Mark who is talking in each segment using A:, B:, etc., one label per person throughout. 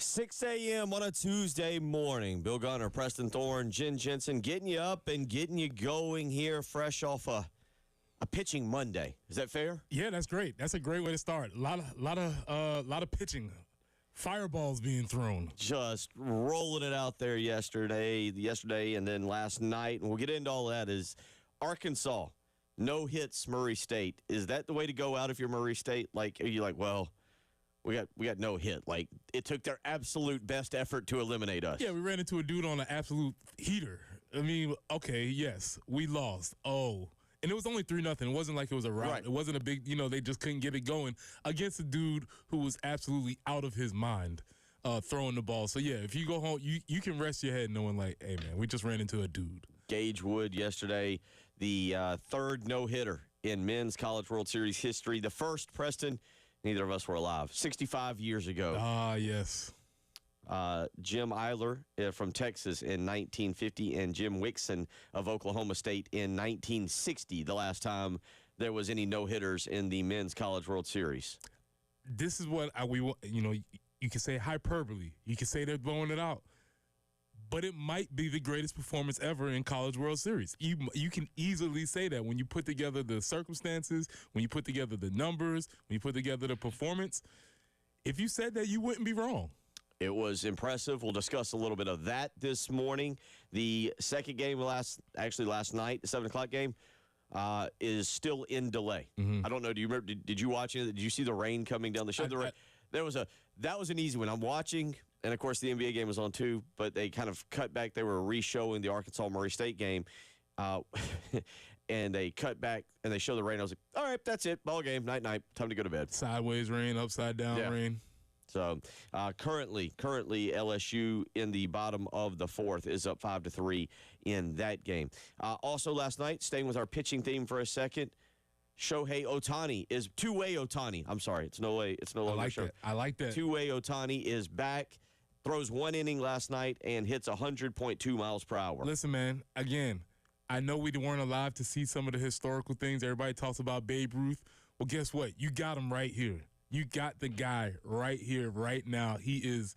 A: 6 a.m. on a Tuesday morning. Bill Gunner, Preston Thorne, Jen Jensen getting you up and getting you going here fresh off a pitching Monday. Is that fair?
B: Yeah, that's great. That's a great way to start. A lot of pitching. Fireballs being thrown.
A: Just rolling it out there yesterday and then last night. And we'll get into all that. Is Arkansas, no hits, Murray State. Is that the way to go out if you're Murray State? Like, are you like, well, we got no hit. Like, it took their absolute best effort to eliminate us.
B: Yeah, we ran into a dude on an absolute heater. I mean, okay, yes, we lost. Oh. And it was only 3-0. It wasn't like it was a rout.
A: Right.
B: It wasn't a big, they just couldn't get it going against a dude who was absolutely out of his mind throwing the ball. So, yeah, if you go home, you can rest your head knowing, like, hey, man, we just ran into a dude.
A: Gage Wood yesterday, the third no-hitter in men's College World Series history. The first, Preston, neither of us were alive, 65 years ago.
B: Ah, yes.
A: Jim Eiler from Texas in 1950 and Jim Wixon of Oklahoma State in 1960, the last time there was any no-hitters in the men's College World Series.
B: This is what you can say hyperbole. You can say they're blowing it out. But it might be the greatest performance ever in College World Series. You can easily say that when you put together the circumstances, when you put together the numbers, when you put together the performance. If you said that, you wouldn't be wrong.
A: It was impressive. We'll discuss a little bit of that this morning. The second game last night, the 7 o'clock game, is still in delay. Mm-hmm. I don't know. Do you remember? Did you watch it? Did you see the rain coming down the show? That was an easy one. I'm watching, and of course the NBA game was on too. But they kind of cut back. They were re-showing the Arkansas Murray State game, and they cut back and they show the rain. I was like, all right, that's it. Ball game. Night. Time to go to bed.
B: Sideways rain, upside down rain.
A: So currently LSU in the bottom of the fourth is up 5-3 in that game. Also last night, staying with our pitching theme for a second, Shohei Ohtani is two-way Ohtani. I'm sorry, it's no longer Shohei.
B: I like that.
A: Two-way Ohtani is back. Throws one inning last night and hits 100.2 miles per hour.
B: Listen, man. Again, I know we weren't alive to see some of the historical things. Everybody talks about Babe Ruth. Well, guess what? You got him right here. You got the guy right here, right now. He is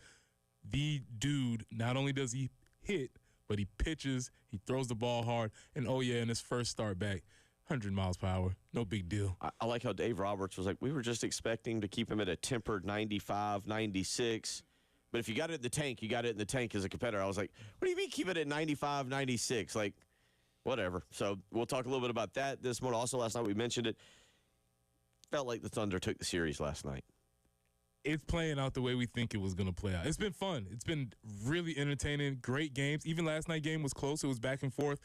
B: the dude. Not only does he hit, but he pitches, he throws the ball hard, and in his first start back, 100 miles per hour. No big deal.
A: I like how Dave Roberts was like, we were just expecting to keep him at a tempered 95, 96. But if you got it in the tank, you got it in the tank as a competitor. I was like, what do you mean keep it at 95, 96? Like, whatever. So we'll talk a little bit about that this morning. Also, last night we mentioned it. Felt like the Thunder took the series last night.
B: It's playing out the way we think it was going to play out. It's been fun. It's been really entertaining. Great games. Even last night's game was close. It was back and forth.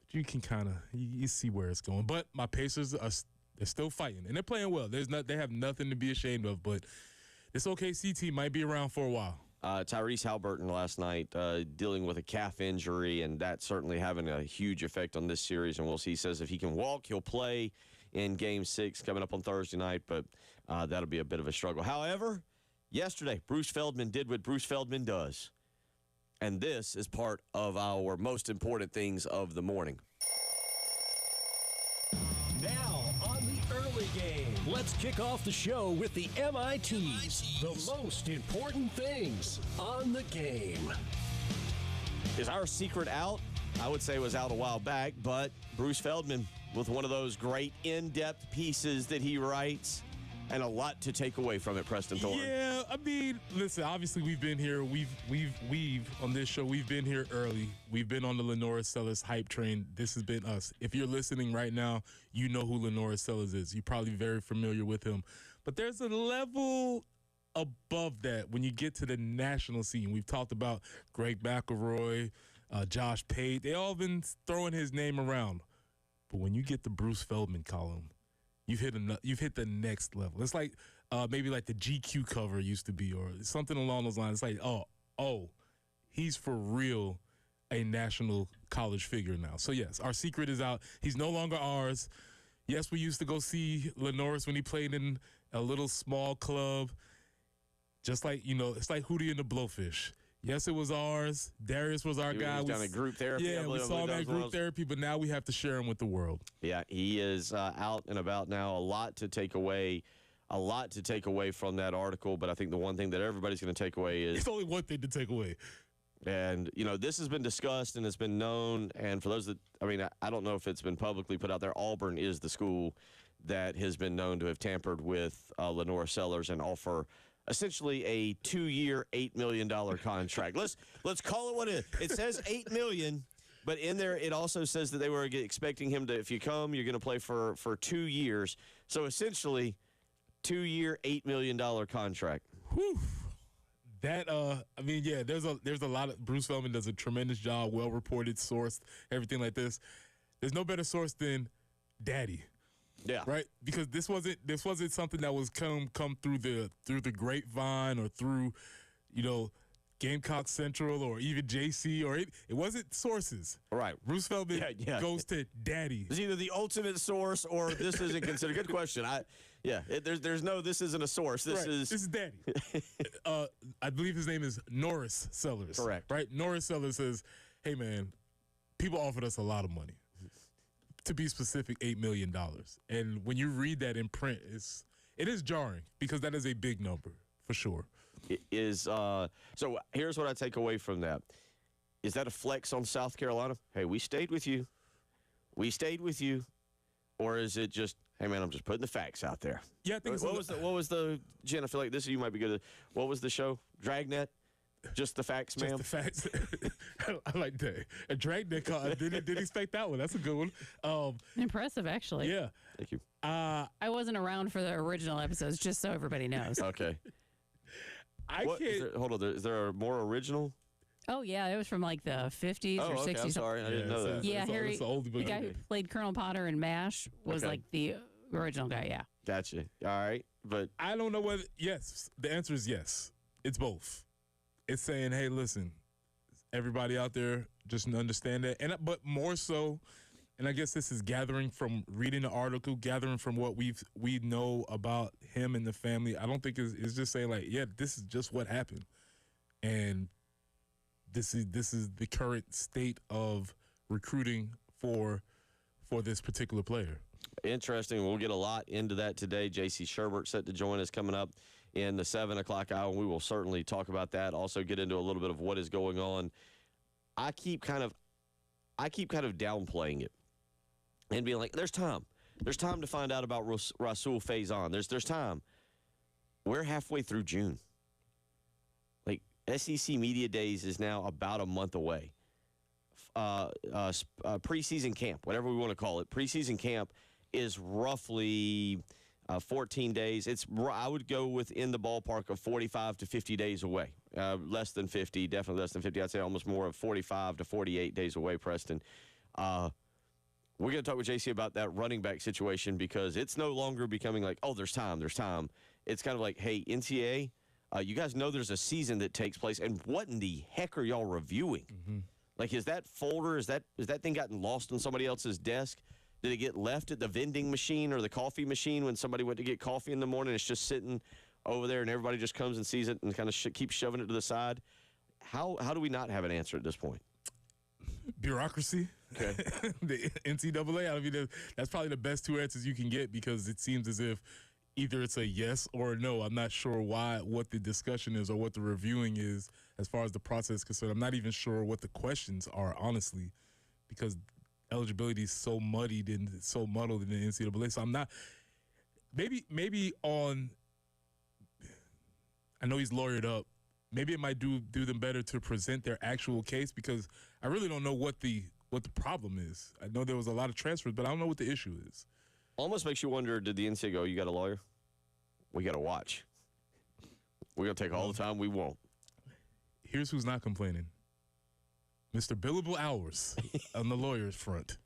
B: But you can kind of you see where it's going. But my Pacers they're still fighting and they're playing well. They have nothing to be ashamed of. But this OKC team might be around for a while.
A: Tyrese Halliburton last night dealing with a calf injury, and that's certainly having a huge effect on this series. And we'll see. He says if he can walk, he'll play in Game 6 coming up on Thursday night, but that'll be a bit of a struggle. However, yesterday, Bruce Feldman did what Bruce Feldman does, and this is part of our most important things of the morning.
C: Now, on the early game, let's kick off the show with the MITs, the most important things on the game.
A: Is our secret out? I would say it was out a while back, but Bruce Feldman with one of those great in-depth pieces that he writes, and a lot to take away from it, Preston Thorne.
B: Yeah, I mean, listen, obviously we've been here. We've on this show, we've been here early. We've been on the Lenora Sellers hype train. This has been us. If you're listening right now, you know who Lenora Sellers is. You're probably very familiar with him. But there's a level above that when you get to the national scene. We've talked about Greg McElroy, Josh Pate. They all been throwing his name around. But when you get the Bruce Feldman column, you've hit the next level. It's like maybe like the GQ cover used to be, or something along those lines. It's like, oh, he's for real a national college figure now. So yes, our secret is out. He's no longer ours. Yes, we used to go see Lenoris when he played in a little small club. Just like, it's like Hootie and the Blowfish. Yes, it was ours. Darius was our guy.
A: He was down at group therapy.
B: Yeah, we saw him at group therapy, but now we have to share him with the world.
A: Yeah, he is out and about now. A lot to take away a lot to take away from that article, but I think the one thing that everybody's going to take away is
B: It's only one thing to take away.
A: and, this has been discussed and it's been known. And for those that, I don't know if it's been publicly put out there, Auburn is the school that has been known to have tampered with Lenora Sellers and offer essentially a 2-year, $8 million contract. Let's call it what it is. It says $8 million, but in there it also says that they were expecting him to, if you come, you're going to play for 2 years. So essentially, 2-year, $8 million contract.
B: Whew. That there's a lot of Bruce Feldman does a tremendous job, well reported, sourced, everything like this. There's no better source than Daddy.
A: Yeah.
B: Right? Because this wasn't something that was come through the grapevine or through, Gamecock Central or even JC or it wasn't sources.
A: Right.
B: Bruce Feldman goes to Daddy.
A: It's either the ultimate source or this isn't considered. Good question. There's no this isn't a source. This is
B: Daddy. I believe his name is Norris Sellers.
A: Correct.
B: Right? Norris Sellers says, hey man, people offered us a lot of money. To be specific, $8 million. And when you read that in print, it is jarring because that is a big number for sure.
A: It is so here's what I take away from that. Is that a flex on South Carolina? Hey, we stayed with you. Or is it just, hey man, I'm just putting the facts out there?
B: Yeah, I think
A: what was the Jen, I feel like this you might be good at. What was the show? Dragnet? Just the facts, ma'am.
B: Just the facts. I like that. A Dragnet call. I didn't expect that one. That's a good one.
D: Impressive, actually.
B: Yeah.
A: Thank you.
D: I wasn't around for the original episodes, just so everybody knows.
A: Okay.
B: Can't.
A: Hold on. Is there a more original?
D: Oh, yeah. It was from like the 50s or 60s.
A: I'm sorry. I didn't know that.
D: Yeah, Harry, the guy
B: Okay.
D: who played Colonel Potter in MASH was like the original guy, yeah.
A: Gotcha. All right. But
B: I don't know whether, yes. The answer is yes. It's both. It's saying, hey, listen, everybody out there just understand that. But more so, and I guess this is gathering from reading the article, gathering from what we know about him and the family. I don't think it's just saying like, yeah, this is just what happened. And this is the current state of recruiting for this particular player.
A: interesting. We'll get a lot into that today. J.C. Sherbert set to join us coming up in the 7 o'clock hour. We will certainly talk about that. Also get into a little bit of what is going on. I keep kind of downplaying it and being like, there's time. There's time to find out about Rasul Faison. There's time. We're halfway through June. Like, SEC Media Days is now about a month away. Preseason camp, whatever we want to call it, preseason camp is roughly 14 days. I would go within the ballpark of 45 to 50 days away. Less than 50, definitely less than 50. I'd say almost more of 45 to 48 days away, Preston. We're going to talk with JC about that running back situation because it's no longer becoming like, oh, there's time. It's kind of like, hey, NCAA, you guys know there's a season that takes place, and what in the heck are y'all reviewing? Mm-hmm. Like, is that folder, is that thing gotten lost on somebody else's desk? Did it get left at the vending machine or the coffee machine when somebody went to get coffee in the morning? It's just sitting over there, and everybody just comes and sees it and kind of keeps shoving it to the side. How do we not have an answer at this point?
B: Bureaucracy.
A: Okay.
B: The NCAA. I mean, that's probably the best two answers you can get because it seems as if either it's a yes or a no. I'm not sure what the discussion is or what the reviewing is as far as the process is concerned. I'm not even sure what the questions are, honestly, because eligibility is so muddied and so muddled in the NCAA. So I'm not – maybe on – I know he's lawyered up. Maybe it might do them better to present their actual case because I really don't know what the problem is. I know there was a lot of transfers, but I don't know what the issue is.
A: Almost makes you wonder, did the NCAA go, you got a lawyer? We got to watch. We're going to take all the time we want.
B: Here's who's not complaining. Mr. Billable Hours on the lawyer's front.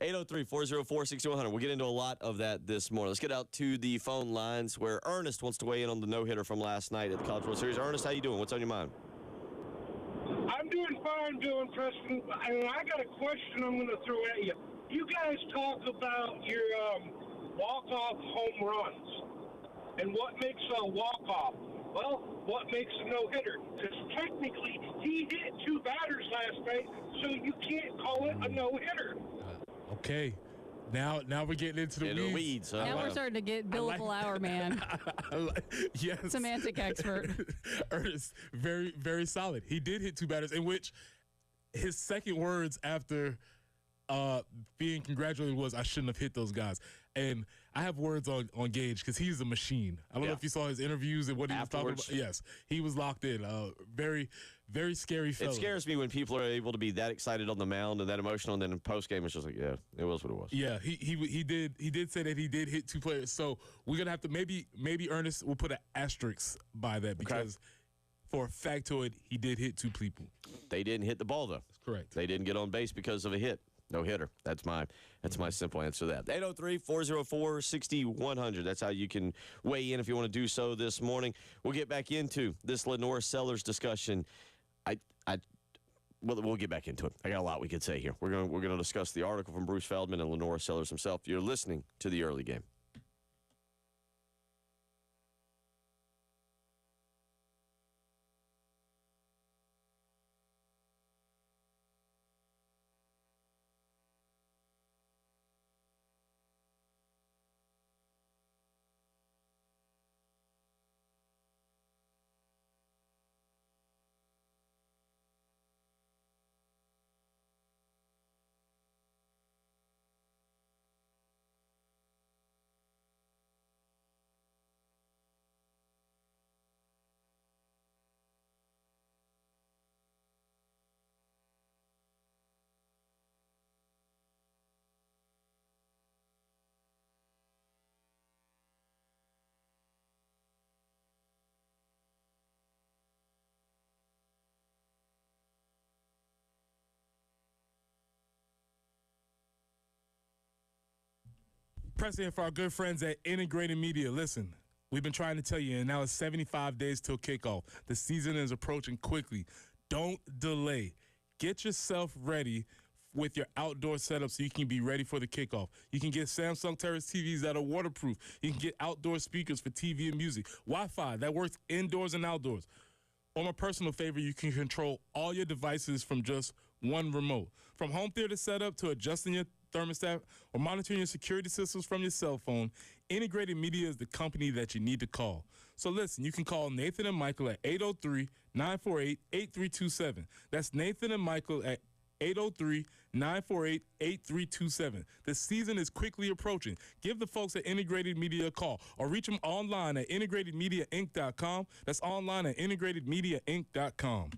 A: 803-404-6100. We'll get into a lot of that this morning. Let's get out to the phone lines where Ernest wants to weigh in on the no-hitter from last night at the College World Series. Ernest, how you doing? What's on your mind?
E: I'm doing fine, Bill and Preston. And I got a question I'm going to throw at you. You guys talk about your walk-off home runs and what makes a walk-off. Well, what makes a no-hitter? Because technically, he hit two batters last night, so you can't call it a no-hitter.
B: Okay. Now we're getting into the
A: In
B: weeds.
A: the weeds.
D: Now we're starting to get billable hour, man.
B: Yes.
D: Semantic expert.
B: Ernest, very, very solid. He did hit 2 batters, in which his second words after being congratulated was, "I shouldn't have hit those guys." And I have words on Gage because he's a machine. I don't know if you saw his interviews and what he
A: Afterwards.
B: was talking about. Yes, he was locked in. Very, very scary fellow.
A: It scares me when people are able to be that excited on the mound and that emotional, and then in post game it's just like, yeah, it was what it was.
B: Yeah, he did say that he did hit 2 players. So we're gonna have to maybe Ernest will put an asterisk by that because for a factoid he did hit 2 people.
A: They didn't hit the ball though.
B: That's correct.
A: They didn't get on base because of a hit. No hitter. That's my simple answer to that. 803-404-6100. That's how you can weigh in if you want to do so this morning. We'll get back into this Lenore Sellers discussion. We'll get back into it. I got a lot we could say here. We're going to discuss the article from Bruce Feldman and Lenore Sellers himself. You're listening to the early game.
B: Pressing for our good friends at Integrated Media. Listen, we've been trying to tell you, and now it's 75 days till kickoff. The season is approaching quickly. Don't delay. Get yourself ready with your outdoor setup so you can be ready for the kickoff. You can get Samsung Terrace TVs that are waterproof. You can get outdoor speakers for TV and music. Wi-Fi that works indoors and outdoors. Or my personal favorite, you can control all your devices from just one remote. From home theater setup to adjusting your thermostat or monitoring your security systems from your cell phone, Integrated Media is the company that you need to call. So listen, you can call Nathan and Michael at 803-948-8327. That's Nathan and Michael at 803-948-8327. The season is quickly approaching. Give the folks at Integrated Media a call or reach them online at integratedmediainc.com. That's online at integratedmediainc.com.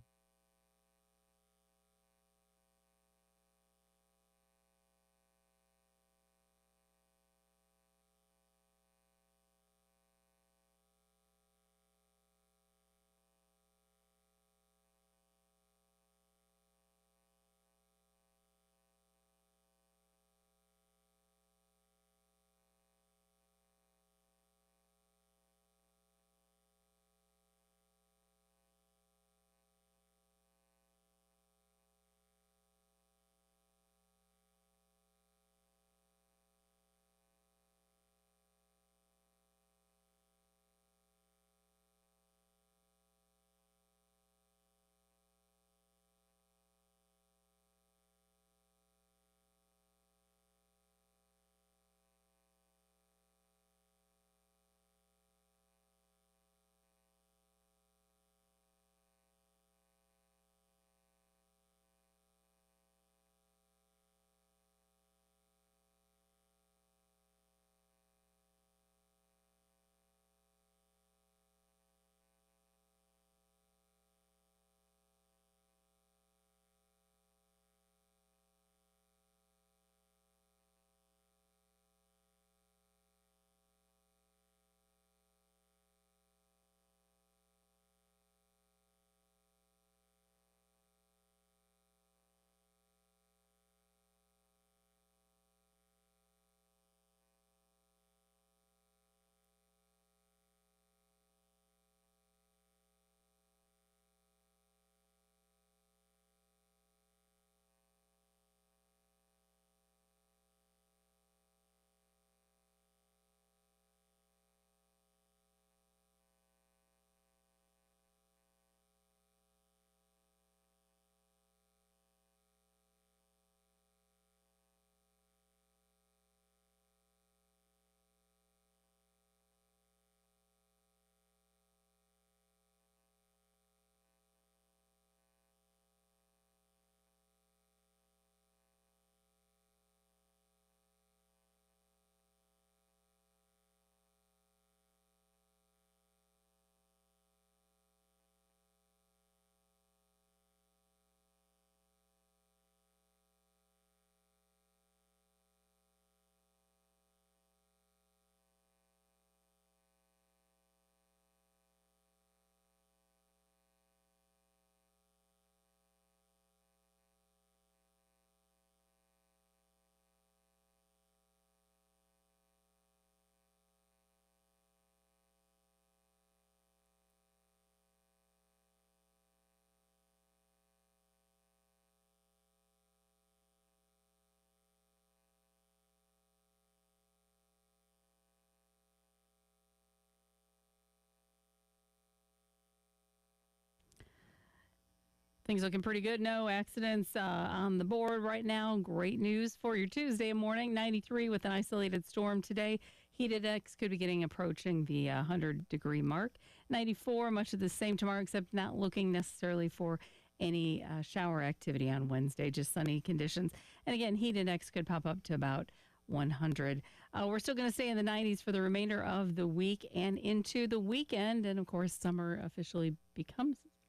D: Things looking pretty good. No accidents on the board right now. Great news for your Tuesday morning. 93 with an isolated storm today. Heat index could be approaching the 100-degree mark. 94, much of the same tomorrow, except not looking necessarily for any shower activity on Wednesday, just sunny conditions. And again, heat index could pop up to about 100. We're still going to stay in the 90s for the remainder of the week and into the weekend. And of course, summer officially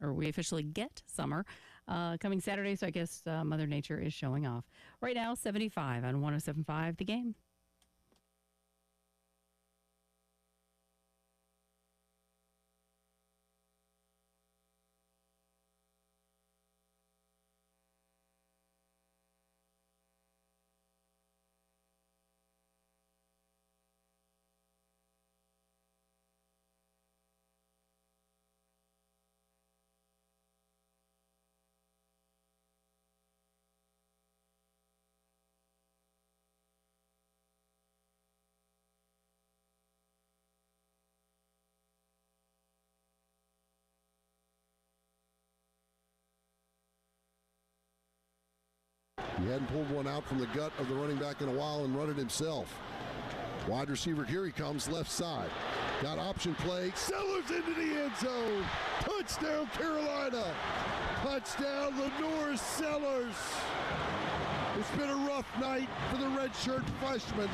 D: we officially get summer coming Saturday. So I guess Mother Nature is showing off. Right now, 75 on 107.5 The Game.
F: He hadn't pulled one out from the gut of the running back in a while and run it himself. Wide receiver, here he comes, left side. Got option play. Sellers into the end zone. Touchdown, Carolina. Touchdown, Lenore Sellers. It's been a rough night for the redshirt freshman.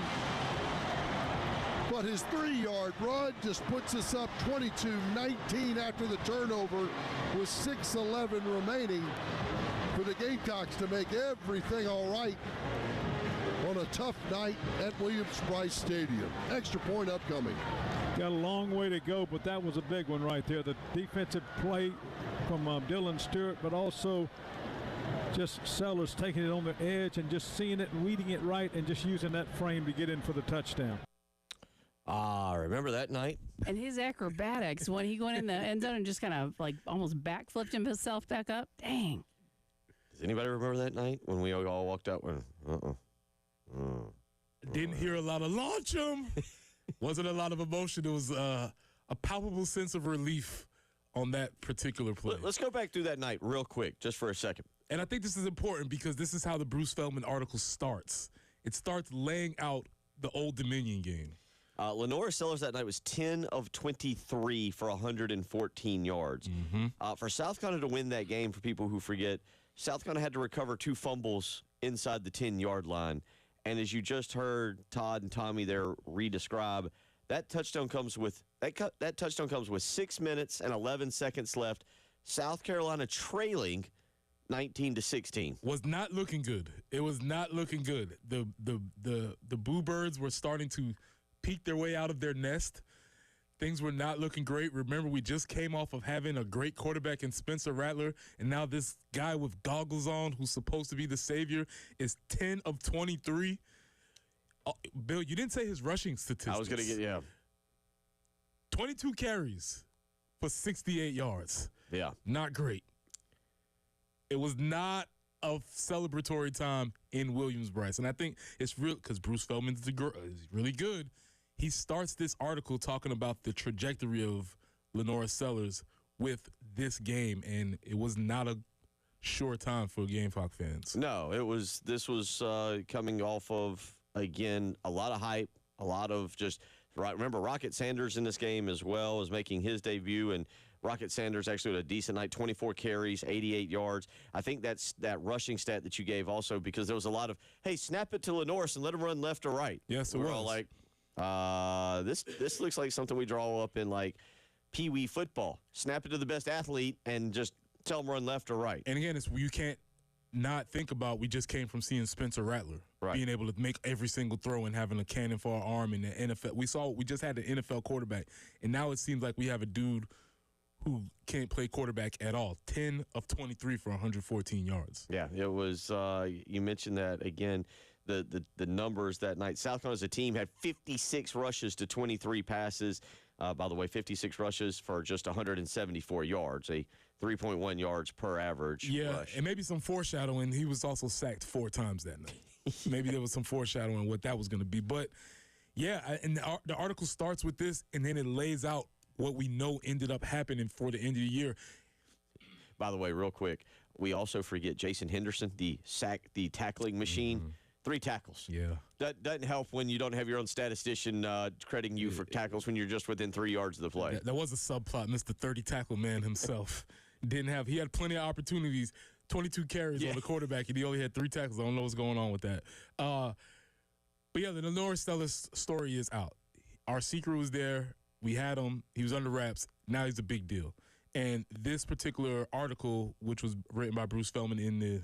F: But his 3-yard run just puts us up 22-19 after the turnover with 6:11 remaining for the Gamecocks to make everything all right on a tough night at Williams-Brice Stadium. Extra point upcoming.
G: Got a long way to go, but that was a big one right there. The defensive play from Dylan Stewart, but also just Sellers taking it on the edge and just seeing it and reading it right and just using that frame to get in for the touchdown.
A: Remember that night?
D: And his acrobatics when he went in the end zone and just kind of like almost backflipped himself back up. Dang.
A: Does anybody remember that night when we all walked out?
B: Didn't hear a lot of launch 'em. Wasn't a lot of emotion. It was a palpable sense of relief on that particular play.
A: Let's go back through that night real quick, just for a second.
B: And I think this is important because this is how the Bruce Feldman article starts. It starts laying out the Old Dominion game.
A: Lenore Sellers that night was 10 of 23 for 114 yards. For South Carolina to win that game, for people who forget, South Carolina had to recover 2 fumbles inside the 10-yard line. And as you just heard Todd and Tommy there re-describe, that touchdown comes with 6 minutes and 11 seconds left. South Carolina trailing 19-16.
B: Was not looking good. It was not looking good. The Boo Birds were starting to peek their way out of their nest. Things were not looking great. Remember, we just came off of having a great quarterback in Spencer Rattler, and now this guy with goggles on who's supposed to be the savior is 10 of 23. Bill, you didn't say his rushing statistics.
A: I was going to get,
B: 22 carries for 68 yards.
A: Yeah.
B: Not great. It was not a celebratory time in Williams-Brice. And I think it's real because Bruce Feldman is really good. He starts this article talking about the trajectory of Lenore Sellers with this game, and it was not a sure time for Gamecock fans.
A: No, this was coming off of, again, a lot of hype, a lot of just right. Remember, Rocket Sanders in this game as well is making his debut, and Rocket Sanders actually had a decent night, 24 carries, 88 yards. I think that's that rushing stat that you gave also because there was a lot of, hey, snap it to Lenore and let him run left or right.
B: Yes, it
A: We're
B: was.
A: all like, this looks like something we draw up in like Pee Wee football. Snap it to the best athlete and just tell him run left or right.
B: And again, you can't not think about we just came from seeing Spencer Rattler being able to make every single throw and having a cannon for our arm in the NFL. We just had the NFL quarterback, and now it seems like we have a dude who can't play quarterback at all. 10 of 23 for 114 yards.
A: Yeah, it was. You mentioned that again. The numbers that night. South Carolina as a team had 56 rushes to 23 passes. By the way, 56 rushes for just 174 yards, a 3.1 yards per average rush.
B: And maybe some foreshadowing. He was also sacked 4 times that night. Maybe there was some foreshadowing what that was going to be. But, and the article starts with this, and then it lays out what we know ended up happening for the end of the year.
A: By the way, real quick, we also forget Jason Henderson, the tackling machine. 3 tackles.
B: Yeah.
A: That doesn't help when you don't have your own statistician crediting you for tackles when you're just within 3 yards of the play.
B: That was a subplot. Mr. 30 tackle man himself he had plenty of opportunities, 22 carries on the quarterback, and he only had 3 tackles. I don't know what's going on with that. But yeah, the Lenore Stellis story is out. Our secret was there. We had him. He was under wraps. Now he's a big deal. And this particular article, which was written by Bruce Feldman in the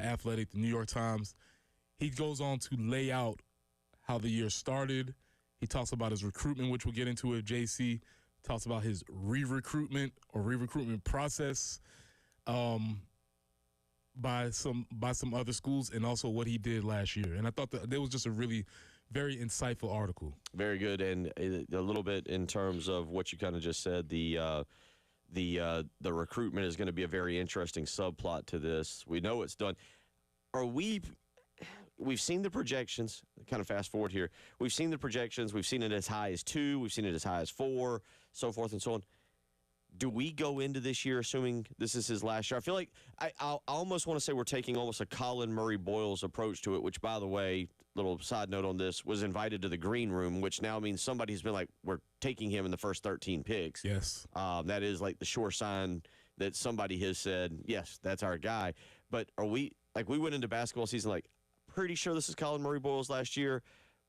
B: Athletic, the New York Times, he goes on to lay out how the year started. He talks about his recruitment, which we'll get into with JC. Talks about his re-recruitment process by some other schools, and also what he did last year. And I thought that was just a really very insightful article.
A: Very good, and a little bit in terms of what you kind of just said. The recruitment is going to be a very interesting subplot to this. We know it's done. We've seen the projections. Kind of fast forward here. We've seen the projections. We've seen it as high as 2. We've seen it as high as 4, so forth and so on. Do we go into this year assuming this is his last year? I feel like I almost want to say we're taking almost a Colin Murray Boyles approach to it, which, by the way, little side note on this, was invited to the green room, which now means somebody's been like, we're taking him in the first 13 picks.
B: Yes.
A: That is like the sure sign that somebody has said, yes, that's our guy. But we went into basketball season like, pretty sure this is Colin Murray Boyles last year,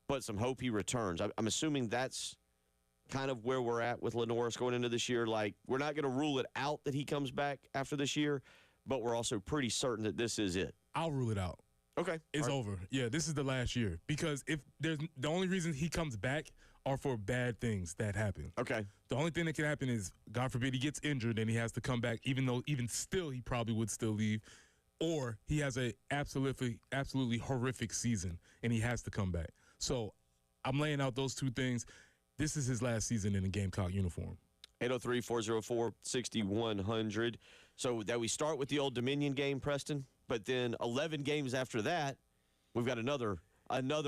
A: but some hope he returns. I'm assuming that's kind of where we're at with Lenoris going into this year. Like, we're not going to rule it out that he comes back after this year, but we're also pretty certain that this is it.
B: I'll rule it out.
A: Okay.
B: It's over. Yeah, this is the last year. Because if there's the only reason he comes back are for bad things that happen.
A: Okay.
B: The only thing that can happen is, God forbid, he gets injured and he has to come back, even still he probably would still leave. Or he has a absolutely horrific season and he has to come back. So I'm laying out those 2 things. This is his last season in a Gamecock uniform.
A: 803-404-6100. So that we start with the Old Dominion game, Preston, but then 11 games after that, we've got another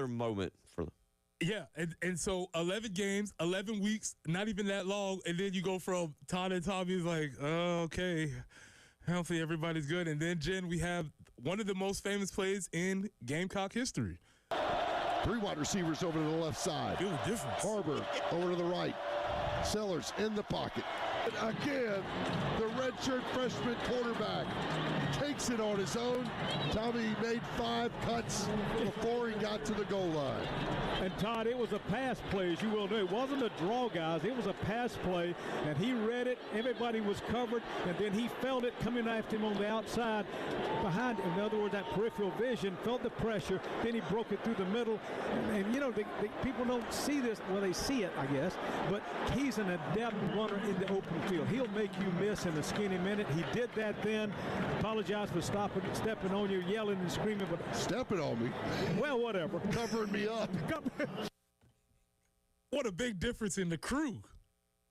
A: moment for them.
B: Yeah, and so 11 games, 11 weeks, not even that long, and then you go from Todd and Tommy's like, oh, okay, hopefully everybody's good. And then, Jen, we have one of the most famous plays in Gamecock history.
F: 3 wide receivers over to the left side.
B: Feel the difference.
F: Barber over to the right. Sellers in the pocket. And again, the redshirt freshman quarterback takes it on his own. Tommy made 5 cuts before he got to the goal line.
G: And Todd, it was a pass play, as you will know. It wasn't a draw, guys. It was a pass play, and he read it. Everybody was covered, and then he felt it coming after him on the outside behind him. In other words, that peripheral vision, felt the pressure. Then he broke it through the middle. And you know, the people don't see this. Well, they see it, I guess. But he's an adept runner in the open field. He'll make you miss in a skinny minute. He did that then. Apologize for stepping on you, yelling and screaming. But
F: stepping on me?
G: Well, whatever.
F: Covering me up.
B: What a big difference in the crew.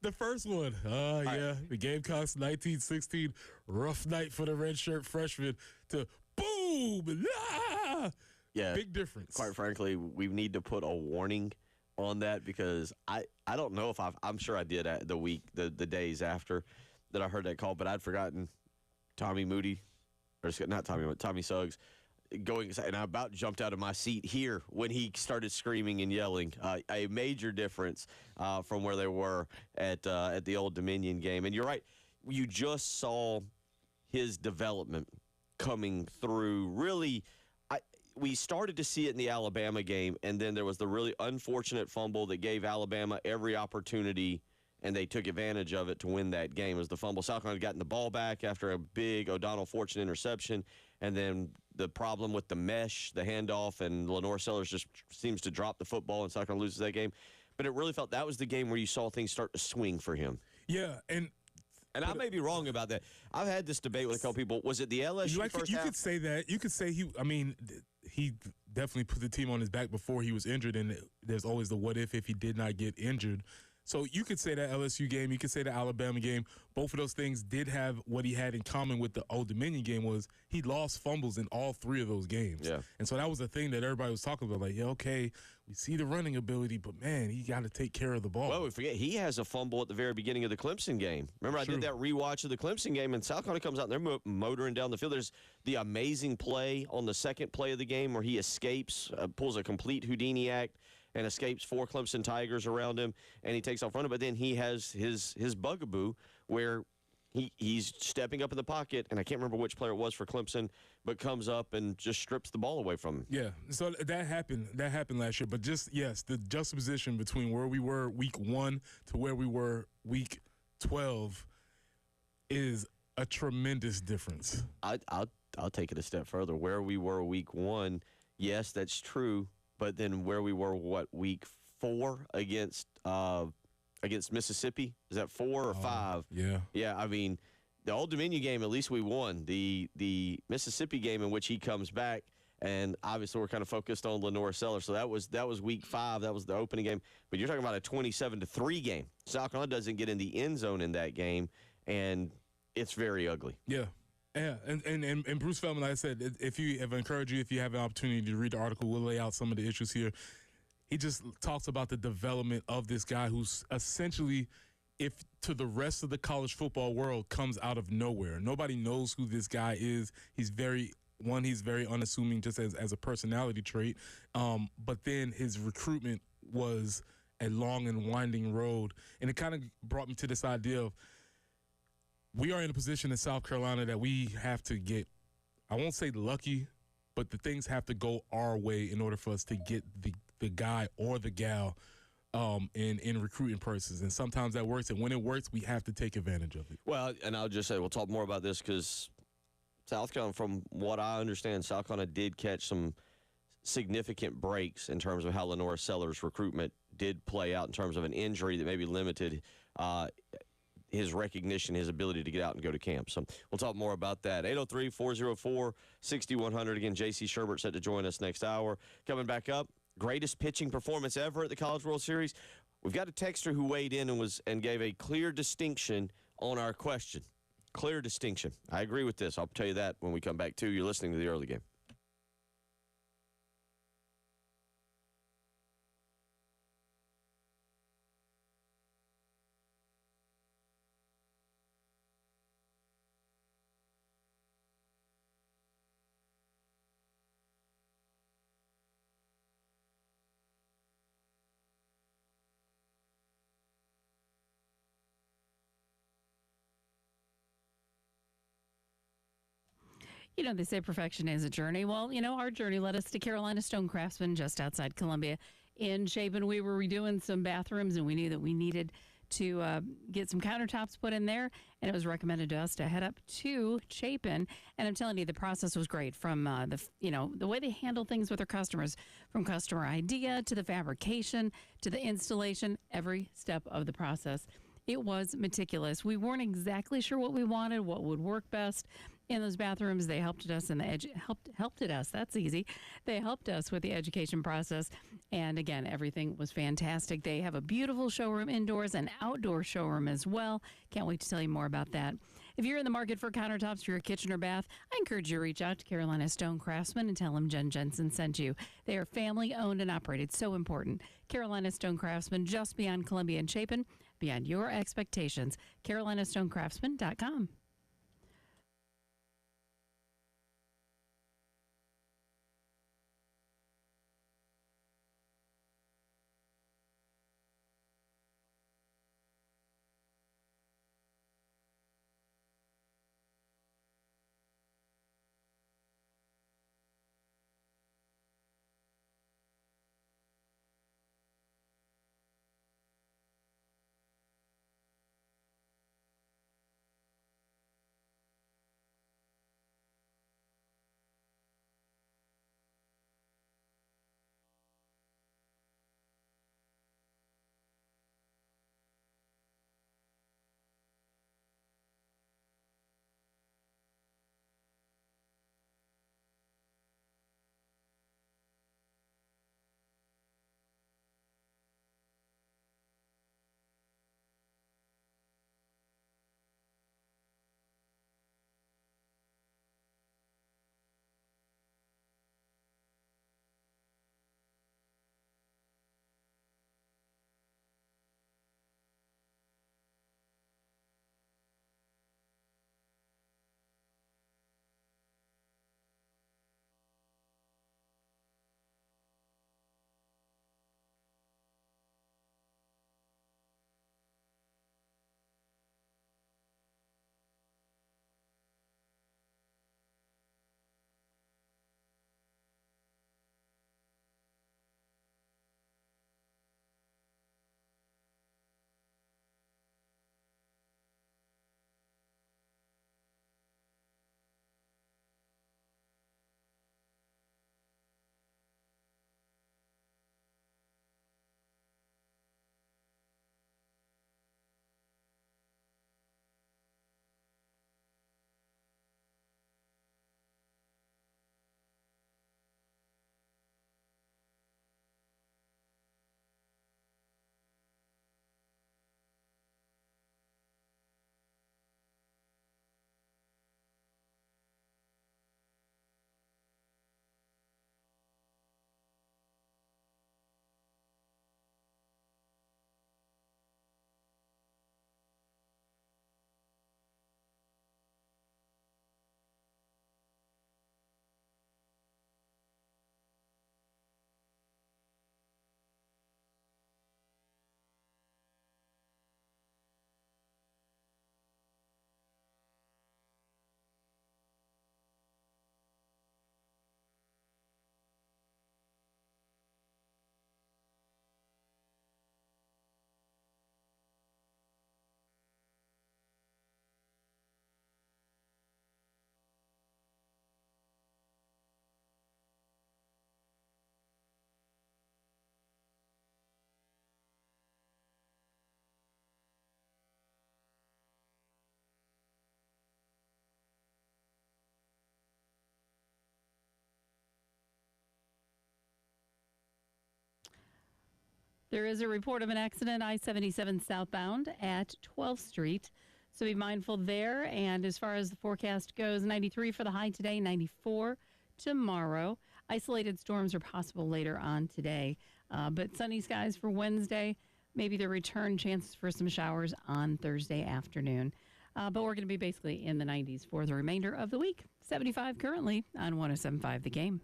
B: The first one. Yeah. The Gamecocks 1916. Rough night for the redshirt freshman to boom. Ah!
A: Yeah.
B: Big difference.
A: Quite frankly, we need to put a warning on that because I don't know if I'm sure I did the days after that I heard that call, but I'd forgotten Tommy Moody, or not Tommy, but Tommy Suggs going, and I about jumped out of my seat here when he started screaming and yelling. A major difference from where they were at the Old Dominion game. And you're right, you just saw his development coming through. Really, we started to see it in the Alabama game, and then there was the really unfortunate fumble that gave Alabama every opportunity, and they took advantage of it to win that game. It was the fumble. South Carolina had gotten the ball back after a big O'Donnell Fortune interception, and then the problem with the mesh, the handoff, and Lenore Sellers just seems to drop the football, and South Carolina loses that game. But it really felt that was the game where you saw things start to swing for him.
B: Yeah, and
A: I may be wrong about that. I've had this debate with a couple people. Was it the LSU first half?
B: You could say that. You could say he definitely put the team on his back before he was injured, and there's always the what if he did not get injured. So you could say that LSU game, you could say the Alabama game. Both of those things did have what he had in common with the Old Dominion game was he lost fumbles in all three of those games.
A: Yeah.
B: And so that was the thing that everybody was talking about. Like, yeah, okay, we see the running ability, but, man, he got to take care of the ball.
A: Well, we forget he has a fumble at the very beginning of the Clemson game. Remember, I did that rewatch of the Clemson game, and South Carolina comes out and they're motoring down the field. There's the amazing play on the second play of the game where he escapes, pulls a complete Houdini act, and escapes 4 Clemson Tigers around him, and he takes off running. But then he has his bugaboo where he's stepping up in the pocket, and I can't remember which player it was for Clemson, but comes up and just strips the ball away from him.
B: Yeah, so that happened last year. But just, yes, the juxtaposition between where we were week 1 to where we were week 12 is a tremendous difference.
A: I'll take it a step further. Where we were week 1, yes, that's true. But then where we were, week 4 against Mississippi? Is that 4 or 5?
B: Yeah.
A: Yeah, I mean, the Old Dominion game, at least we won. The Mississippi game in which he comes back, and obviously we're kind of focused on Lenore Sellers. So that was week 5. That was the opening game. But you're talking about a 27-3 game. South Carolina doesn't get in the end zone in that game, and it's very ugly.
B: Yeah. Yeah, and Bruce Feldman, like I said, if you have an opportunity to read the article, we'll lay out some of the issues here. He just talks about the development of this guy who's essentially, if to the rest of the college football world, comes out of nowhere. Nobody knows who this guy is. He's very unassuming just as a personality trait. But then his recruitment was a long and winding road. And it kind of brought me to this idea of, we are in a position in South Carolina that we have to get, I won't say lucky, but the things have to go our way in order for us to get the guy or the gal in recruiting purposes. And sometimes that works, and when it works, we have to take advantage of it.
A: Well, and I'll just say, we'll talk more about this because South Carolina, from what I understand, South Carolina did catch some significant breaks in terms of how Lenore Sellers' recruitment did play out in terms of an injury that maybe limited his recognition, his ability to get out and go to camp. So we'll talk more about that. 803-404-6100. Again, J.C. Sherbert set to join us next hour. Coming back up, greatest pitching performance ever at the College World Series. We've got a texter who weighed in and gave a clear distinction on our question. Clear distinction. I agree with this. I'll tell you that when we come back, too. You're listening to the early game.
D: You know, they say perfection is a journey. Well, you know, our journey led us to Carolina Stone Craftsman just outside Columbia. In Chapin, we were redoing some bathrooms, and we knew that we needed to get some countertops put in there, and it was recommended to us to head up to Chapin. And I'm telling you, the process was great from the way they handle things with their customers, from customer idea to the fabrication to the installation, every step of the process. It was meticulous. We weren't exactly sure what we wanted, what would work best in those bathrooms. They helped us in the helped us. That's easy. They helped us with the education process. And again, everything was fantastic. They have a beautiful showroom indoors and outdoor showroom as well. Can't wait to tell you more about that. If you're in the market for countertops for your kitchen or bath, I encourage you to reach out to Carolina Stone Craftsman and tell them Jen Jensen sent you. They are family owned and operated. So important. Carolina Stone Craftsman, just beyond Columbia and Chapin, beyond your expectations. CarolinaStoneCraftsman.com. There is a report of an accident, I-77 southbound at 12th Street. So be mindful there. And as far as the forecast goes, 93 for the high today, 94 tomorrow. Isolated storms are possible later on today. But sunny skies for Wednesday. Maybe the return chances for some showers on Thursday afternoon. But we're going to be basically in the 90s for the remainder of the week. 75 currently on 107.5 The Game.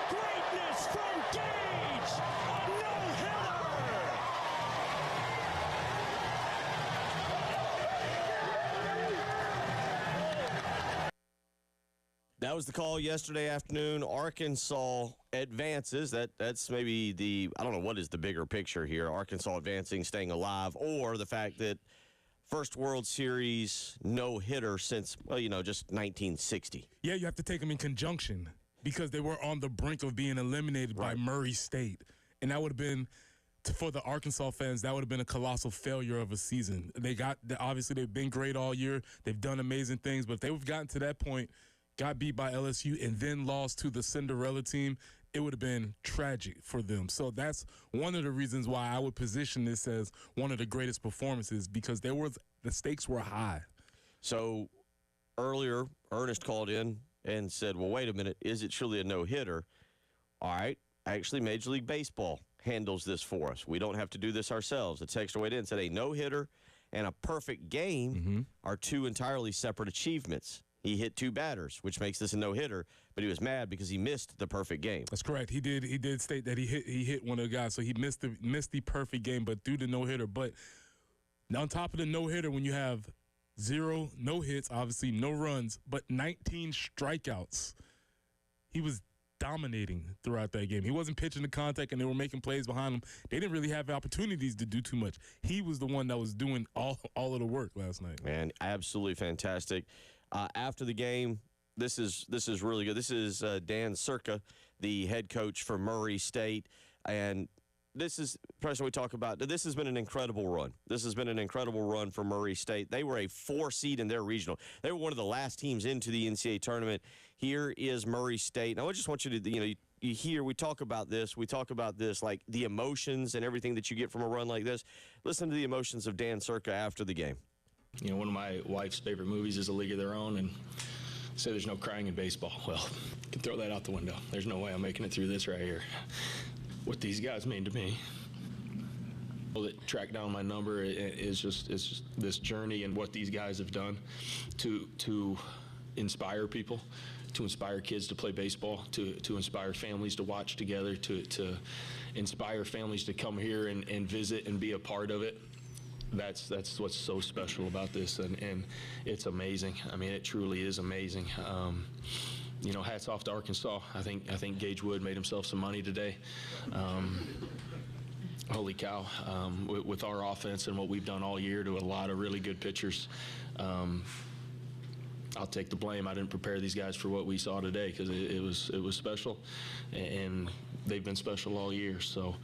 C: Greatness from Gage! A no-hitter!
A: That was the call yesterday afternoon. Arkansas advances. That's maybe the, I don't know what is the bigger picture here. Arkansas advancing, staying alive, or the fact that first World Series no-hitter since, well, just 1960.
B: Yeah, you have to take them in conjunction because they were on the brink of being eliminated by Murray State. And that would have been, for the Arkansas fans, that would have been a colossal failure of a season. Obviously, they've been great all year. They've done amazing things. But if they would have gotten to that point, got beat by LSU, and then lost to the Cinderella team, it would have been tragic for them. So that's one of the reasons why I would position this as one of the greatest performances, because the stakes were high.
A: So earlier, Ernest called in and said, well, wait a minute, is it truly a no-hitter? All right, actually, Major League Baseball handles this for us. We don't have to do this ourselves. The texter weighed in and said a no-hitter and a perfect game are two entirely separate achievements. He hit two batters, which makes this a no-hitter, but he was mad because he missed the perfect game.
B: That's correct. He did state that he hit one of the guys, so he missed the perfect game, but threw the no-hitter. But on top of the no-hitter, when you have 0 no-hits, obviously no runs, but 19 strikeouts, he was dominating throughout that game. He wasn't pitching to contact, and they were making plays behind him. They didn't really have opportunities to do too much. He was the one that was doing all of the work last night.
A: Man, absolutely fantastic. After the game, this is really good. This is Dan Circa, the head coach for Murray State, and this is, Preston, we talk about, this has been an incredible run. This has been an incredible run for Murray State. They were a 4 seed in their regional. They were one of the last teams into the NCAA tournament. Here is Murray State. Now, I just want you to, you hear, we talk about this, like the emotions and everything that you get from a run like this. Listen to the emotions of Dan Circa after the game.
H: One of my wife's favorite movies is A League of Their Own, and say there's no crying in baseball. Well, you can throw that out the window. There's no way I'm making it through this right here. What these guys mean to me. Well, that track down my number is just this journey and what these guys have done to inspire people, to inspire kids to play baseball, to inspire families to watch together, to inspire families to come here and visit and be a part of it. That's what's so special about this, and it's amazing. I mean, it truly is amazing. Hats off to Arkansas. I think Gage Wood made himself some money today. Holy cow! With our offense and what we've done all year to a lot of really good pitchers. I'll take the blame. I didn't prepare these guys for what we saw today because it was special, and they've been special all year. So.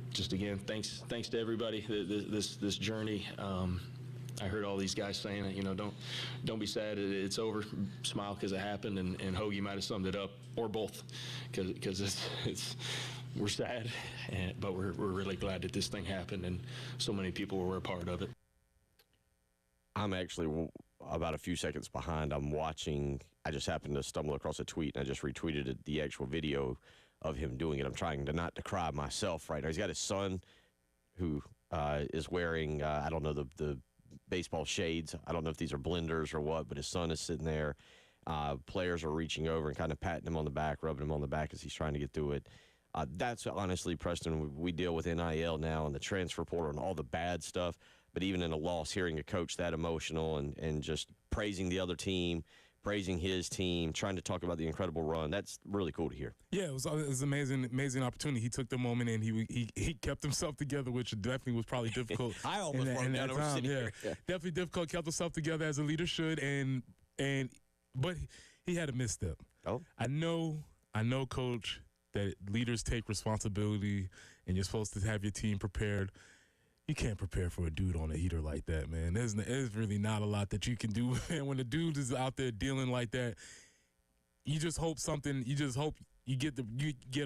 H: Just again, thanks to everybody. This journey. I heard all these guys saying it. Don't be sad. It's over. Smile because it happened. And Hoagie might have summed it up, or both, because we're sad, but we're really glad that this thing happened and so many people were a part of it.
A: I'm actually about a few seconds behind. I just happened to stumble across a tweet, and I just retweeted the actual video of him doing it. I'm trying to not decry myself right now. He's got his son who is wearing, I don't know, the baseball shades. I don't know if these are blenders or what, but his son is sitting there. Players are reaching over and kind of patting him on the back, rubbing him on the back as he's trying to get through it. That's honestly, Preston, we deal with NIL now and the transfer portal and all the bad stuff. But even in a loss, hearing a coach that emotional and just praising the other team, praising his team, trying to talk about the incredible run, that's really cool to hear.
B: Yeah, it was amazing opportunity. He took the moment and he kept himself together, which definitely was probably difficult.
A: I almost
B: in that time.
A: Yeah.
B: Definitely difficult. Kept himself together as a leader should, but he had a misstep.
A: Oh,
B: I know, Coach, that leaders take responsibility, and you're supposed to have your team prepared. You can't prepare for a dude on a heater like that, man. There's really not a lot that you can do. And when the dude is out there dealing like that, you just hope you get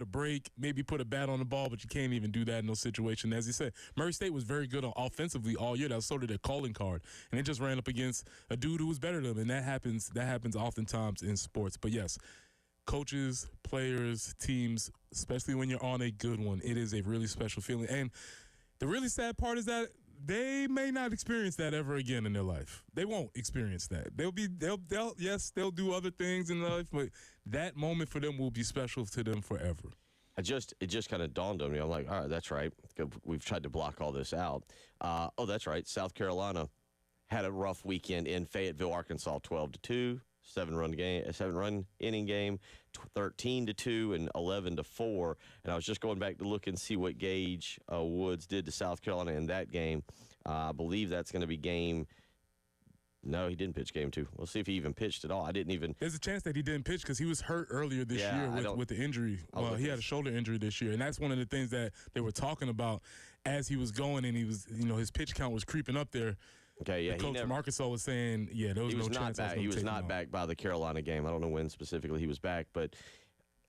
B: a break, maybe put a bat on the ball, but you can't even do that in those situations. As you said, Murray State was very good offensively all year. That was sort of their calling card, and they just ran up against a dude who was better than them, and that happens oftentimes in sports. But yes, coaches, players, teams, especially when you're on a good one, it is a really special feeling. And the really sad part is that they may not experience that ever again in their life. They won't experience that. They'll do other things in life, but that moment for them will be special to them forever.
A: it just kind of dawned on me. I'm like, all right, that's right. We've tried to block all this out. That's right. South Carolina had a rough weekend in Fayetteville, Arkansas, 12-2. 7-run inning game, 13-2 and 11-4. And I was just going back to look and see what Gage Woods did to South Carolina in that game. I believe that's going to be game. No, he didn't pitch game 2. We'll see if he even pitched at all.
B: There's a chance that he didn't pitch because he was hurt earlier this year with the injury. Well, he had a shoulder injury this year, and that's one of the things that they were talking about as he was going, and he was, his pitch count was creeping up there.
A: Okay, yeah.
B: The coach from Arkansas was saying, there was no chance.
A: He was not back by the Carolina game. I don't know when specifically he was back, but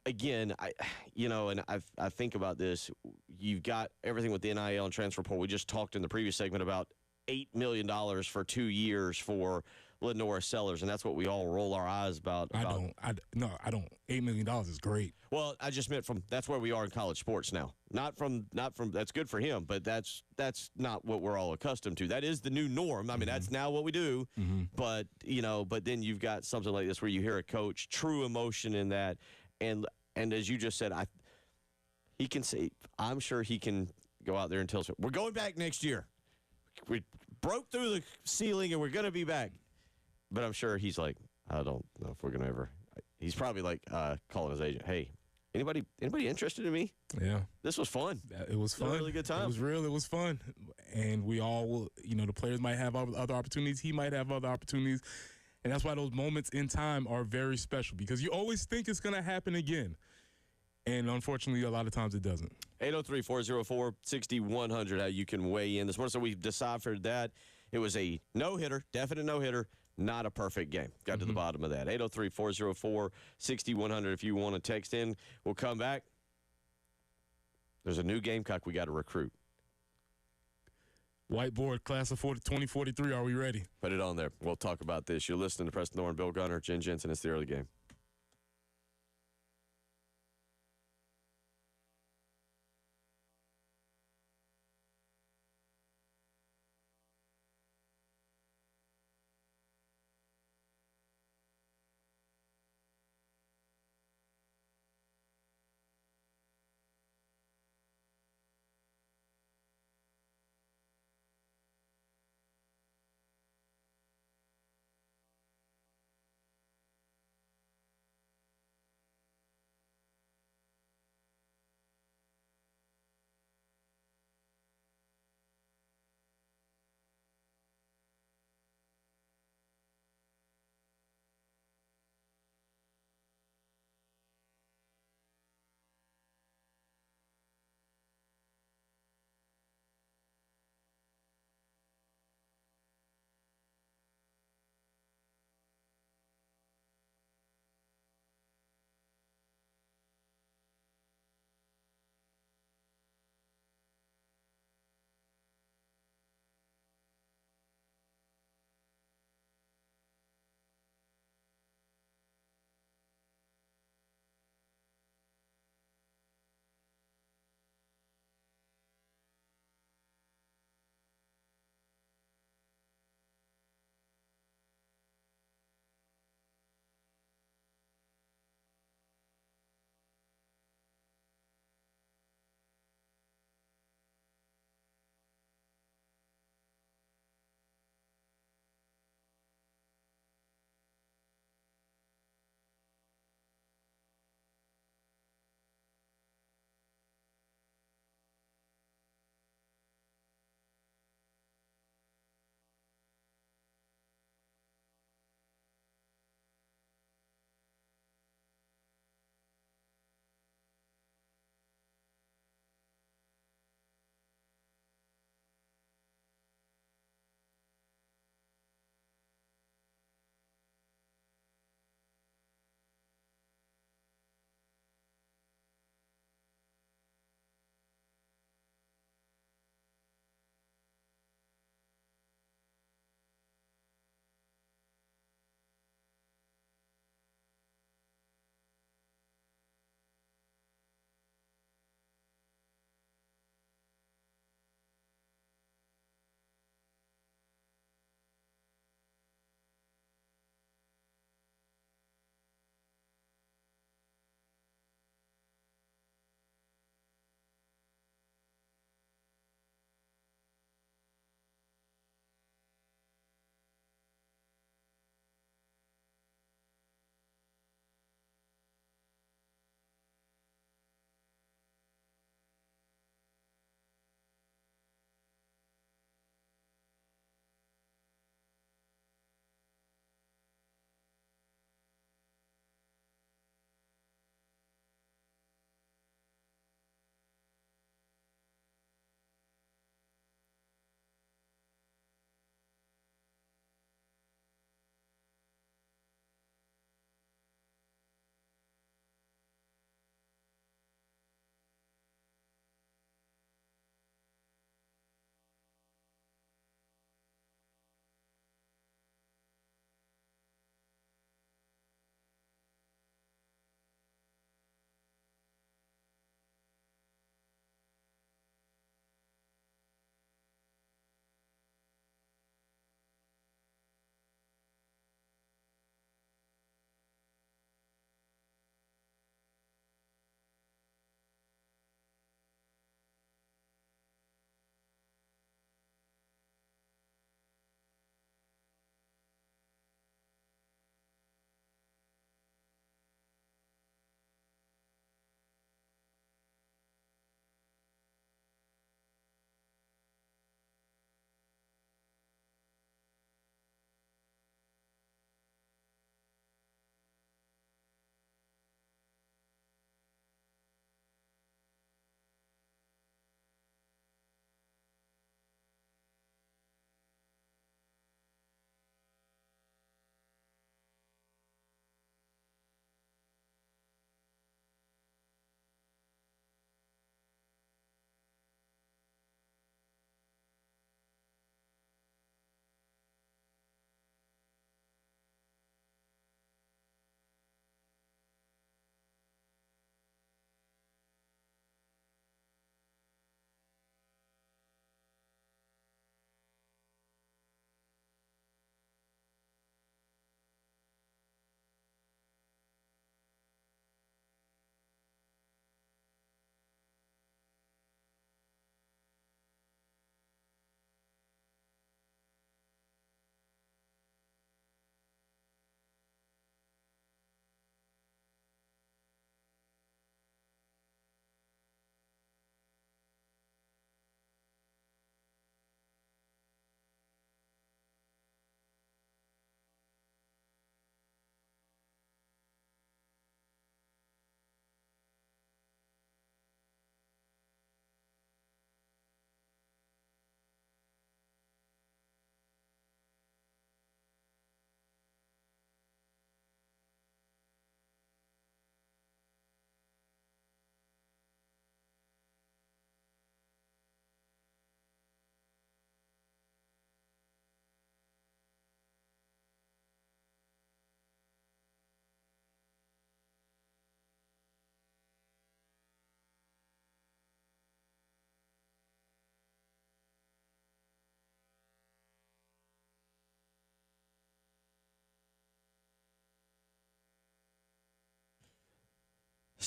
A: again, I think about this. You've got everything with the NIL and transfer portal. We just talked in the previous segment about $8 million for 2 years for Lenora Sellers, and that's what we all roll our eyes about.
B: I don't. $8 million is great.
A: Well, I just meant that's where we are in college sports now. Not from that's good for him, but that's not what we're all accustomed to. That is the new norm. I mean, that's now what we do.
B: Mm-hmm.
A: But then you've got something like this where you hear a coach, true emotion in that, and as you just said, he can say, I'm sure he can go out there and tell us, we're going back next year. We broke through the ceiling and we're going to be back. But I'm sure he's like, I don't know if we're going to ever. He's probably like calling his agent, hey, anybody interested in me?
B: Yeah.
A: This was fun.
B: It was fun.
A: It was a really good time.
B: It was real. It was fun. And we all will, the players might have other opportunities. He might have other opportunities. And that's why those moments in time are very special because you always think it's going to happen again. And unfortunately, a lot of times it doesn't.
A: 803-404-6100, how you can weigh in this morning. So we deciphered that. It was a no-hitter, definite no-hitter, not a perfect game. Got to the bottom of that. 803-404-6100 if you want to text in. We'll come back. There's a new Gamecock we got to recruit.
B: Whiteboard, class of 2043, are we ready?
A: Put it on there. We'll talk about this. You're listening to Preston Thorne, Bill Gunner, Jen Jensen. It's the early game.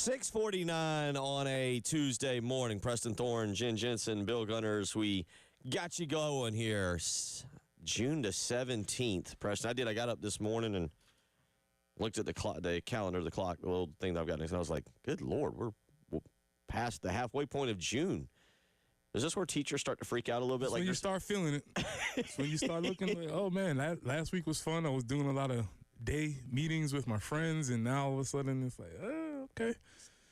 A: 6:49 on a Tuesday morning. Preston Thorne, Jen Jensen, Bill Gunners. We got you going here. June the 17th. Preston, I got up this morning and looked at the calendar, the little thing that I've got next, and I was like, good Lord, we're past the halfway point of June. Is this where teachers start to freak out a little bit?
B: It's
A: like
B: when you start feeling it. It's when you start looking like, oh, man, last week was fun. I was doing a lot of day meetings with my friends, and now all of a sudden it's like, oh, okay.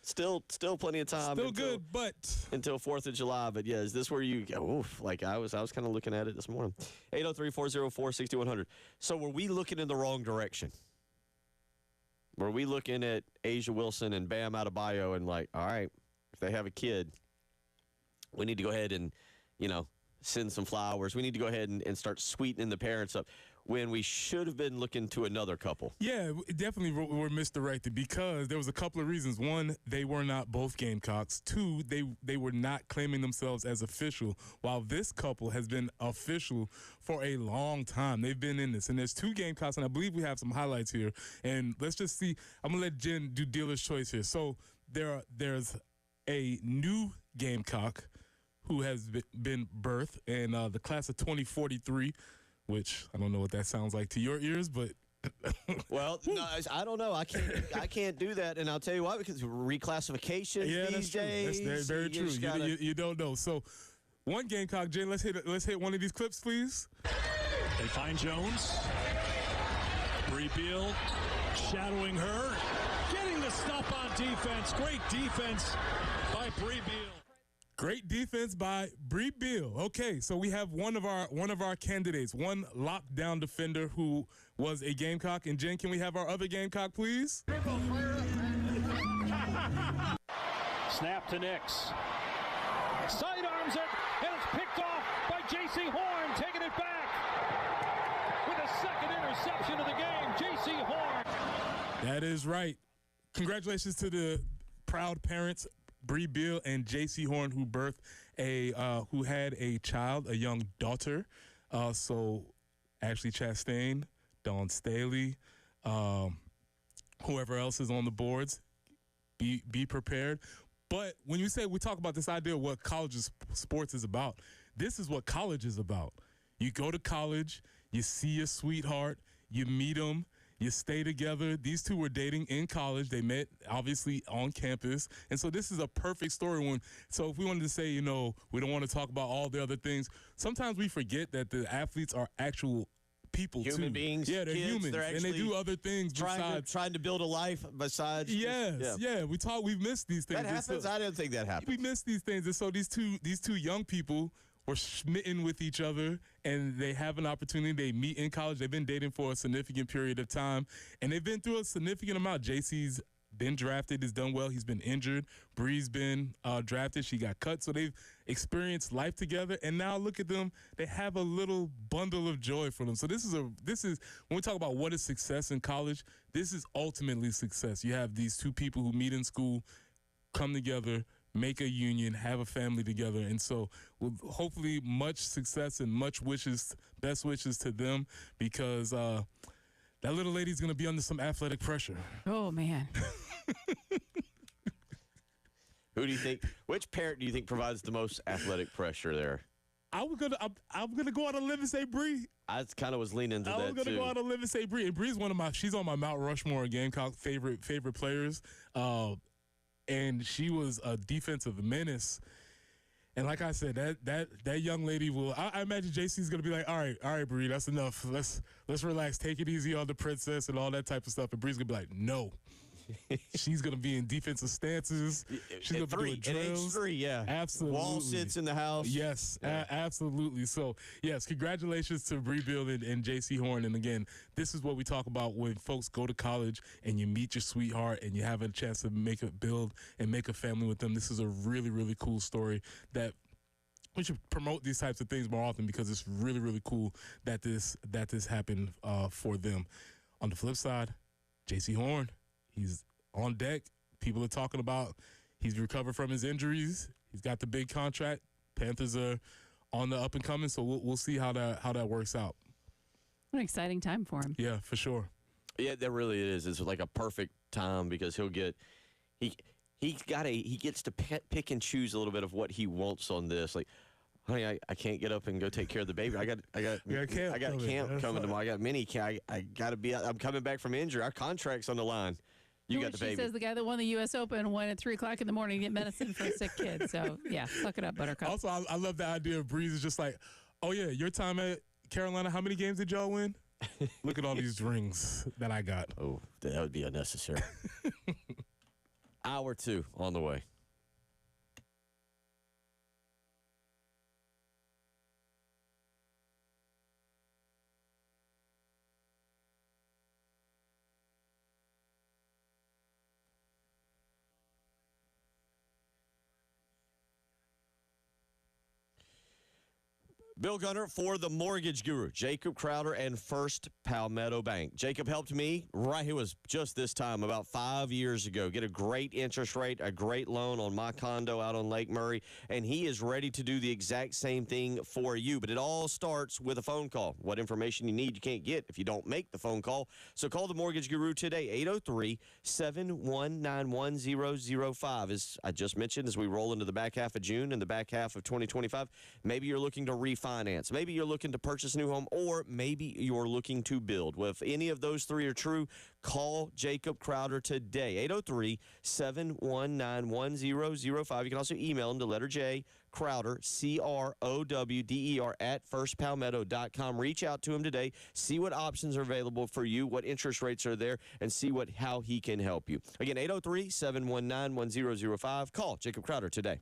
A: Still plenty of time.
B: Still good, but
A: until 4th of July. But yeah, is this where you go? Oof, like I was kind of looking at it this morning. 803-404-6100. So were we looking in the wrong direction? Were we looking at Asia Wilson and Bam Adebayo and like, all right, if they have a kid, we need to go ahead and, send some flowers. We need to go ahead and start sweetening the parents up, when we should have been looking to another couple.
B: Yeah, definitely were misdirected because there was a couple of reasons. One, they were not both Gamecocks. Two, they were not claiming themselves as official, while this couple has been official for a long time. They've been in this. And there's two Gamecocks, and I believe we have some highlights here. And let's just see. I'm going to let Jen do dealer's choice here. So there's a new Gamecock who has been birthed, and the class of 2043, which I don't know what that sounds like to your ears, but
A: well, no, I don't know. I can't do that, and I'll tell you why, because reclassification these days.
B: That's very true. You don't know. So, one Gamecock, Jen. Let's hit one of these clips, please.
C: They find Jones. Bree Beal shadowing her, getting the stop on defense. Great defense by Bree Beal.
B: Great defense by Bree Beal. Okay, so we have one of our candidates, one lockdown defender who was a Gamecock. And Jen, can we have our other Gamecock, please?
C: Snap to Nix. Sidearms it, and it's picked off by J.C. Horn, taking it back with a second interception of the game. J.C. Horn.
B: That is right. Congratulations to the proud parents, Bree Beal and J.C. Horn, who who had a child, a young daughter. So Ashley Chastain, Dawn Staley, whoever else is on the boards, be prepared. But when we talk about this idea of what college sports is about, this is what college is about. You go to college, you see your sweetheart, you meet them, you stay together. These two were dating in college. They met, obviously, on campus. And so this is a perfect story. So if we wanted to say, we don't want to talk about all the other things, sometimes we forget that the athletes are actual people,
A: human
B: too.
A: beings.
B: Yeah, they're
A: kids,
B: humans.
A: they're
B: and they do other things besides.
A: Trying to build a life besides.
B: Yes, yeah. We've missed these things.
A: That happens? I didn't think that happened.
B: We missed these things. And so these two young people were smitten with each other, and they have an opportunity. They meet in college. They've been dating for a significant period of time, and they've been through a significant amount. JC's been drafted, has done well. He's been injured. Bree's been drafted. She got cut. So they've experienced life together, and now look at them. They have a little bundle of joy for them. So this is when we talk about what is success in college, this is ultimately success. You have these two people who meet in school, come together, make a union, have a family together. And so hopefully much success and best wishes to them, because that little lady's going to be under some athletic pressure.
D: Oh, man.
A: Which parent do you think provides the most athletic pressure there?
B: I'm gonna go out on a limb and say Bree.
A: I kind of was leaning to that too.
B: I'm gonna go out on a limb and say Bree. And Bree's she's on my Mount Rushmore Gamecock favorite players. And she was a defensive menace. And like I said, that young lady will. I imagine JC's gonna be like, all right, Bree, that's enough. Let's relax, take it easy on the princess and all that type of stuff. And Bree's gonna be like, no. She's gonna be in defensive stances. She's gonna be doing drills.
A: At age 3, yeah,
B: absolutely.
A: Wall sits in the house.
B: Yes, yeah. Absolutely. So yes, congratulations to Bree Beal and J.C. Horn. And again, this is what we talk about when folks go to college and you meet your sweetheart and you have a chance to make a family with them. This is a really, really cool story that we should promote these types of things more often, because it's really, really cool that this happened for them. On the flip side, J.C. Horn. He's on deck. People are talking about he's recovered from his injuries. He's got the big contract. Panthers are on the up and coming, so we'll see how that works out.
D: What an exciting time for him.
B: Yeah, for sure.
A: Yeah, that really is. It's like a perfect time, because he gets to pick and choose a little bit of what he wants on this. Like, honey, I can't get up and go take care of the baby. I got camp coming tomorrow. I got mini camp. I got to be. I'm coming back from injury. Our contract's on the line. You got the baby.
D: She says the guy that won the U.S. Open went at 3:00 in the morning to get medicine for a sick kid. So yeah, suck it up, Buttercup.
B: Also, I love the idea of Breeze is just like, oh yeah, your time at Carolina. How many games did y'all win? Look at all these rings that I got.
A: Oh, that would be unnecessary. Hour 2 on the way. Bill Gunner for the Mortgage Guru, Jacob Crowder and First Palmetto Bank. Jacob helped me, it was just this time, about 5 years ago, get a great interest rate, a great loan on my condo out on Lake Murray, and he is ready to do the exact same thing for you. But it all starts with a phone call. What information you need, you can't get if you don't make the phone call. So call the Mortgage Guru today, 803-719-1005. As I just mentioned, as we roll into the back half of June and the back half of 2025, maybe you're looking to refinance. Maybe you're looking to purchase a new home, or maybe you're looking to build. Well, if any of those three are true, call Jacob Crowder today, 803-719-1005. You can also email him to letter J, Crowder, CROWDER, at firstpalmetto.com. Reach out to him today. See what options are available for you, what interest rates are there, and see how he can help you. Again, 803-719-1005. Call Jacob Crowder today.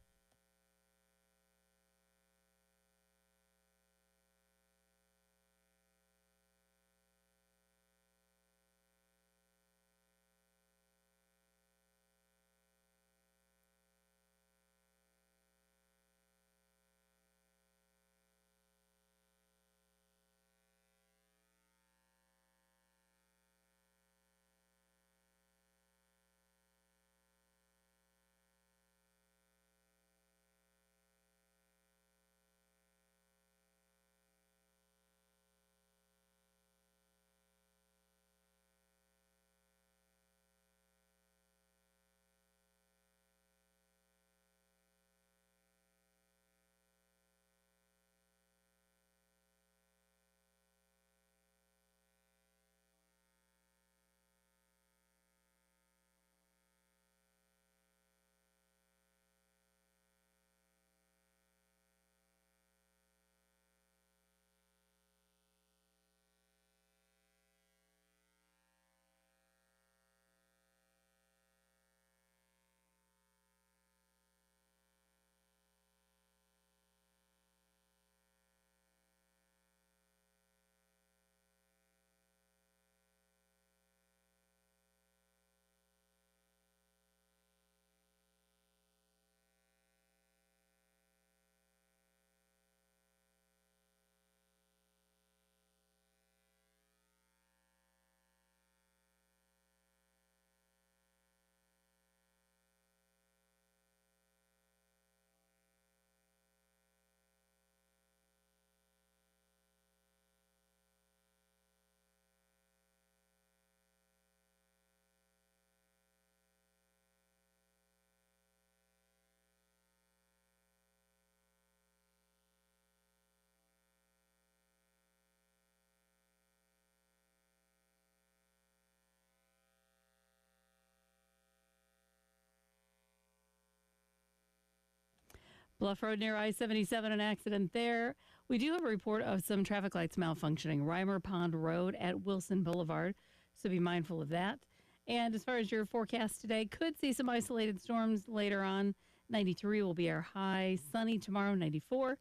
D: Bluff Road near I-77, an accident there. We do have a report of some traffic lights malfunctioning. Reimer Pond Road at Wilson Boulevard, so be mindful of that. And as far as your forecast today, could see some isolated storms later on. 93 will be our high. Sunny tomorrow, 94.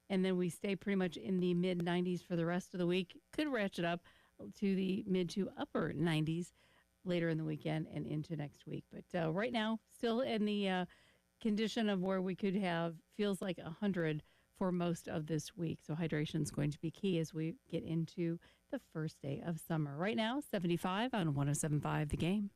D: And then we stay pretty much in the mid-90s for the rest of the week. Could ratchet up to the mid to upper 90s later in the weekend and into next week. But right now, still in the condition of where we could have feels like 100 for most of this week. So hydration is going to be key as we get into the first day of summer. Right now, 75 on 107.5 The Game.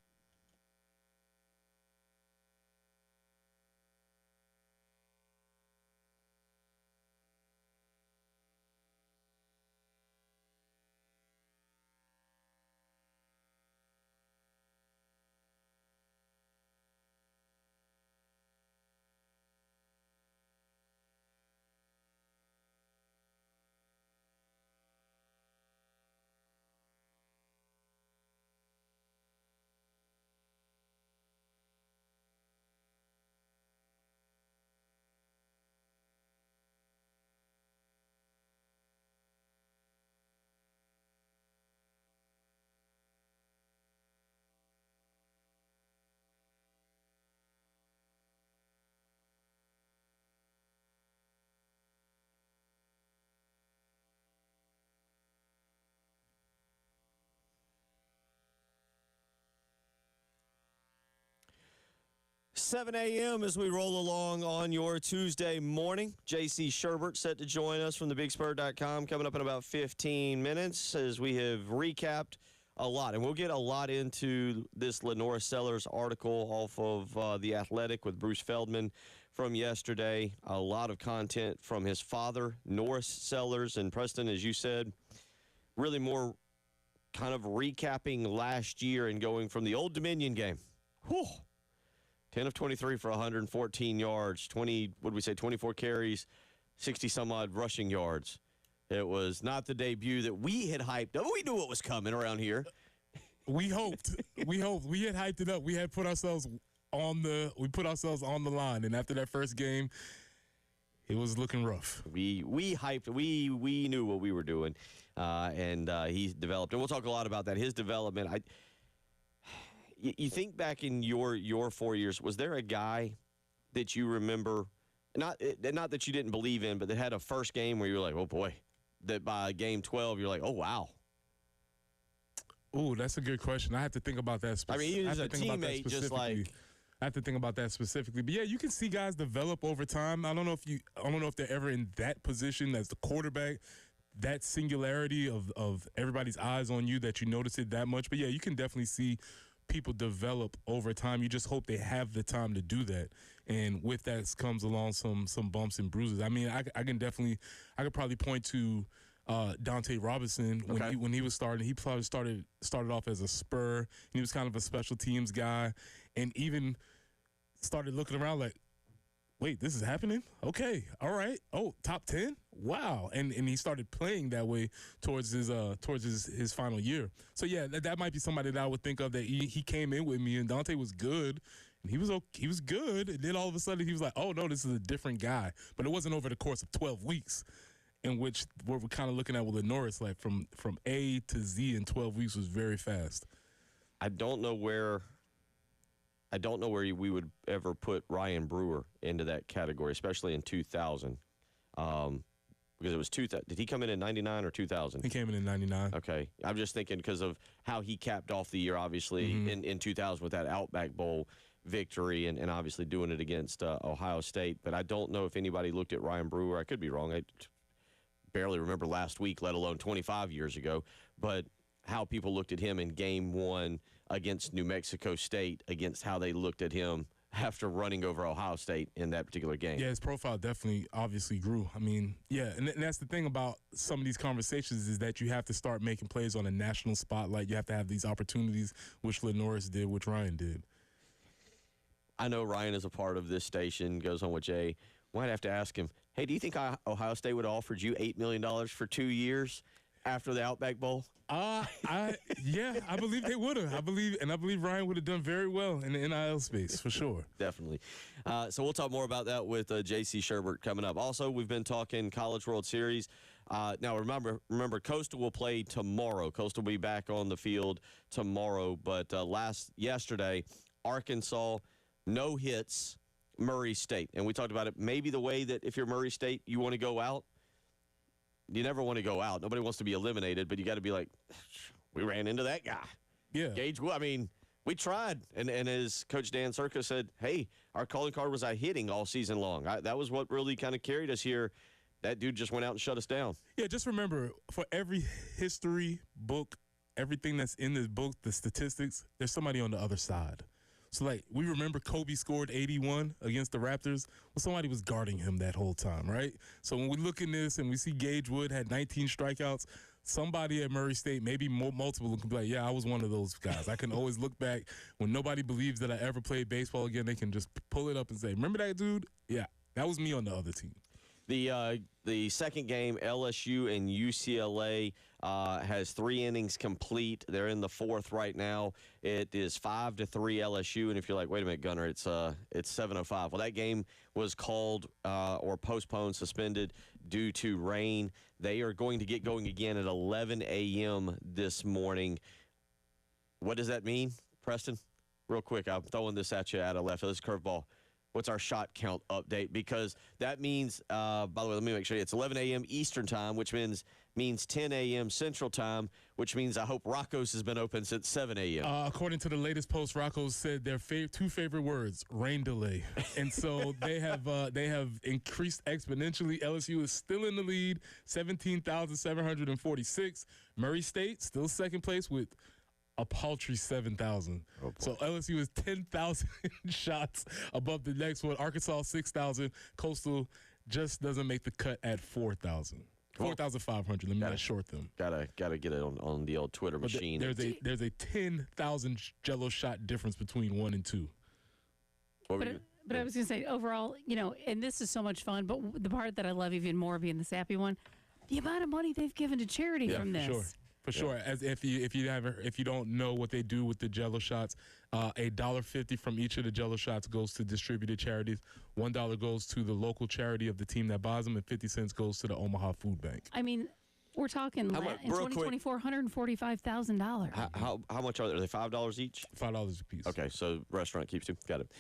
A: 7 a.m. as we roll along on your Tuesday morning. J.C. Sherbert set to join us from thebigspur.com coming up in about 15 minutes as we have recapped a lot. And we'll get a lot into this Lenora Sellers article off of The Athletic with Bruce Feldman from yesterday. A lot of content from his father, Norris Sellers. And Preston, as you said, really more kind of recapping last year and going from the Old Dominion game. Whew. 10 of 23 for 114 yards, 24 carries, 60-some-odd rushing yards. It was not the debut that we had hyped up. We knew what was coming around here.
B: We hoped. We hoped. We had hyped it up. We had put ourselves on the line. And after that first game, it was looking rough.
A: We hyped. We knew what we were doing, and he developed. And we'll talk a lot about that. His development. You think back in your 4 years, was there a guy that you remember, not that you didn't believe in, but that had a first game where you were like, oh, boy, that by game 12, you're like, oh, wow.
B: Oh, that's a good question. I have to think about that.
A: I mean, even as a teammate, just like.
B: I have to think about that specifically. But, yeah, you can see guys develop over time. I don't know if they're ever in that position as the quarterback, that singularity of everybody's eyes on you that you notice it that much. But, yeah, you can definitely see people develop over time. You just hope they have the time to do that. And with that comes along some bumps and bruises. I mean, I could probably point to Dante Robinson when he was starting. He probably started off as a spur. He was kind of a special teams guy, and even started looking around like, wait, this is happening? Okay, all right. Oh, top 10? Wow. And he started playing that way towards his final year. So yeah, that might be somebody that I would think of that he came in with me, and Dante was good, and he was good, and then all of a sudden he was like, oh no, this is a different guy. But it wasn't over the course of 12 weeks, in which what we're kind of looking at with Lenora, like from A to Z in 12 weeks was very fast.
A: I don't know where we would ever put Ryan Brewer into that category, especially in 2000. Because it was 2000. Did he come in 99 or 2000?
B: He came in 99.
A: Okay. I'm just thinking because of how he capped off the year, obviously, in 2000 with that Outback Bowl victory and obviously doing it against Ohio State. But I don't know if anybody looked at Ryan Brewer. I could be wrong. I barely remember last week, let alone 25 years ago. But how people looked at him in game one against New Mexico State, against how they looked at him after running over Ohio State in that particular game.
B: Yeah, his profile definitely obviously grew. I mean, yeah, and that's the thing about some of these conversations is that you have to start making plays on a national spotlight. You have to have these opportunities, which Lenoris did, which Ryan did.
A: I know Ryan is a part of this station, goes on with Jay. Might have to ask him, hey, do you think Ohio State would have offered you $8 million for 2 years after the Outback Bowl?
B: Yeah, I believe they would have. I believe Ryan would have done very well in the NIL space for sure.
A: Definitely. So we'll talk more about that with J.C. Sherbert coming up. Also, we've been talking College World Series. Now, remember, Coastal will play tomorrow. Coastal will be back on the field tomorrow. But yesterday, Arkansas, no hits, Murray State. And we talked about it. Maybe the way that if you're Murray State, you want to go out. You never want to go out. Nobody wants to be eliminated, but you got to be like, we ran into that guy.
B: Yeah.
A: Gage, I mean, we tried. And as Coach Dan Circa said, hey, our calling card was hitting all season long. That was what really kind of carried us here. That dude just went out and shut us down.
B: Yeah, just remember, for every history book, everything that's in this book, the statistics, there's somebody on the other side. So, like, we remember Kobe scored 81 against the Raptors. Well, somebody was guarding him that whole time, right? So when we look in this and we see Gage Wood had 19 strikeouts, somebody at Murray State, maybe multiple, can be like, yeah, I was one of those guys. I can always look back when nobody believes that I ever played baseball again. They can just pull it up and say, remember that dude? Yeah, that was me on the other team.
A: The second game, LSU and UCLA, has 3 innings complete. They're in the 4th right now. It is 5-3 LSU. And if you're like, wait a minute, Gunner, it's 7:05. Well, that game was called or postponed, suspended due to rain. They are going to get going again at 11 a.m. this morning. What does that mean, Preston? Real quick, I'm throwing this at you out of left. This is curveball. What's our shot count update? Because that means, by the way, let me make sure it's 11 a.m. Eastern time, which means means 10 a.m. Central Time, which means I hope Rocco's has been open since 7 a.m.
B: According to the latest post, Rocco's said their two favorite words: rain delay, and so they have increased exponentially. LSU is still in the lead, 17,746. Murray State still second place with a paltry 7,000. Oh, so LSU is 10,000 shots above the next one. Arkansas 6,000. Coastal just doesn't make the cut at 4,000. 4,500. Let me not short them.
A: Gotta get it on the old Twitter machine.
B: There's a 10,000 Jello shot difference between 1 and 2.
D: But I was gonna say overall, and this is so much fun. But the part that I love even more, being the sappy one, the amount of money they've given to charity from this.
B: Sure. For sure. As if you don't know what they do with the Jello shots, $1.50 from each of the Jello shots goes to distributed charities. $1 goes to the local charity of the team that buys them, and 50 cents goes to the Omaha Food Bank.
D: I mean, we're talking in 2024, $145,000.
A: How much are they? Are they $5 each?
B: $5 a piece.
A: Okay, so restaurant keeps two. Got it.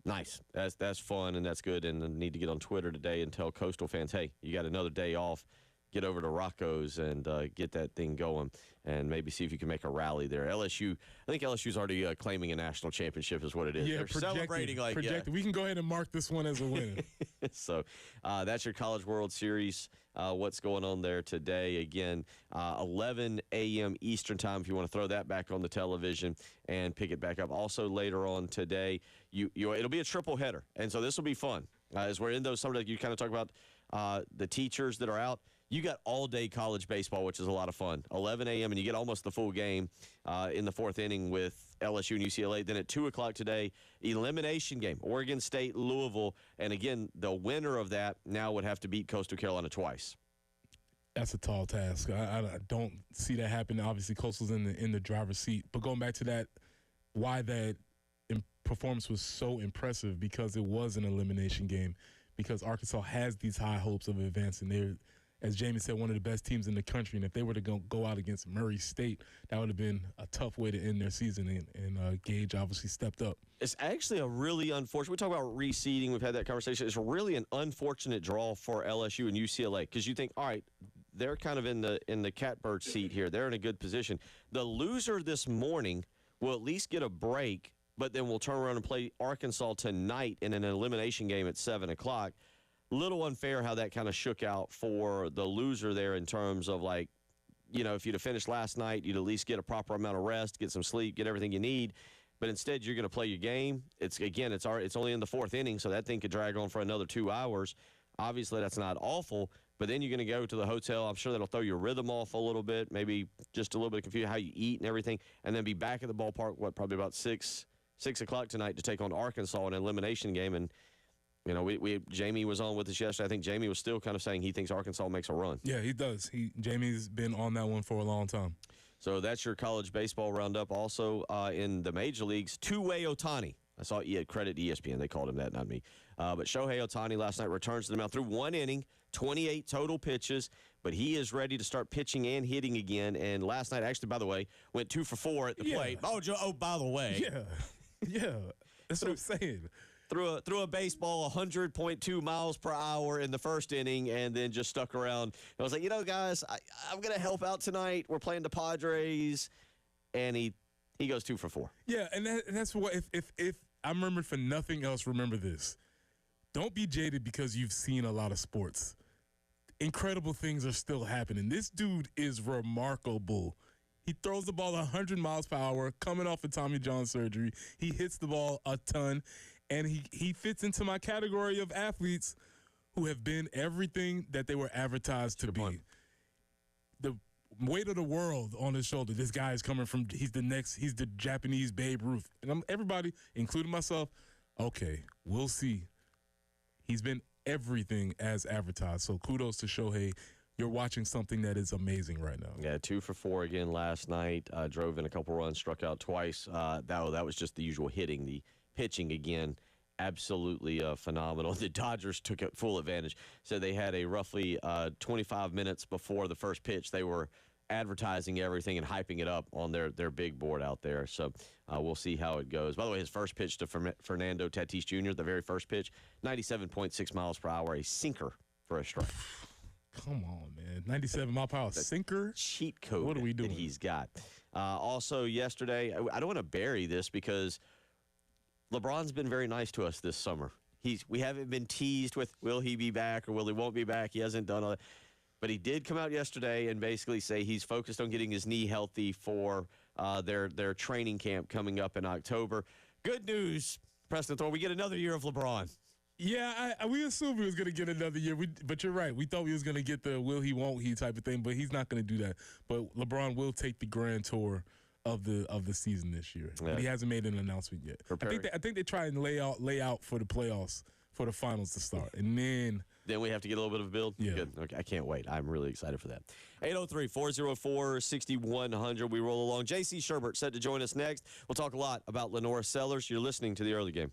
A: Nice. That's fun and that's good. And I need to get on Twitter today and tell Coastal fans, hey, you got another day off. Get over to Rocco's and get that thing going and maybe see if you can make a rally there. LSU, I think LSU's already claiming a national championship is what it is.
B: Yeah,
A: they're celebrating like
B: projected. We can go ahead and mark this one as a win.
A: So that's your College World Series. What's going on there today? Again, 11 a.m. Eastern Time if you want to throw that back on the television and pick it back up. Also later on today, it'll be a triple header, and so this will be fun. As we're in those, some of you kind of talk about the teachers that are out. You got all-day college baseball, which is a lot of fun. 11 a.m., and you get almost the full game in the fourth inning with LSU and UCLA. Then at 2 o'clock today, elimination game, Oregon State, Louisville. And, again, the winner of that now would have to beat Coastal Carolina twice.
B: That's a tall task. I don't see that happening. Obviously, Coastal's in the driver's seat. But going back to that, why that performance was so impressive, because it was an elimination game, because Arkansas has these high hopes of advancing. They're, as Jamie said, one of the best teams in the country. And if they were to go out against Murray State, that would have been a tough way to end their season. And Gage obviously stepped up. It's
A: actually a really unfortunate. We talk about reseeding. We've had that conversation. It's really an unfortunate draw for LSU and UCLA, because you think, all right, they're kind of in the catbird seat here. They're in a good position. The loser this morning will at least get a break, but then we'll turn around and play Arkansas tonight in an elimination game at 7 o'clock. Little unfair how that kind of shook out for the loser there in terms of, like, if you'd have finished last night, you'd at least get a proper amount of rest, get some sleep, get everything you need. But instead, you're going to play your game. It's only in the fourth inning, so that thing could drag on for another 2 hours. Obviously, that's not awful, but then you're going to go to the hotel. I'm sure that'll throw your rhythm off a little bit, maybe just a little bit confused how you eat and everything, and then be back at the ballpark, probably about 6 o'clock tonight to take on Arkansas in an elimination game. And Jamie was on with us yesterday. I think Jamie was still kind of saying he thinks Arkansas makes a run.
B: Yeah, he does. Jamie's been on that one for a long time.
A: So that's your college baseball roundup. Also in the major leagues, two-way Ohtani. I saw credit ESPN. They called him that, not me. But Shohei Ohtani last night returns to the mound through 1 inning, 28 total pitches. But he is ready to start pitching and hitting again. And last night, actually, by the way, went 2 for 4 at the plate. Oh, by the way.
B: Yeah. That's what I'm saying.
A: Threw a baseball 100.2 miles per hour in the first inning and then just stuck around. I was like, guys, I'm going to help out tonight. We're playing the Padres. And he goes 2 for 4.
B: Yeah, and that's what, if I remember for nothing else, remember this. Don't be jaded because you've seen a lot of sports. Incredible things are still happening. This dude is remarkable. He throws the ball 100 miles per hour, coming off of Tommy John surgery. He hits the ball a ton. And he fits into my category of athletes who have been everything that they were advertised to be. The weight of the world on his shoulder. This guy is coming from, he's the Japanese Babe Ruth. And everybody, including myself, okay, we'll see. He's been everything as advertised. So kudos to Shohei. You're watching something that is amazing right now.
A: Yeah, 2 for 4 again last night. Drove in a couple runs, struck out twice. That was just the usual hitting. The pitching, again, absolutely phenomenal. The Dodgers took full advantage. So they had a roughly 25 minutes before the first pitch. They were advertising everything and hyping it up on their big board out there. So we'll see how it goes. By the way, his first pitch to Fernando Tatis Jr., the very first pitch, 97.6 miles per hour, a sinker for a strike.
B: Come on, man. 97 mile per hour sinker.
A: Cheat code
B: What are we doing?
A: that he's got. Also, yesterday, I don't want to bury this because LeBron's been very nice to us this summer. We haven't been teased with will he be back or will he won't be back. He hasn't done all that. But he did come out yesterday and basically say he's focused on getting his knee healthy for their training camp coming up in October. Good news, Preston Thorne. We get another year of LeBron.
B: Yeah, we assumed he was going to get another year. But you're right. We thought he was going to get the will he, won't he type of thing, but he's not going to do that. But LeBron will take the grand tour of the season this year. Yeah. But he hasn't made an announcement yet. I think they try and lay out for the playoffs, for the finals to start. And then
A: we have to get a little bit of a build?
B: Yeah.
A: Good. Okay, I can't wait. I'm really excited for that. 803-404-6100. We roll along. J.C. Sherbert set to join us next. We'll talk a lot about Lenora Sellers. You're listening to the early game.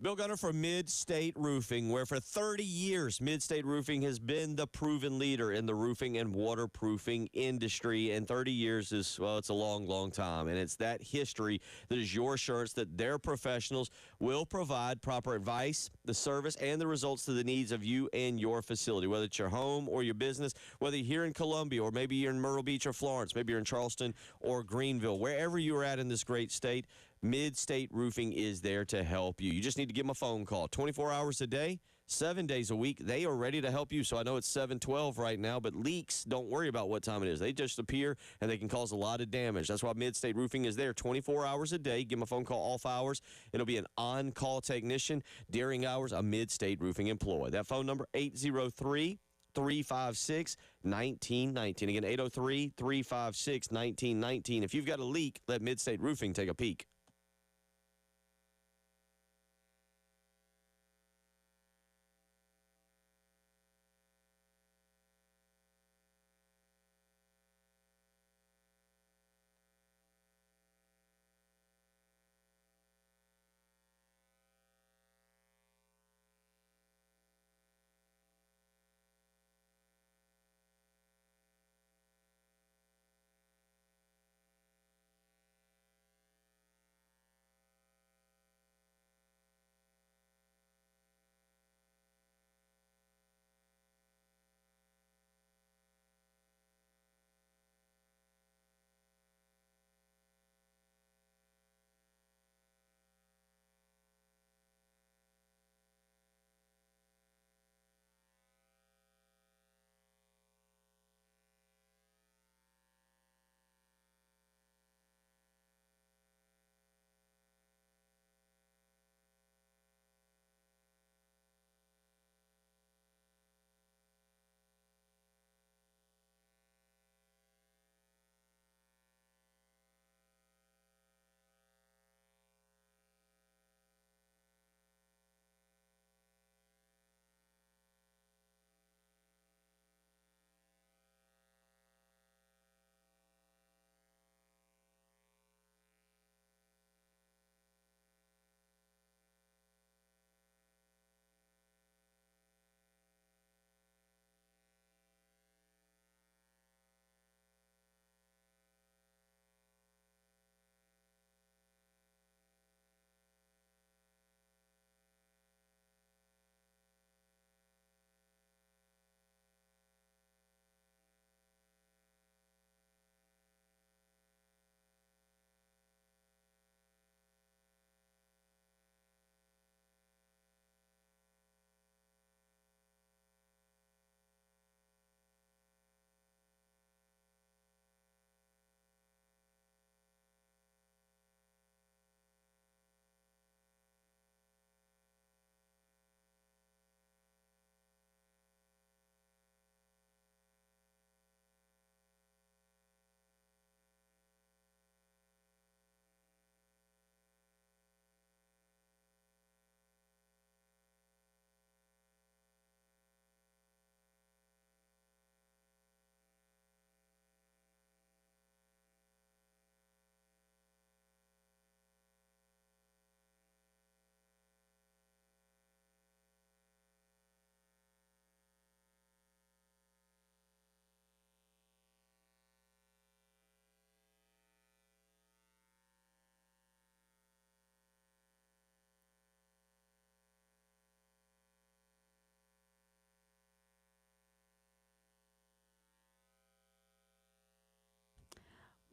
A: Bill Gunner for Mid-State Roofing, where for 30 years, Mid-State Roofing has been the proven leader in the roofing and waterproofing industry. And 30 years is, well, it's a long, long time. And it's that history that is your assurance that their professionals will provide proper advice, the service, and the results to the needs of you and your facility, whether it's your home or your business, whether you're here in Columbia or maybe you're in Myrtle Beach or Florence, maybe you're in Charleston or Greenville, wherever you are at in this great state, Mid-State Roofing is there to help you. You just need to give them a phone call 24 hours a day, 7 days a week. They are ready to help you. So I know it's 7:12 right now, but leaks, don't worry about what time it is. They just appear, and they can cause a lot of damage. That's why Mid-State Roofing is there 24 hours a day. Give them a phone call off hours. It'll be an on-call technician. During hours, a Mid-State Roofing employee. That phone number, 803-356-1919. Again, 803-356-1919. If you've got a leak, let Mid-State Roofing take a peek.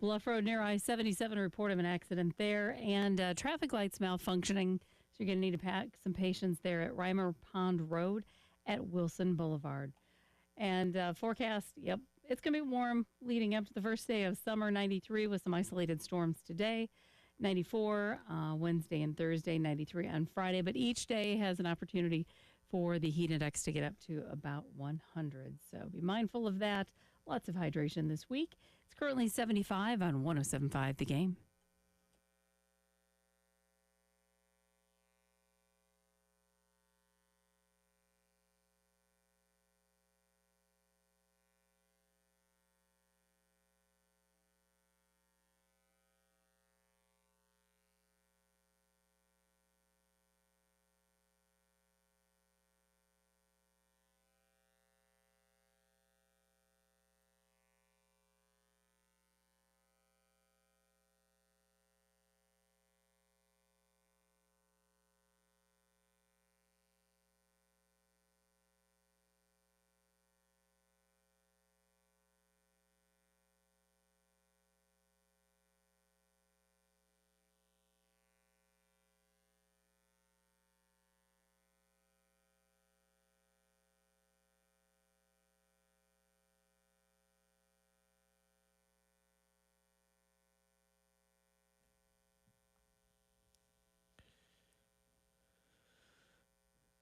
D: Bluff Road near I-77, report of an accident there, and traffic lights malfunctioning. So you're going to need to pack some patience there at Reimer Pond Road at Wilson Boulevard. And forecast, it's going to be warm leading up to the first day of summer, 93 with some isolated storms today, 94 Wednesday and Thursday, 93 on Friday. But each day has an opportunity for the heat index to get up to about 100. So be mindful of that. Lots of hydration this week. It's currently 75 on 107.5 The Game.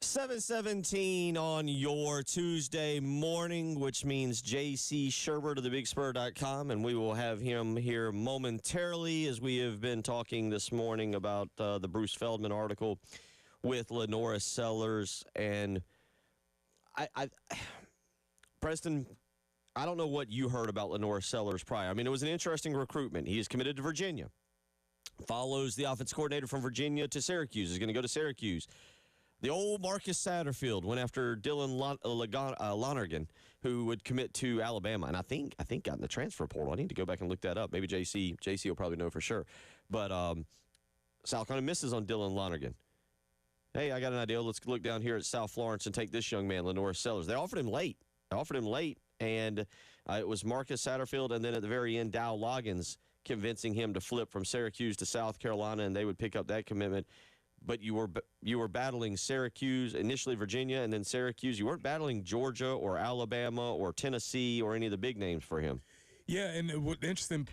A: $7:17 on your Tuesday morning, which means J.C. Sherbert of thebigspur.com, and we will have him here momentarily as we have been talking this morning about the Bruce Feldman article with Lenora Sellers. And Preston, I don't know what you heard about Lenora Sellers prior. I mean, it was an interesting recruitment. He is committed to Virginia, follows the offense coordinator from Virginia to Syracuse, is going to go to Syracuse. The old Marcus Satterfield went after Dylan Lonergan, who would commit to Alabama, and I think got in the transfer portal. I need to go back and look that up. Maybe JC will probably know for sure. But South Carolina misses on Dylan Lonergan. Hey, I got an idea. Let's look down here at South Florence and take this young man, Lenora Sellers. They offered him late. And it was Marcus Satterfield, and then at the very end, Dow Loggins convincing him to flip from Syracuse to South Carolina, and they would pick up that commitment. But you were battling Syracuse, initially Virginia, and then Syracuse. You weren't battling Georgia or Alabama or Tennessee or any of the big names for him.
B: Yeah, and what the interesting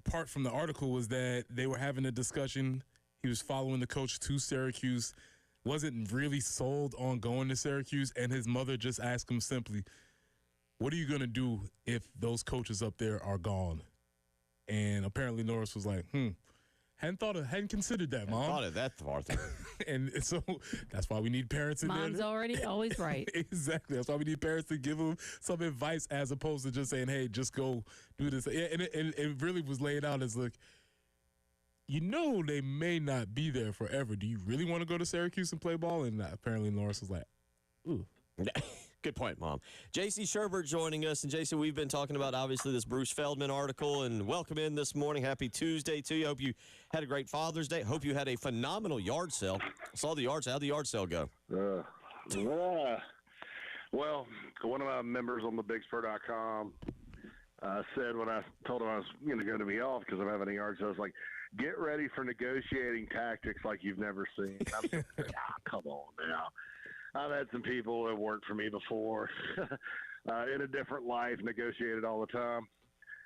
B: part from the article was that they were having a discussion. He was following the coach to Syracuse, wasn't really sold on going to Syracuse, and his mother just asked him simply, what are you going to do if those coaches up there are gone? And apparently Norris was like, hadn't considered that, Mom.
A: Thought of that far.
B: And so that's why we need parents in there.
D: Mom's already always right.
B: Exactly. That's why we need parents to give them some advice as opposed to just saying, hey, just go do this. And it really was laid out as, look, they may not be there forever. Do you really want to go to Syracuse and play ball? And apparently Norris was like, ooh.
A: Good point, Mom. J.C. Sherbert joining us. And, J.C., we've been talking about, obviously, this Bruce Feldman article. And welcome in this morning. Happy Tuesday to you. Hope you had a great Father's Day. Hope you had a phenomenal yard sale. I saw the yard sale. How'd the yard sale go?
I: Well, one of my members on the bigspur.com said when I told him I was going to be off because I'm having a yard sale, I was like, get ready for negotiating tactics like you've never seen. I'm like, come on now. I've had some people that worked for me before in a different life, negotiated all the time.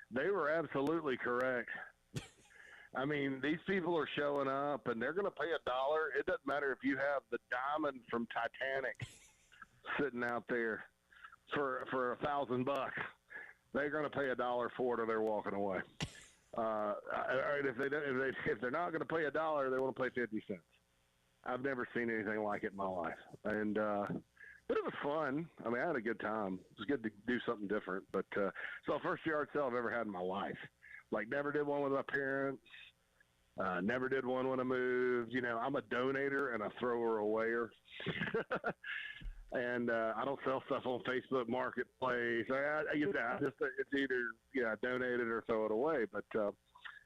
I: They were absolutely correct. I mean, these people are showing up, and they're going to pay $1. It doesn't matter if you have the diamond from Titanic sitting out there for $1,000. They're going to pay $1 for it, or they're walking away. If they're not going to pay $1, they want to pay 50 cents. I've never seen anything like it in my life. And but it was fun. I mean, I had a good time. It was good to do something different. But so first yard sale I've ever had in my life. Like, never did one with my parents. Never did one when I moved. I'm a donator and a thrower awayer. And I don't sell stuff on Facebook Marketplace. It's either donate it or throw it away. But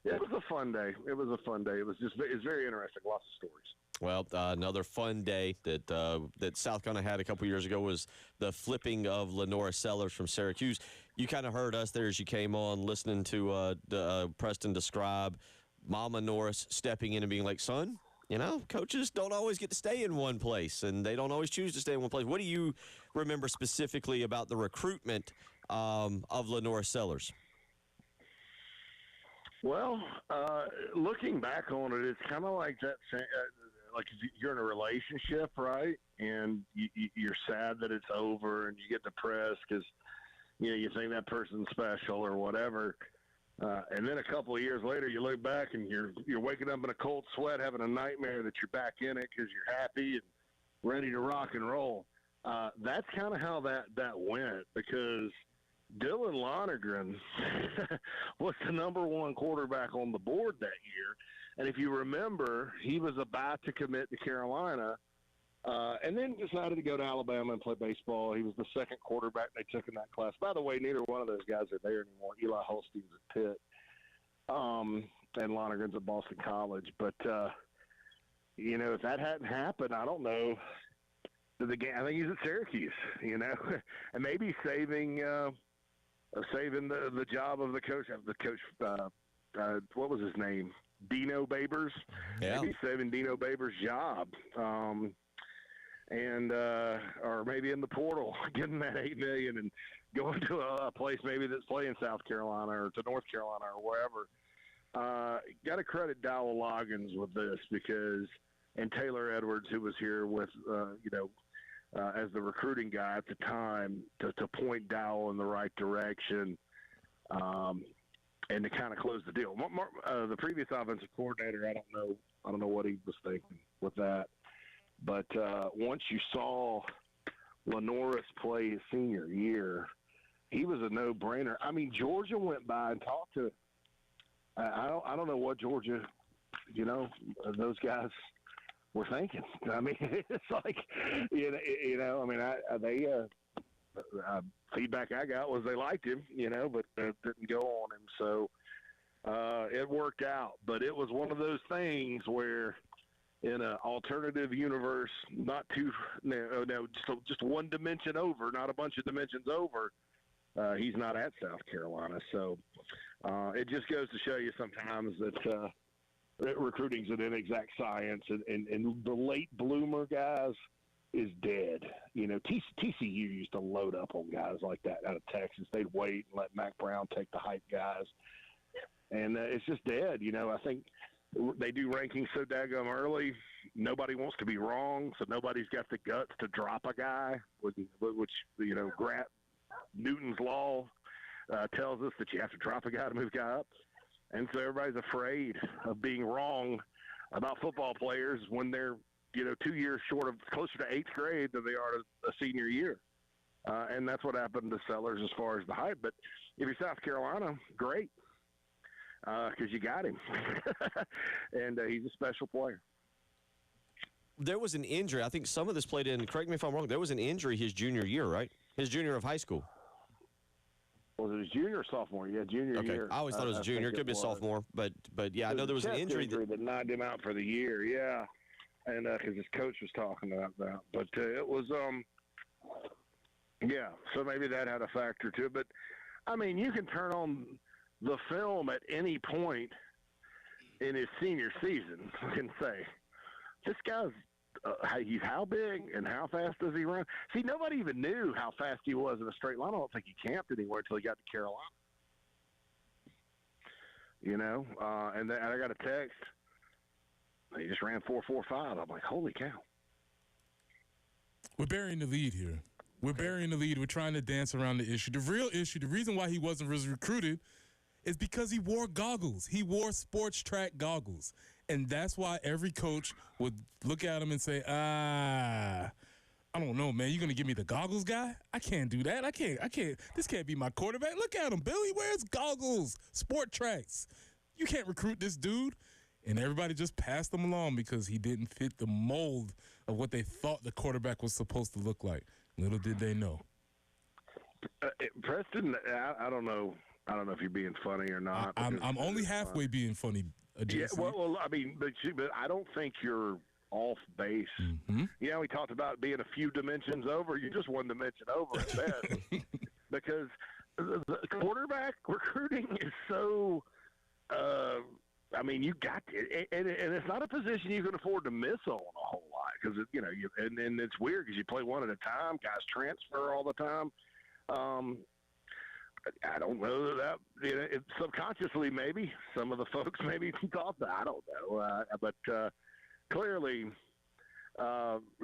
I: it was a fun day. It's very interesting. Lots of stories.
A: Well, another fun day that South Carolina had a couple years ago was the flipping of Lenora Sellers from Syracuse. You kind of heard us there as you came on, listening to Preston describe Mama Norris stepping in and being like, son, coaches don't always get to stay in one place, and they don't always choose to stay in one place. What do you remember specifically about the recruitment of Lenora Sellers?
I: Well, looking back on it, it's kind of like that. Like you're in a relationship, right? And you're sad that it's over, and you get depressed because you think that person's special or whatever. And then a couple of years later, you look back and you're waking up in a cold sweat, having a nightmare that you're back in it because you're happy and ready to rock and roll. That's kind of how that went, because Dylan Lonergan was the number one quarterback on the board that year. And if you remember, he was about to commit to Carolina and then decided to go to Alabama and play baseball. He was the second quarterback they took in that class. By the way, neither one of those guys are there anymore. Eli Holstein's at Pitt, and Lonergan's at Boston College. But, if that hadn't happened, I don't know. I think he's at Syracuse, and maybe saving the job of the coach. What was his name? Dino Babers.
A: Yeah.
I: Maybe saving Dino Babers' job. Or maybe in the portal, getting that $8 million and going to a place maybe that's playing South Carolina or to North Carolina or wherever. Got to credit Dowell Loggins with this and Taylor Edwards, who was here with, as the recruiting guy at the time, to point Dowell in the right direction. And to kind of close the deal. The previous offensive coordinator, I don't know what he was thinking with that. But once you saw Lenoris play his senior year, he was a no-brainer. I mean, Georgia went by and talked to. I don't know what Georgia, those guys were thinking. I mean, it's like, feedback I got was they liked him, but didn't go on him. So it worked out. But it was one of those things where in an alternative universe, just one dimension over, not a bunch of dimensions over, he's not at South Carolina. So it just goes to show you sometimes that recruiting's an inexact science, and the late bloomer guys is dead. TCU used to load up on guys like that out of Texas. They'd wait and let Mac Brown take the hype guys, and it's just dead. I think they do rankings so daggum early. Nobody wants to be wrong, so nobody's got the guts to drop a guy, which Newton's law tells us that you have to drop a guy to move a guy up. And so everybody's afraid of being wrong about football players when they're 2 years short of closer to 8th grade than they are to a senior year. And that's what happened to Sellers as far as the hype. But if you're South Carolina, great, because you got him. And he's a special player.
A: There was an injury. I think some of this played in, correct me if I'm wrong, there was an injury his junior year, right? His junior of high school.
I: Was it his junior or sophomore? Yeah, junior year.
A: I always thought it was a junior. It could be a sophomore. But yeah, I know there was an injury
I: that knocked him out for the year, yeah. And because his coach was talking about that. But it was, so maybe that had a factor too. But, I mean, you can turn on the film at any point in his senior season and say, this guy's how big and how fast does he run? See, nobody even knew how fast he was in a straight line. I don't think he camped anywhere until he got to Carolina. And then I got a text. He just ran 4.45. I'm like, holy cow.
B: We're burying the lead here. We're burying the lead. We're trying to dance around the issue. The real issue, the reason why he wasn't recruited is because he wore goggles. He wore sports track goggles. And that's why every coach would look at him and say, I don't know, man. You going to give me the goggles guy? I can't do that. I can't. This can't be my quarterback. Look at him, Bill. He wears goggles, sport tracks. You can't recruit this dude. And everybody just passed him along because he didn't fit the mold of what they thought the quarterback was supposed to look like. Little did they know.
I: Preston, I don't know. I don't know if you're being funny or not.
B: I'm only halfway being funny.
I: Yeah, well, I mean, but I don't think you're off base.
B: Mm-hmm.
I: Yeah, we talked about being a few dimensions over. You're just one dimension over at best. Because the quarterback recruiting is so I mean, you got to, and it's not a position you can afford to miss on a whole lot because, and it's weird because you play one at a time. Guys transfer all the time. I don't know that subconsciously maybe some of the folks maybe thought that. I don't know. But clearly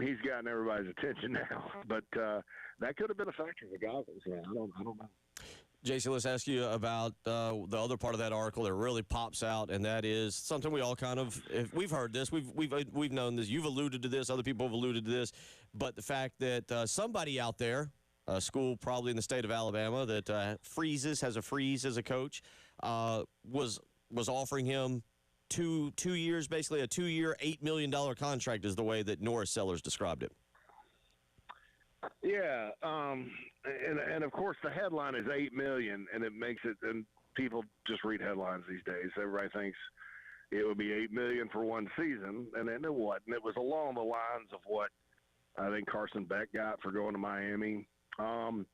I: he's gotten everybody's attention now. But that could have been a factor for Goggins. Yeah, I don't know.
A: JC, let's ask you about the other part of that article that really pops out, and that is something we all kind of we've heard this, we've known this, you've alluded to this, other people have alluded to this, but the fact that somebody out there, a school probably in the state of Alabama that has a freeze as a coach, was offering him two years, basically a 2-year, $8 million contract is the way that Norris Sellers described it.
I: Yeah, and of course the headline is $8 million, and it makes it. And people just read headlines these days. Everybody thinks it would be $8 million for one season, and then it wasn't. It was along the lines of what I think Carson Beck got for going to Miami. And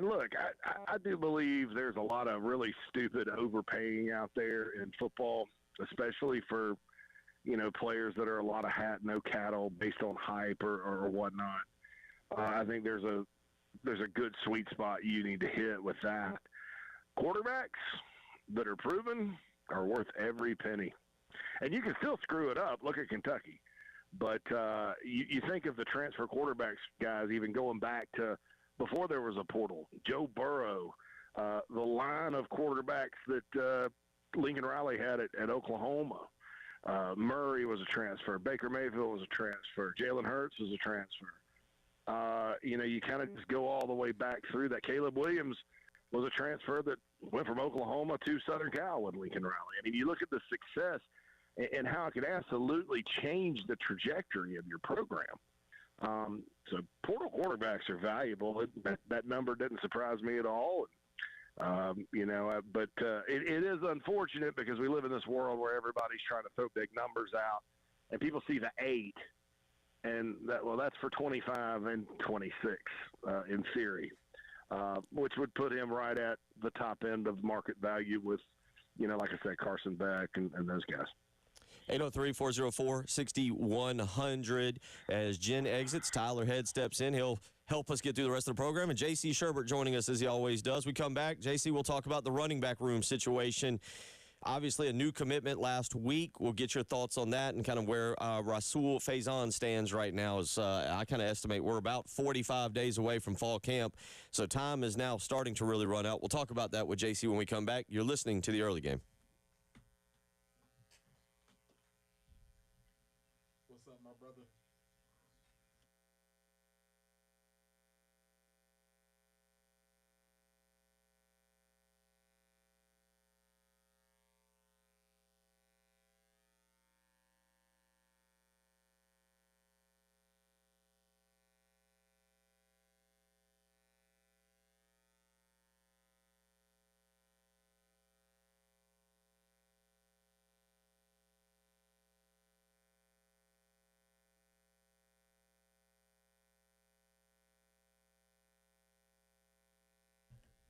I: look, I do believe there's a lot of really stupid overpaying out there in football, especially for players that are a lot of hat, no cattle, based on hype or whatnot. I think there's a good sweet spot you need to hit with that. Quarterbacks that are proven are worth every penny. And you can still screw it up. Look at Kentucky. But you think of the transfer quarterbacks guys even going back to before there was a portal. Joe Burrow, the line of quarterbacks that Lincoln Riley had at Oklahoma. Murray was a transfer. Baker Mayfield was a transfer. Jalen Hurts was a transfer. You kind of just go all the way back through that. Caleb Williams was a transfer that went from Oklahoma to Southern Cal with Lincoln Riley. I mean, you look at the success and how it could absolutely change the trajectory of your program. So portal quarterbacks are valuable. That number didn't surprise me at all. But it is unfortunate because we live in this world where everybody's trying to throw big numbers out, and people see the 8. And that's for 25 and 26 in theory, which would put him right at the top end of market value with, like I said, Carson Beck and those guys.
A: 803-404-6100. As Jen exits, Tyler Head steps in. He'll help us get through the rest of the program. And J.C. Sherbert joining us as he always does. We come back. J.C., we'll talk about the running back room situation. Obviously, a new commitment last week. We'll get your thoughts on that and kind of where Rasul Faison stands right now. As I kind of estimate we're about 45 days away from fall camp, so time is now starting to really run out. We'll talk about that with JC when we come back. You're listening to The Early Game.
B: What's up, my brother?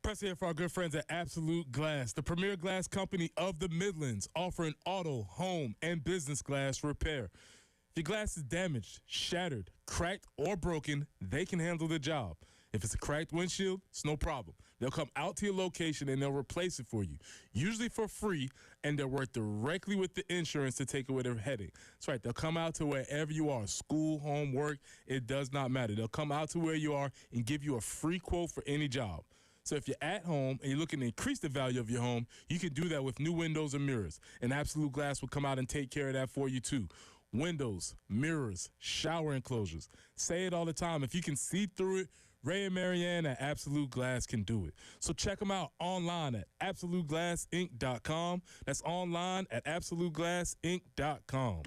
B: Press here for our good friends at Absolute Glass, the premier glass company of the Midlands, offering auto, home, and business glass repair. If your glass is damaged, shattered, cracked, or broken, they can handle the job. If it's a cracked windshield, it's no problem. They'll come out to your location and they'll replace it for you, usually for free, and they'll work directly with the insurance to take away their headache. That's right. They'll come out to wherever you are, school, home, work, it does not matter. They'll come out to where you are and give you a free quote for any job. So if you're at home and you're looking to increase the value of your home, you can do that with new windows and mirrors. And Absolute Glass will come out and take care of that for you too. Windows, mirrors, shower enclosures. Say it all the time. If you can see through it, Ray and Marianne at Absolute Glass can do it. So check them out online at AbsoluteGlassInc.com. That's online at AbsoluteGlassInc.com.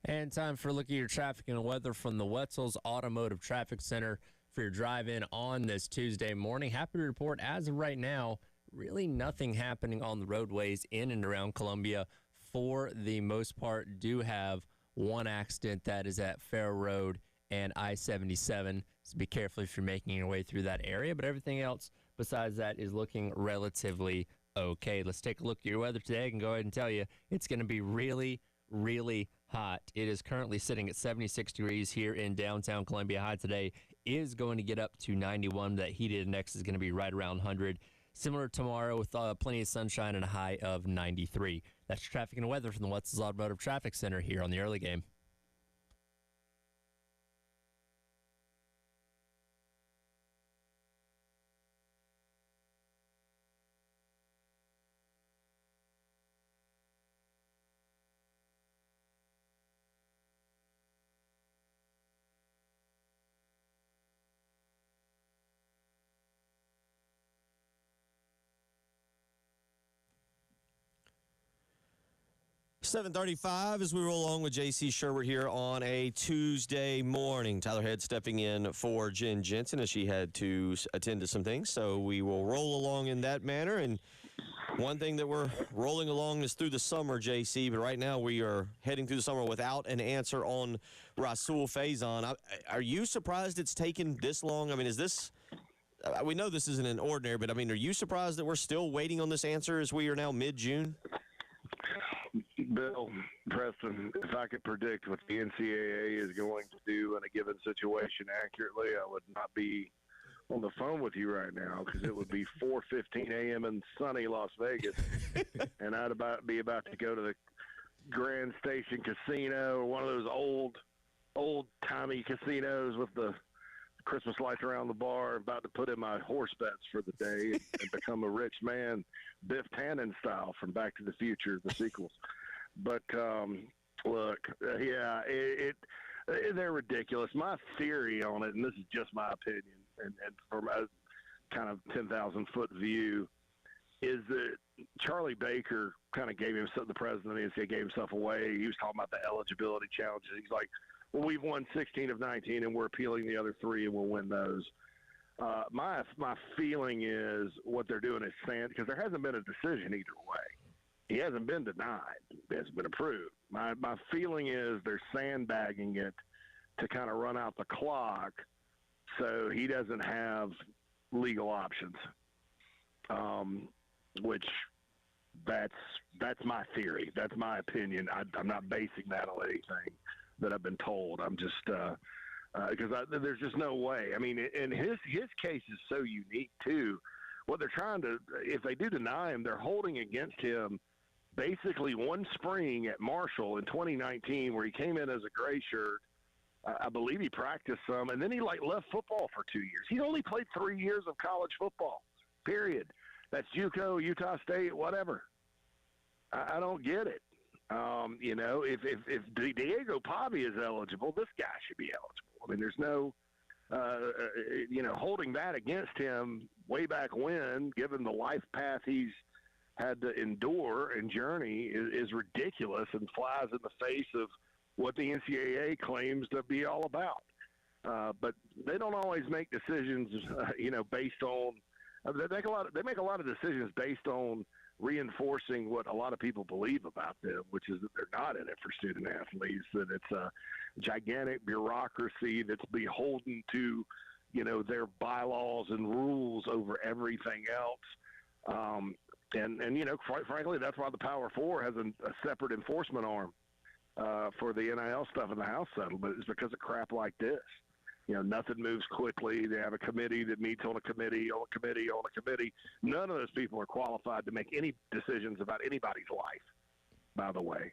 J: And time for a look at your traffic and weather from the Wetzel's Automotive Traffic Center for your drive-in on this Tuesday morning. Happy to report, as of right now, really nothing happening on the roadways in and around Columbia. For the most part, do have one accident that is at Fair Road and I-77. So be careful if you're making your way through that area. But everything else besides that is looking relatively okay. Let's take a look at your weather today. I can go ahead and tell you it's going to be really, really hot. It is currently sitting at 76 degrees here in downtown Columbia. High today is going to get up to 91. That heat index is going to be right around 100. Similar tomorrow with plenty of sunshine and a high of 93. That's traffic and weather from the Wetzel's Automotive Traffic Center here on the early game.
A: .35 as we roll along with J.C. Sherwood here on a Tuesday morning. Tyler Head stepping in for Jen Jensen as she had to attend to some things. So we will roll along in that manner. And one thing that we're rolling along is through the summer, J.C. But right now we are heading through the summer without an answer on Rasul Faison. Are you surprised it's taken this long? I mean, is this... we know this isn't an ordinary, but, I mean, are you surprised that we're still waiting on this answer as we are now mid-June?
I: Bill, Preston, if I could predict what the NCAA is going to do in a given situation accurately, I would not be on the phone with you right now because it would be 4:15 a.m. in sunny Las Vegas, and I'd be about to go to the Grand Station Casino or one of those old-timey casinos with the Christmas lights around the bar, about to put in my horse bets for the day and become a rich man, Biff Tannen style from Back to the Future, the sequels. But look, yeah, they're ridiculous. My theory on it, and this is just my opinion, and from a kind of 10,000-foot view, is that Charlie Baker kind of gave himself, the president of the NCAA gave himself away. He was talking about the eligibility challenges. He's like, well, we've won 16 of 19, and we're appealing the other 3, and we'll win those. My feeling is what they're doing is sand, because there hasn't been a decision either way. He hasn't been denied. He hasn't been approved. My feeling is they're sandbagging it to kind of run out the clock so he doesn't have legal options, which that's my theory. That's my opinion. I'm not basing that on anything that I've been told. I'm just because there's just no way. I mean, and his case is so unique too. What they're trying to, if they do deny him, they're holding against him basically one spring at Marshall in 2019 where he came in as a gray shirt. I believe he practiced some, and then he left football for 2 years. He only played 3 years of college football, period. That's JUCO, Utah State, whatever. I don't get it. You know, if Diego Pavi is eligible, this guy should be eligible. I mean, there's no, holding that against him way back when, given the life path he's had to endure and journey, is ridiculous and flies in the face of what the NCAA claims to be all about. But they don't always make decisions, based on they make a lot of decisions based on reinforcing what a lot of people believe about them, which is that they're not in it for student athletes, that it's a gigantic bureaucracy that's beholden to, their bylaws and rules over everything else. Quite frankly, that's why the Power Four has a separate enforcement arm for the NIL stuff in the House settlement, is because of crap like this. Nothing moves quickly. They have a committee that meets on a committee, on a committee, on a committee. None of those people are qualified to make any decisions about anybody's life, by the way.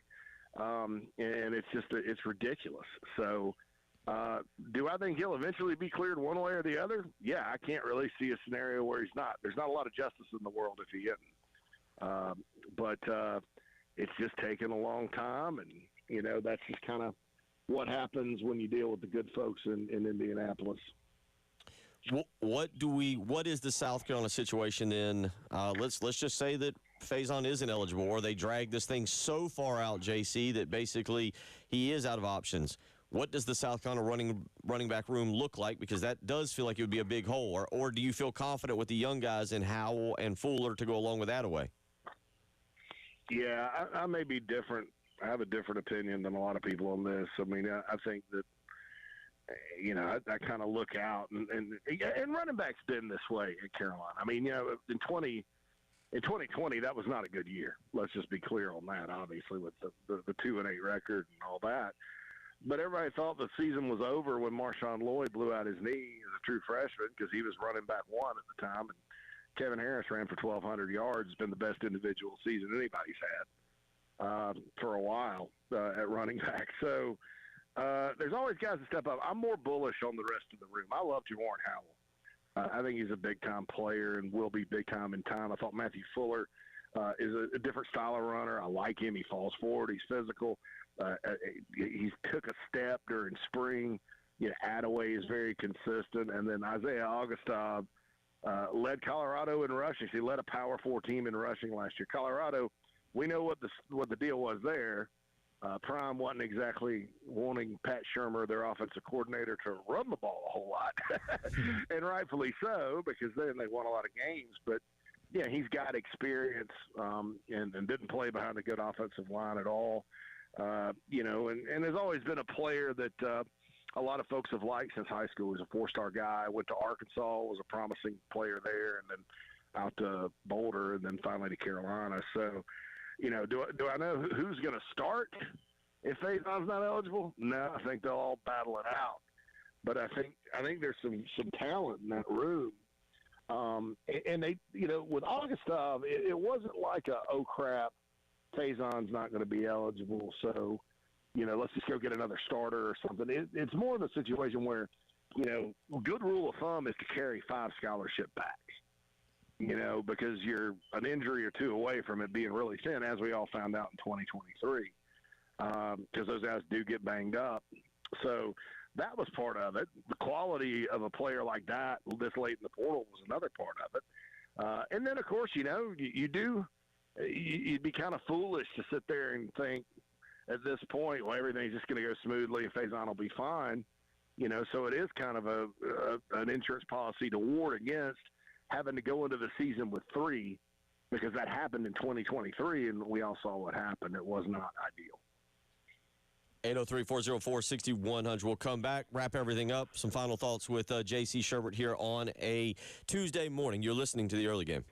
I: And it's just, it's ridiculous. So do I think he'll eventually be cleared one way or the other? Yeah, I can't really see a scenario where he's not. There's not a lot of justice in the world if he isn't. But it's just taken a long time, and, that's just kind of what happens when you deal with the good folks in Indianapolis.
A: What is the South Carolina situation then? Let's just say that Faison isn't eligible, or they drag this thing so far out, JC, that basically he is out of options. What does the South Carolina running back room look like? Because that does feel like it would be a big hole. Or do you feel confident with the young guys in Howell and Fuller to go along with Attaway?
I: Yeah, I may be different. I have a different opinion than a lot of people on this. I mean, I think that, I kind of look out, and running backs been this way at Carolina. I mean, in 2020, that was not a good year. Let's just be clear on that, obviously, with the 2-8 record and all that. But everybody thought the season was over when Marshawn Lloyd blew out his knee as a true freshman because he was running back one at the time. And Kevin Harris ran for 1,200 yards. It's been the best individual season anybody's had for a while at running back. So there's always guys that step up. I'm more bullish on the rest of the room. I love Jawarn Howell. I think he's a big-time player and will be big-time in time. I thought Matthew Fuller is a different style of runner. I like him. He falls forward. He's physical. He took a step during spring. Attaway is very consistent. And then Isaiah Augustov led Colorado in rushing. He led a Power 4 team in rushing last year. Colorado, we know what the deal was there. Prime wasn't exactly wanting Pat Shurmur, their offensive coordinator, to run the ball a whole lot, and rightfully so, because then they won a lot of games. But yeah, he's got experience and didn't play behind a good offensive line at all. And has always been a player that a lot of folks have liked since high school. He's a 4-star guy. Went to Arkansas, was a promising player there, and then out to Boulder, and then finally to Carolina. So, do I know who's going to start if Faison's not eligible? No, I think they'll all battle it out. But I think there's some talent in that room. And they, with Augustov, it wasn't like oh crap, Faison's not going to be eligible, so let's just go get another starter or something. It's more of a situation where, good rule of thumb is to carry 5 scholarship backs. Because you're an injury or two away from it being really thin, as we all found out in 2023, because those guys do get banged up. So that was part of it. The quality of a player like that this late in the portal was another part of it. And then, of course, you'd be kind of foolish to sit there and think at this point, well, everything's just going to go smoothly and Faison will be fine. So it is kind of an insurance policy to ward against having to go into the season with 3, because that happened in 2023, and we all saw what happened. It was not ideal.
A: 803-404-6100. We'll come back, wrap everything up. Some final thoughts with J.C. Sherbert here on a Tuesday morning. You're listening to the early game.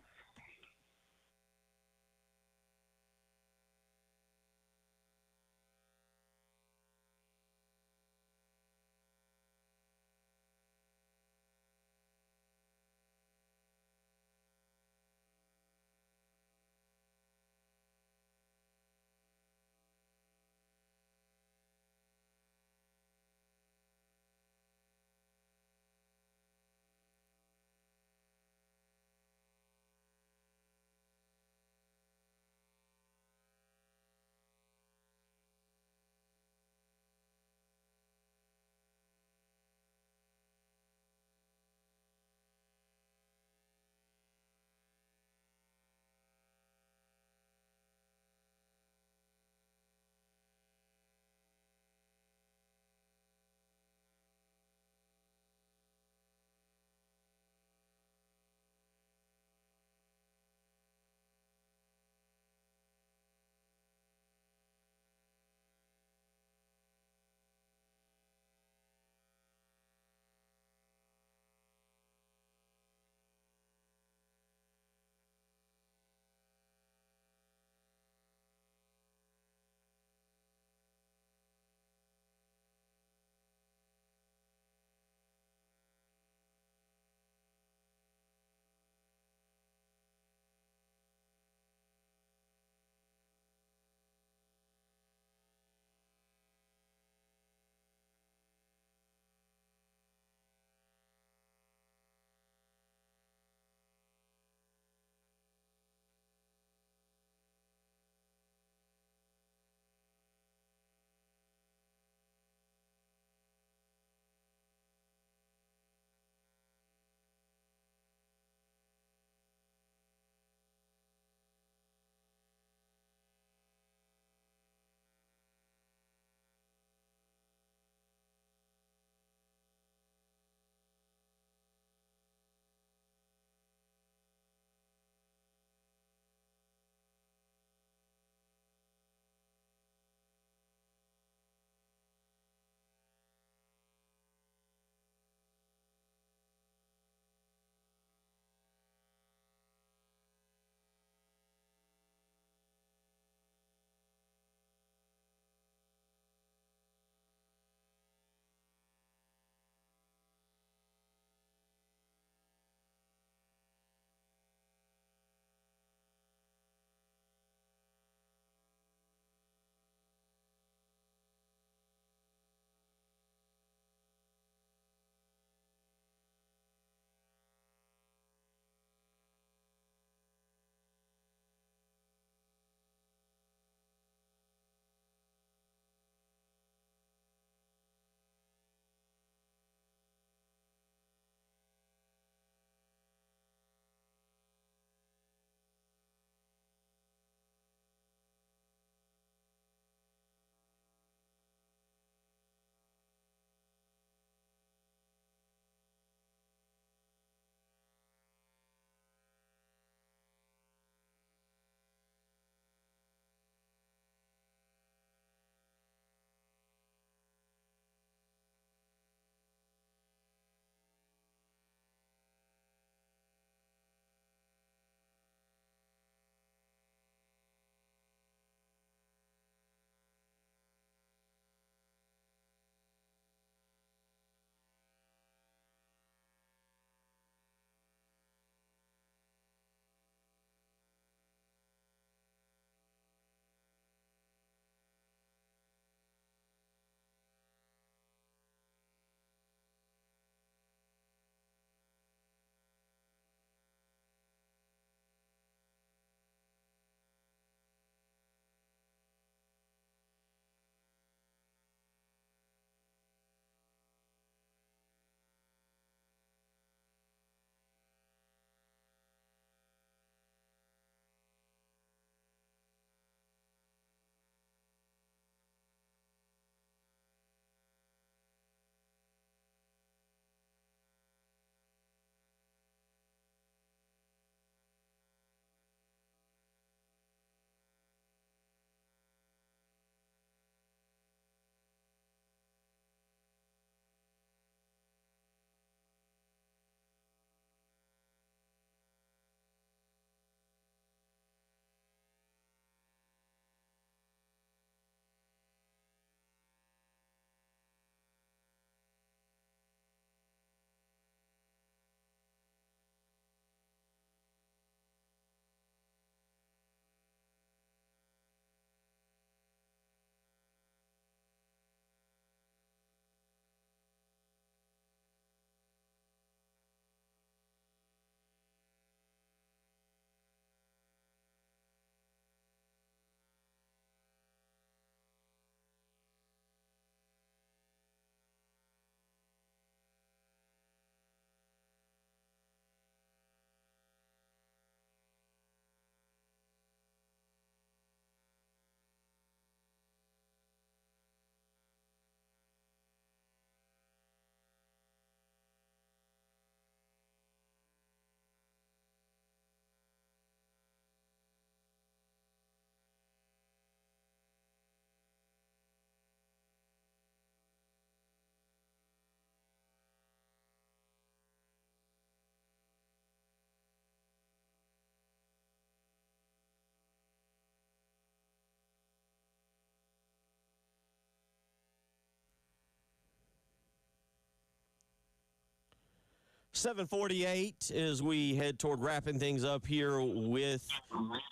A: 7:48 as we head toward wrapping things up here with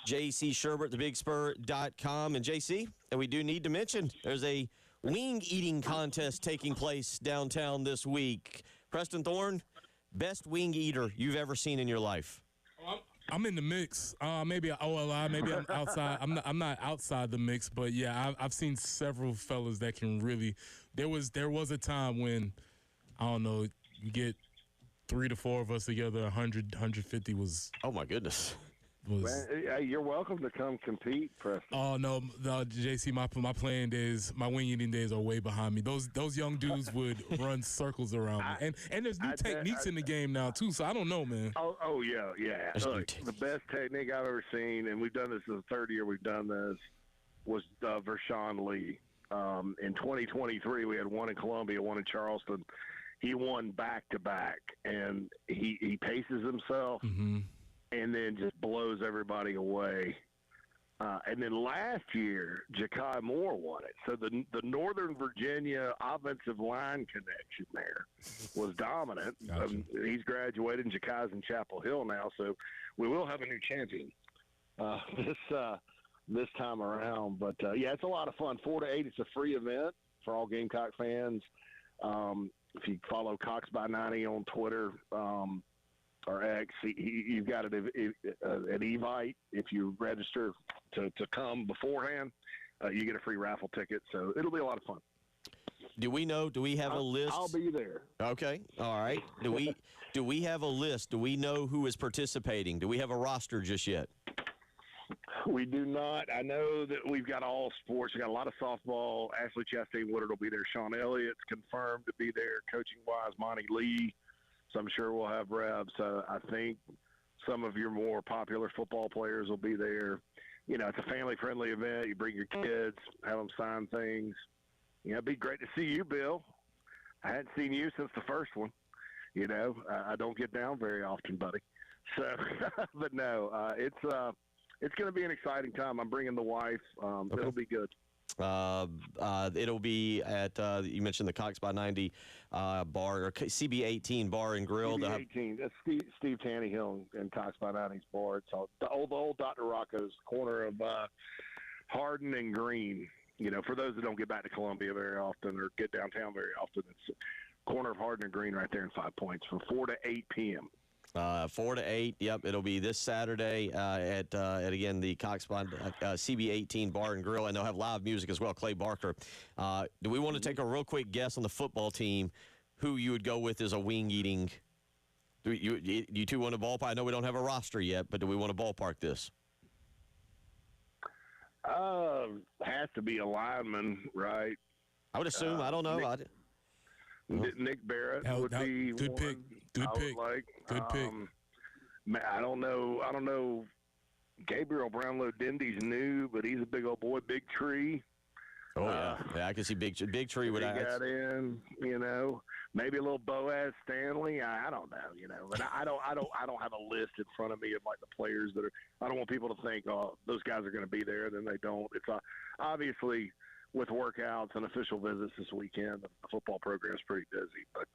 A: JC Sherbert, thebigspur.com. And JC, and we do need to mention there's a wing eating contest taking place downtown this week. Preston Thorne, best wing eater you've ever seen in your life.
B: I'm in the mix. Maybe OLI. Maybe I'm outside. I'm not outside the mix, but yeah, I've seen several fellas that can really. There was a time when, I don't know, you get 3 to 4 of us together. 100, 150 was.
A: Oh my goodness.
I: Hey, you're welcome to come compete, Preston.
B: Oh no, JC, my playing days, my wing eating days are way behind me. Those young dudes would run circles around me, and there's new techniques in the game now too. So I don't know, man.
I: Oh yeah. Look, the best technique I've ever seen, and we've done this as the third year we've done this, was Vershawn Lee. In 2023, we had one in Columbia, one in Charleston. He won back to back, and he paces himself.
B: Mm-hmm.
I: And then just blows everybody away. And then last year, Ja'Kai Moore won it. So the Northern Virginia offensive line connection there was dominant.
B: Gotcha.
I: He's graduated, and Ja'Kai's in Chapel Hill now. So we will have a new champion this time around. But, yeah, it's a lot of fun. 4 to 8, it's a free event for all Gamecock fans. If you follow Cox by 90 on Twitter, or X, you've got an Evite. If you register to come beforehand, you get a free raffle ticket. So it'll be a lot of fun.
A: Do we know? Do we have a list?
I: I'll be there.
A: Okay, all right. Do we have a list? Do we know who is participating? Do we have a roster just yet?
I: We do not. I know that we've got all sports. We've got a lot of softball. Ashley Chastain Woodard will be there. Sean Elliott's confirmed to be there. Coaching-wise, Monty Lee. So I'm sure we'll have reps. I think some of your more popular football players will be there. You know, it's a family-friendly event. You bring your kids, have them sign things. You know, it'd be great to see you, Bill. I hadn't seen you since the first one. You know, I don't get down very often, buddy. So, but no, it's going to be an exciting time. I'm bringing the wife.
A: Okay.
I: It'll be good.
A: It'll be at you mentioned the Cox by 90 bar, or CB18 Bar and Grill.
I: CB18. That's Steve Tannehill and Cox by 90's bar. It's the old Dr. Rocco's, corner of Hardin and Green. You know, for those that don't get back to Columbia very often or get downtown very often, it's corner of Hardin and Green right there in 5 Points from 4 to 8 p.m.
A: 4 to 8. Yep, it'll be this Saturday at again the Cox CB18 Bar and Grill, and they'll have live music as well. Clay Barker. Do we want to take a real quick guess on the football team? Who you would go with as a wing eating? Do you two want to ballpark? I know we don't have a roster yet, but do we want to ballpark this?
I: Has to be a lineman, right?
A: I would assume. I don't know.
I: Nick Barrett would be
B: good
I: one.
B: pick. Good pick. Good pick.
I: I don't know. Gabriel Brownlow Dindy's new, but he's a big old boy. Big Tree.
A: Oh yeah, I can see Big Tree would.
I: He got in. You know, maybe a little Boaz Stanley. I don't know. You know, but I don't have a list in front of me of like the players that are. I don't want people to think, oh, those guys are going to be there, and then they don't. It's obviously. With workouts and official visits this weekend, the football program's pretty busy. But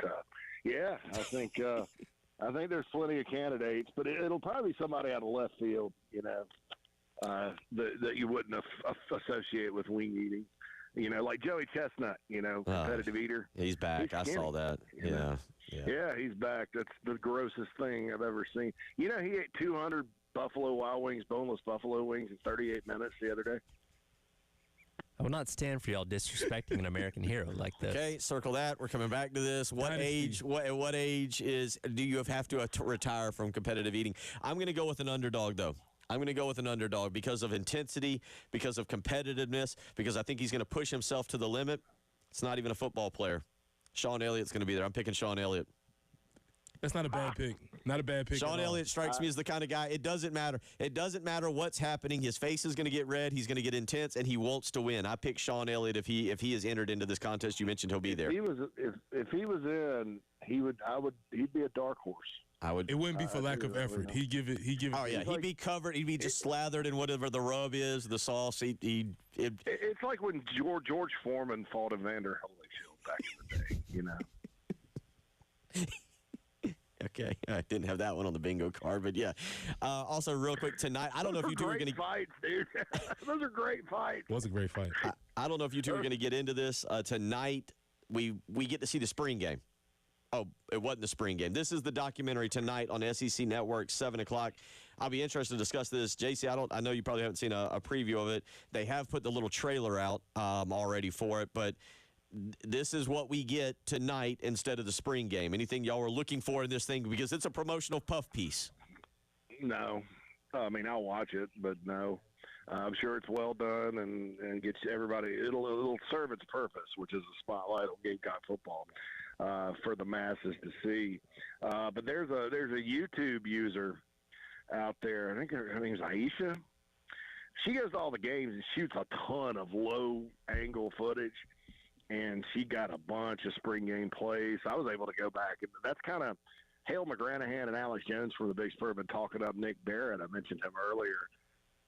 I: yeah, I think there's plenty of candidates, but it'll probably be somebody out of left field, you know, that you wouldn't associate with wing eating. You know, like Joey Chestnut, you know, competitive eater.
A: He's back. I saw that. Yeah.
I: Yeah, he's back. That's the grossest thing I've ever seen. You know, he ate 200 Buffalo Wild Wings, boneless buffalo wings in 38 minutes the other day.
J: I will not stand for y'all disrespecting an American hero like this.
A: Okay, circle that. We're coming back to this. What age do you have to retire from competitive eating? I'm going to go with an underdog, though. I'm going to go with an underdog because of intensity, because of competitiveness, because I think he's going to push himself to the limit. It's not even a football player. Sean Elliott's going to be there. I'm picking Sean Elliott.
B: That's not a bad pick. Not a bad pick.
A: Sean Elliott strikes me as the kind of guy, it doesn't matter. It doesn't matter what's happening. His face is going to get red. He's going to get intense, and he wants to win. I pick Sean Elliott if he is entered into this contest. You mentioned he'll be there.
I: If he was in, he'd be a dark horse.
B: It wouldn't be for lack of effort. He'd give it.
A: Oh yeah, he'd be covered. He'd be just slathered in whatever the rub is, the sauce.
I: It's like when George Foreman fought Evander Holyfield back in the day. You know.
A: Okay, I didn't have that one on the bingo card, but yeah. Also, real quick, tonight, I don't know if you two are going to...
I: fights, dude. Those are great fights.
B: Was a great fight.
A: I don't know if you two are going to get into this. Tonight, we get to see the spring game. Oh, it wasn't the spring game. This is the documentary tonight on SEC Network, 7 o'clock. I'll be interested to discuss this. JC, I know you probably haven't seen a preview of it. They have put the little trailer out already for it, but this is what we get tonight instead of the spring game. Anything y'all were looking for in this thing? Because it's a promotional puff piece.
I: No. I mean, I'll watch it, but no. I'm sure it's well done and gets everybody. It'll serve its purpose, which is a spotlight on Gamecock football for the masses to see. But there's a YouTube user out there. I think her name's Aisha. She goes to all the games and shoots a ton of low angle footage, and she got a bunch of spring game plays. So I was able to go back, and that's kind of Hale McGranahan and Alex Jones from the Big Spur have been talking up Nick Barrett. I mentioned him earlier.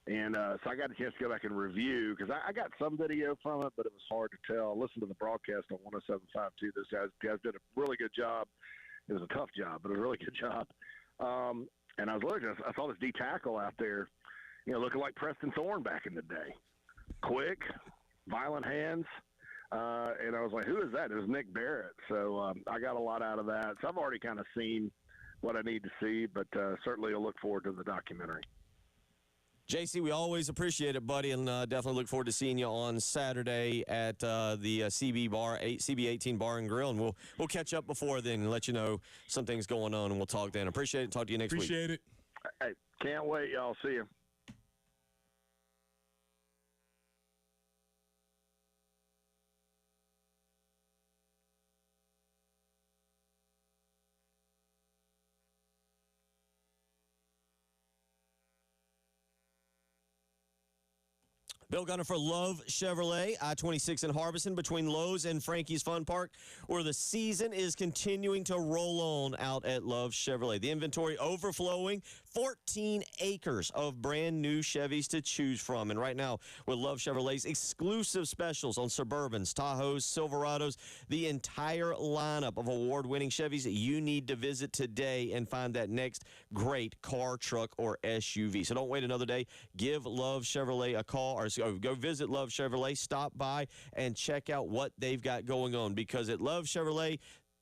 I: And so I got a chance to go back and review because I got some video from it, but it was hard to tell. I listened to the broadcast on 107.5 too. Those guys did a really good job. It was a tough job, but a really good job. And I was looking, I saw this D tackle out there, looking like Preston Thorne back in the day. Quick, violent hands. And I was like, who is that? It was Nick Barrett. So I got a lot out of that. So I've already kind of seen what I need to see, but certainly I'll look forward to the documentary.
A: JC, we always appreciate it, buddy, and definitely look forward to seeing you on Saturday at the CB18 Bar and Grill, and we'll catch up before then and let you know some things going on, and we'll talk then. Appreciate it. Talk to you next week.
B: Appreciate it.
I: Hey, can't wait, y'all. See you.
A: Bill Gunner for Love Chevrolet, I-26 in Harbison, between Lowe's and Frankie's Fun Park, where the season is continuing to roll on out at Love Chevrolet. The inventory overflowing, 14 acres of brand new Chevys to choose from. And right now, with Love Chevrolet's exclusive specials on Suburbans, Tahoes, Silverados, the entire lineup of award-winning Chevys, you need to visit today and find that next great car, truck, or SUV. So don't wait another day. Give Love Chevrolet a call, or go visit Love Chevrolet, stop by, and check out what they've got going on. Because at Love Chevrolet,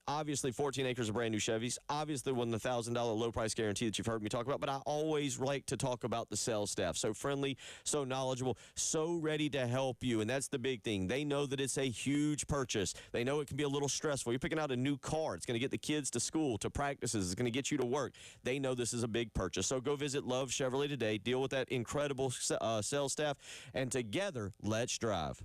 A: obviously 14 acres of brand new Chevys, obviously won the $1,000 low price guarantee that you've heard me talk about, but I always like to talk about the sales staff. So friendly, so knowledgeable, so ready to help you, and that's the big thing. They know that it's a huge purchase. They know it can be a little stressful. You're picking out a new car. It's going to get the kids to school, to practices. It's going to get you to work. They know this is a big purchase. So go visit Love Chevrolet today, deal with that incredible sales staff, and together, let's drive.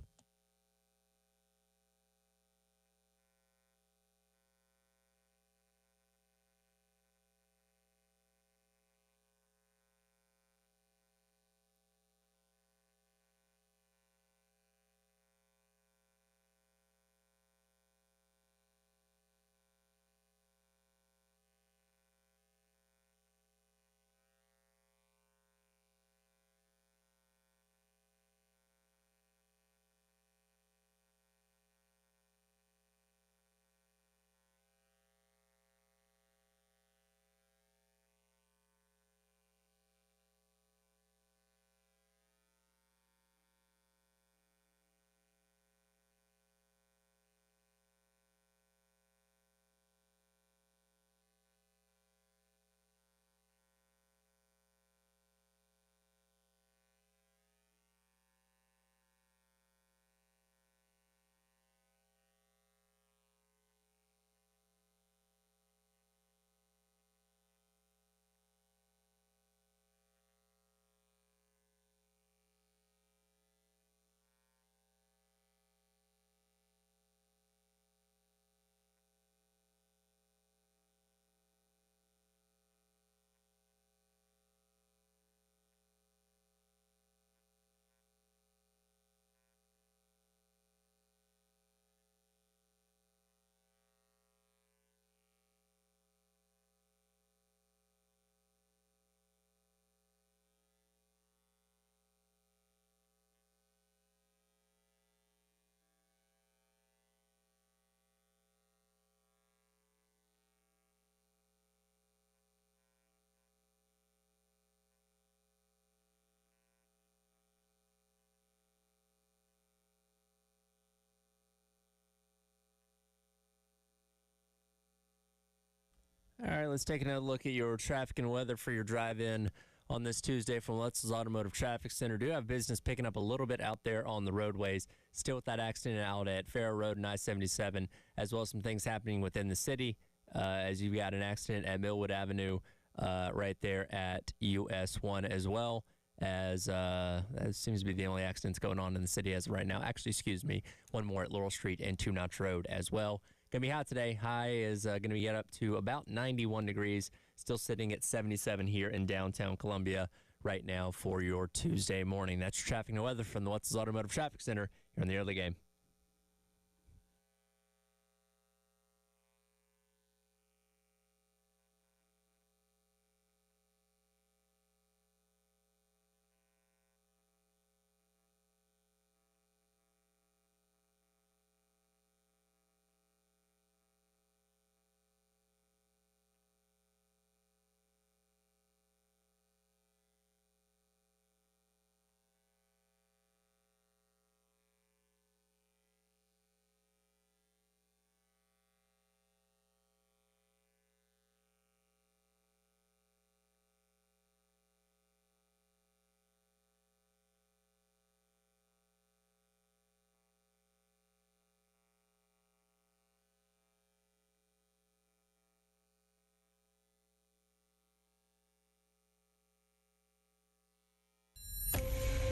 J: right, let's take another look at your traffic and weather for your drive-in on this Tuesday from Wetzel's Automotive Traffic Center. Do have business picking up a little bit out there on the roadways. Still with that accident out at Farrow Road and I-77, as well as some things happening within the city, as you've got an accident at Millwood Avenue right there at US 1 as well. As that seems to be the only accidents going on in the city as of right now. Actually, excuse me, one more at Laurel Street and Two Notch Road as well. Going to be hot today. High is going to be get up to about 91 degrees. Still sitting at 77 here in downtown Columbia right now for your Tuesday morning. That's your traffic and weather from the Wetzel's Automotive Traffic Center here in the early game.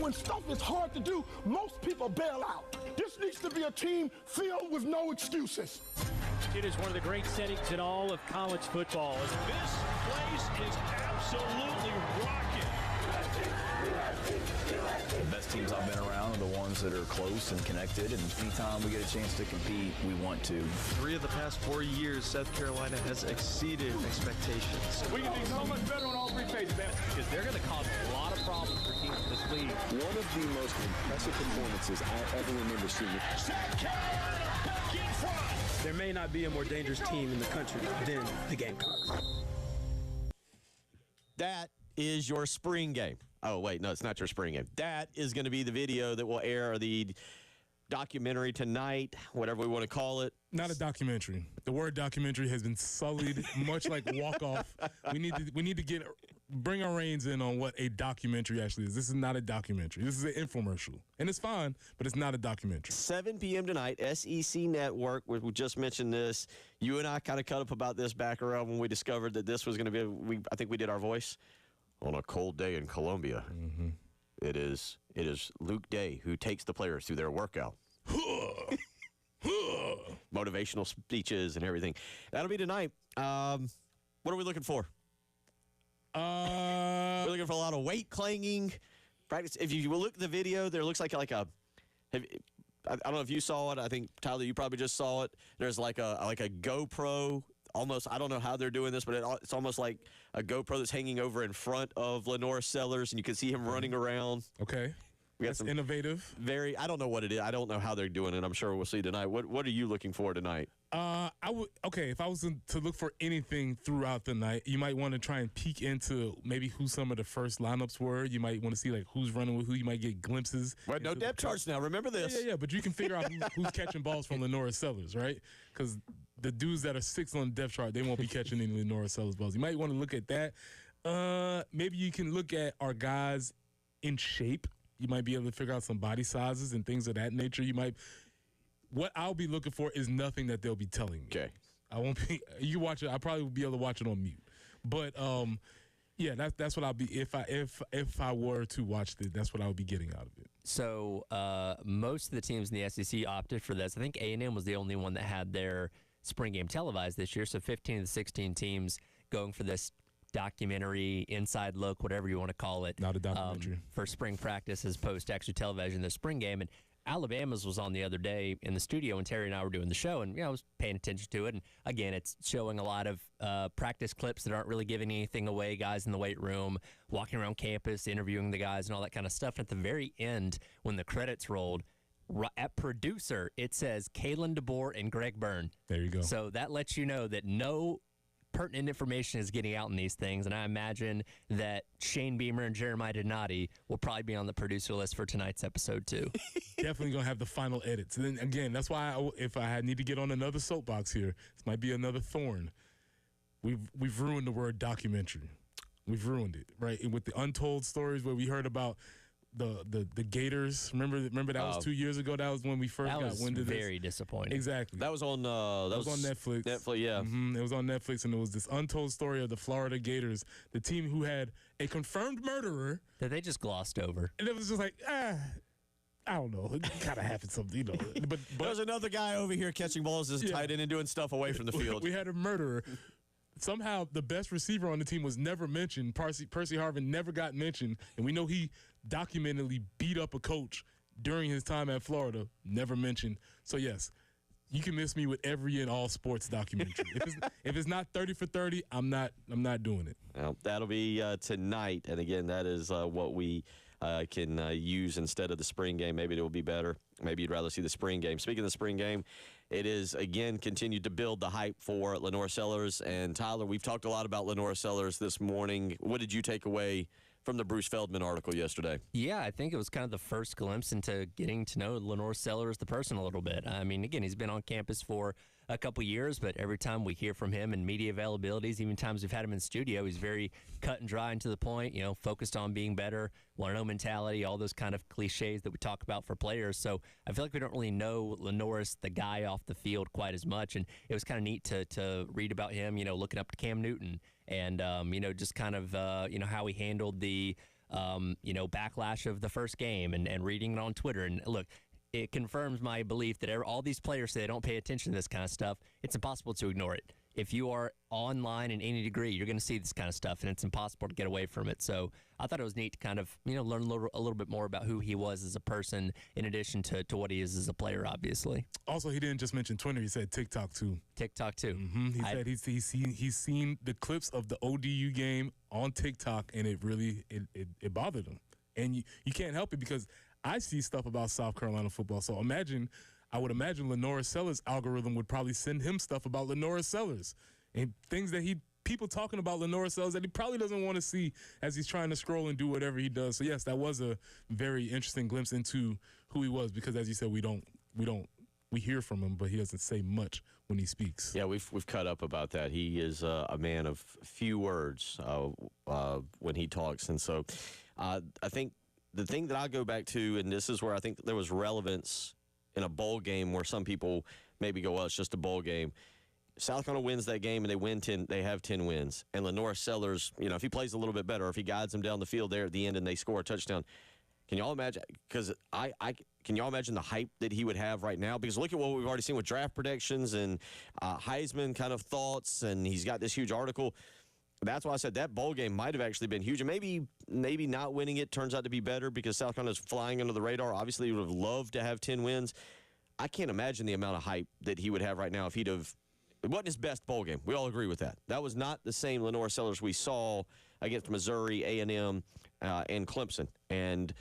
K: When stuff is hard to do, most people bail out. This needs to be a team filled with no excuses.
C: It is one of the great settings in all of college football. This place is absolutely rocking.
L: The best teams I've been around are the ones that are close and connected, and anytime we get a chance to compete, we want to.
M: 3 of the past 4 years, South Carolina has exceeded expectations.
K: We can be so much better on all 3 phases, man.
J: Because they're going to cause a lot of problems for teams in this league.
N: One of the most impressive performances I ever remember seeing.
K: South Carolina back in front.
O: There may not be a more dangerous team in the country than the Gamecocks.
A: That is your spring game. Oh, wait, no, it's not your spring game. That is going to be the video that will air, the documentary tonight, whatever we want to call it.
B: Not a documentary. The word documentary has been sullied, much like walk off. We need to bring our reins in on what a documentary actually is. This is not a documentary. This is an infomercial, and it's fine, but it's not a documentary.
A: 7 p.m. tonight, SEC Network. We just mentioned this. You and I kind of cut up about this back around when we discovered that this was going to be. I think we did our voice on a cold day in Columbia.
B: Mm-hmm.
A: It is Luke Day who takes the players through their workout. Motivational speeches and everything. That'll be tonight. What are we looking for? We're looking for a lot of weight clanging practice. If you look at the video, there looks like a. I don't know if you saw it. I think Tyler, you probably just saw it. There's like a GoPro. Almost, I don't know how they're doing this, but it's almost like a GoPro that's hanging over in front of Lenore Sellers, and you can see him running around.
B: Okay. That's innovative.
A: I don't know what it is. I don't know how they're doing it. I'm sure we'll see tonight. What are you looking for tonight?
B: If I was to look for anything throughout the night, you might want to try and peek into maybe who some of the first lineups were. You might want to see like who's running with who. You might get glimpses.
A: Well, no depth charts now. Remember this.
B: Yeah. But you can figure out who's catching balls from Lenora Sellers, right? Because the dudes that are 6 on the depth chart, they won't be catching any Lenora Sellers balls. You might want to look at that. Maybe you can look at our guys in shape. You might be able to figure out some body sizes and things of that nature. What I'll be looking for is nothing that they'll be telling me.
A: Okay.
B: I won't be. You watch it. I'll probably be able to watch it on mute. But yeah, that's what I'll be if I were to watch it. That's what I would be getting out of it.
J: So most of the teams in the SEC opted for this. I think A&M was the only one that had their spring game televised this year. So 15 of the 16 teams going for this documentary, inside look, whatever you want to call it.
B: Not a documentary.
J: For spring practice as opposed to actually television the spring game. And Alabama's was on the other day in the studio when Terry and I were doing the show, and I was paying attention to it. And again, it's showing a lot of practice clips that aren't really giving anything away. Guys in the weight room, walking around campus, interviewing the guys, and all that kind of stuff. And at the very end, when the credits rolled, at producer, it says Kalen DeBoer and Greg Byrne.
B: There you go.
J: So that lets you know that no pertinent information is getting out in these things, and I imagine that Shane Beamer and Jeremiah Donati will probably be on the producer list for tonight's episode too.
B: Definitely gonna have the final edits. And then again, that's why if I need to get on another soapbox here, this might be another thorn. we've ruined the word documentary. We've ruined it, right? And with the untold stories where we heard about the Gators. Remember that was 2 years ago. That was when we first got wind of this.
J: Very disappointing.
B: Exactly.
A: That was on that was
B: on Netflix.
A: Netflix, yeah.
B: It was on Netflix, and it was this untold story of the Florida Gators, the team who had a confirmed murderer
J: that they just glossed over.
B: And it was just like, I don't know. It kind of happened something, you know. But
A: there's another guy over here catching balls as a tight end and doing stuff away from the field.
B: We had a murderer. Somehow the best receiver on the team was never mentioned. Percy Harvin never got mentioned, and we know he documentedly beat up a coach during his time at Florida. Never mentioned. So yes, you can miss me with every and all sports documentary. if it's not 30 for 30, I'm not doing it.
A: Well, that'll be tonight, and again, that is what we can use instead of the spring game. Maybe it will be better. Maybe you'd rather see the spring game. Speaking of the spring game, it is, again, continued to build the hype for Lenore Sellers. And, Tyler, we've talked a lot about Lenore Sellers this morning. What did you take away from the Bruce Feldman article yesterday?
J: Yeah, I think it was kind of the first glimpse into getting to know Lenore Sellers, the person, a little bit. I mean, again, he's been on campus for a couple years, but every time we hear from him in media availabilities, even times we've had him in studio, he's very cut and dry and to the point, you know, focused on being better, want-to-know mentality, all those kind of cliches that we talk about for players. So I feel like we don't really know Lenore's the guy off the field quite as much, and it was kind of neat to read about him, you know, looking up to Cam Newton and, you know, just kind of, you know, how he handled the, you know, backlash of the first game and reading it on Twitter. And look, it confirms my belief that all these players say they don't pay attention to this kind of stuff. It's impossible to ignore it. If you are online in any degree, you're going to see this kind of stuff, and it's impossible to get away from it. So I thought it was neat to kind of, you know, learn a little bit more about who he was as a person in addition to what he is as a player, obviously.
B: Also, he didn't just mention Twitter. He said TikTok, too.
J: TikTok, too.
B: Mm-hmm. He said he's seen the clips of the ODU game on TikTok, and it really it bothered him. And you can't help it because I see stuff about South Carolina football. So I would imagine Lenore Sellers' algorithm would probably send him stuff about Lenore Sellers and things that people talking about Lenore Sellers that he probably doesn't want to see as he's trying to scroll and do whatever he does. So yes, that was a very interesting glimpse into who he was because, as you said, we hear from him, but he doesn't say much when he speaks.
A: Yeah, we've cut up about that. He is a man of few words when he talks, and so I think the thing that I go back to, and this is where I think there was relevance in a bowl game where some people maybe go, well, it's just a bowl game. South Carolina wins that game, and they win 10. They have 10 wins. And Lenore Sellers, you know, if he plays a little bit better, if he guides them down the field there at the end and they score a touchdown, can y'all imagine? Because can y'all imagine the hype that he would have right now? Because look at what we've already seen with draft predictions and Heisman kind of thoughts, and he's got this huge article. That's why I said that bowl game might have actually been huge. And maybe not winning it turns out to be better because South Carolina's flying under the radar. Obviously, he would have loved to have 10 wins. I can't imagine the amount of hype that he would have right now if he'd have – it wasn't his best bowl game. We all agree with that. That was not the same Lenore Sellers we saw against Missouri, A&M, and Clemson. And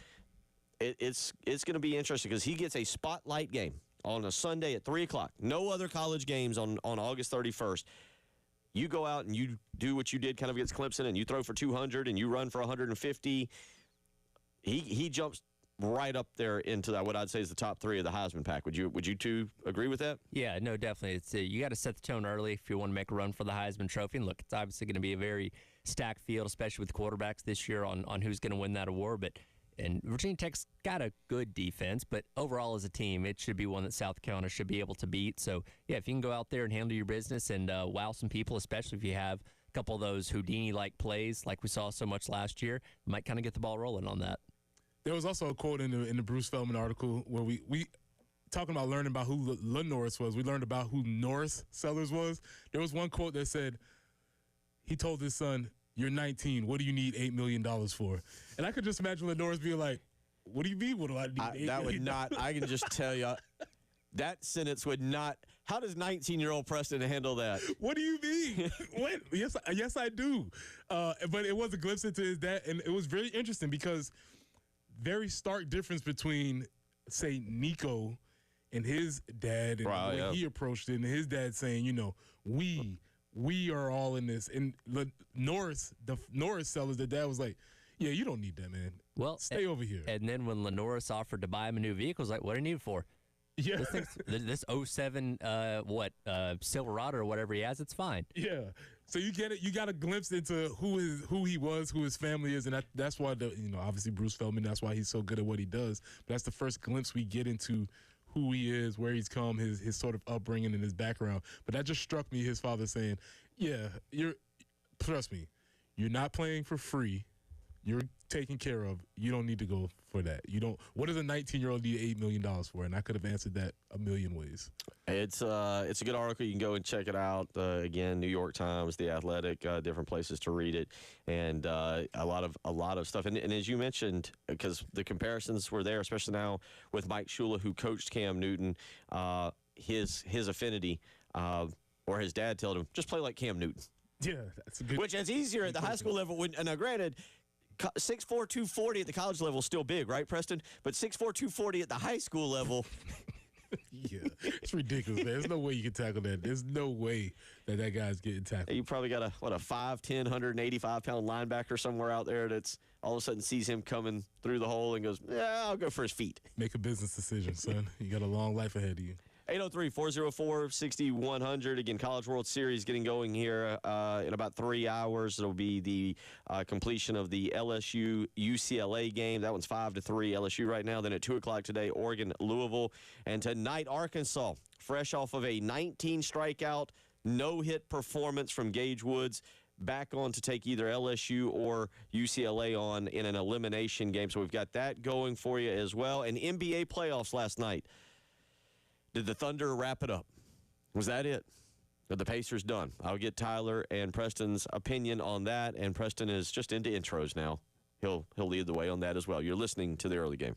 A: it's going to be interesting because he gets a spotlight game on a Sunday at 3 o'clock. No other college games on August 31st. You go out and you do what you did kind of against Clemson, and you throw for 200 and you run for 150. He jumps right up there into that, what I'd say is the top 3 of the Heisman pack. Would you two agree with that?
J: Yeah, no, definitely. It's you got to set the tone early if you want to make a run for the Heisman Trophy. And look, it's obviously going to be a very stacked field, especially with quarterbacks this year on who's going to win that award. And Virginia Tech's got a good defense, but overall as a team, it should be one that South Carolina should be able to beat. So, yeah, if you can go out there and handle your business and wow some people, especially if you have a couple of those Houdini-like plays like we saw so much last year, you might kind of get the ball rolling on that.
B: There was also a quote in the Bruce Feldman article where we talking about learning about who Norris was. We learned about who Norris Sellers was. There was one quote that said, he told his son, "You're 19. What do you need $8 million for?" And I could just imagine Norris being like, "What do you mean? What do I need $8 million?"
A: That would not. I can just tell you, that sentence would not. How does 19-year-old Preston handle that?
B: What do you mean? What? Yes, I do. But it was a glimpse into his dad, and it was very interesting because very stark difference between, say, Nico and his dad and the way he approached it, and his dad saying, you know, we are all in this. And the Norris Sellers, the dad was like, yeah, you don't need that, man.
J: Well,
B: stay over here.
J: And then when Lenoris offered to buy him a new vehicle, was like, what do you need it for?
B: Yeah.
J: This '07 Silverado or whatever he has, it's fine.
B: Yeah. So you get it. You got a glimpse into who he was, who his family is, and that's why obviously Bruce Feldman. That's why he's so good at what he does. But that's the first glimpse we get into who he is, where he's come, his sort of upbringing and his background. But that just struck me. His father saying, "Yeah, trust me, you're not playing for free. You're taken care of. You don't need to go for that. You don't. What does a 19-year-old need $8 million for?" And I could have answered that a million ways.
A: It's a good article. You can go and check it out. Again, New York Times, The Athletic, different places to read it, and a lot of stuff. And as you mentioned, because the comparisons were there, especially now with Mike Shula, who coached Cam Newton, his affinity, or his dad told him, just play like Cam Newton.
B: Yeah, that's a good.
A: Which is easier at the high school level. Now, granted, 6'4", 240 at the college level is still big, right, Preston? But 6'4", 240 at the high school level.
B: Yeah, it's ridiculous, man. There's no way you can tackle that. There's no way that guy's getting tackled.
A: You probably got a 5'10", 185-pound linebacker somewhere out there that's all of a sudden sees him coming through the hole and goes, yeah, I'll go for his feet.
B: Make a business decision, son. You got a long life ahead of you.
A: 803-404-6100. Again, College World Series getting going here in about 3 hours. It'll be the completion of the LSU-UCLA game. That one's 5-3 LSU right now. Then at 2 o'clock today, Oregon-Louisville. And tonight, Arkansas, fresh off of a 19-strikeout, no-hit performance from Gage Woods, back on to take either LSU or UCLA on in an elimination game. So we've got that going for you as well. And NBA playoffs last night. Did the Thunder wrap it up? Was that it? Are the Pacers done? I'll get Tyler and Preston's opinion on that. And Preston is just into intros now. He'll lead the way on that as well. You're listening to the early game.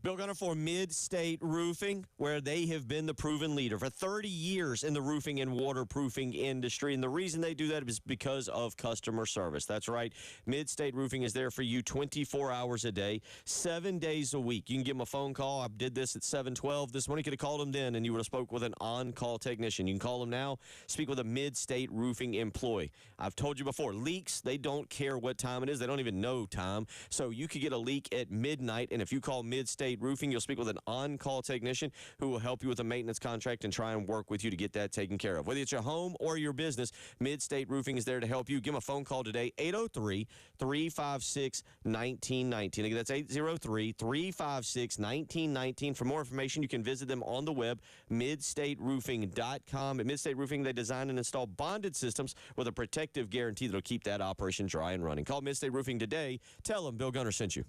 A: Bill Gunner for Mid-State Roofing, where they have been the proven leader for 30 years in the roofing and waterproofing industry. And the reason they do that is because of customer service. That's right. Mid-State Roofing is there for you 24 hours a day, 7 days a week. You can give them a phone call. I did this at 7:12 this morning. You could have called them then, and you would have spoke with an on-call technician. You can call them now, speak with a Mid-State Roofing employee. I've told you before, leaks, they don't care what time it is. They don't even know time. So you could get a leak at midnight, and if you call Mid-State Roofing, you'll speak with an on-call technician who will help you with a maintenance contract and try and work with you to get that taken care of. Whether it's your home or your business, Mid-State Roofing is there to help you. Give them a phone call today, 803-356-1919. Again, that's 803-356-1919. For more information, you can visit them on the web, midstateroofing.com. At Mid-State Roofing, they design and install bonded systems with a protective guarantee that will keep that operation dry and running. Call Mid-State Roofing today. Tell them Bill Gunner sent you.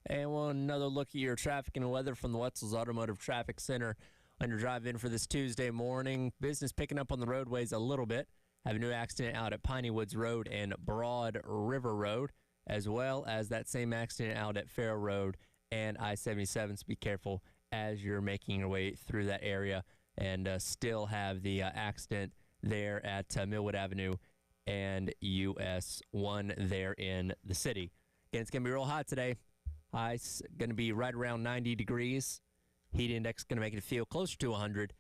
J: And well, another look at your traffic and weather from the Wetzel's Automotive Traffic Center on your drive in for this Tuesday morning. Business picking up on the roadways a little bit. Have a new accident out at Piney Woods Road and Broad River Road, as well as that same accident out at Farrow Road and I-77. So be careful as you're making your way through that area, and still have the accident there at Millwood Avenue and US 1 there in the city. Again, it's going to be real hot today. High's going to be right around 90 degrees. Heat index going to make it feel closer to 100.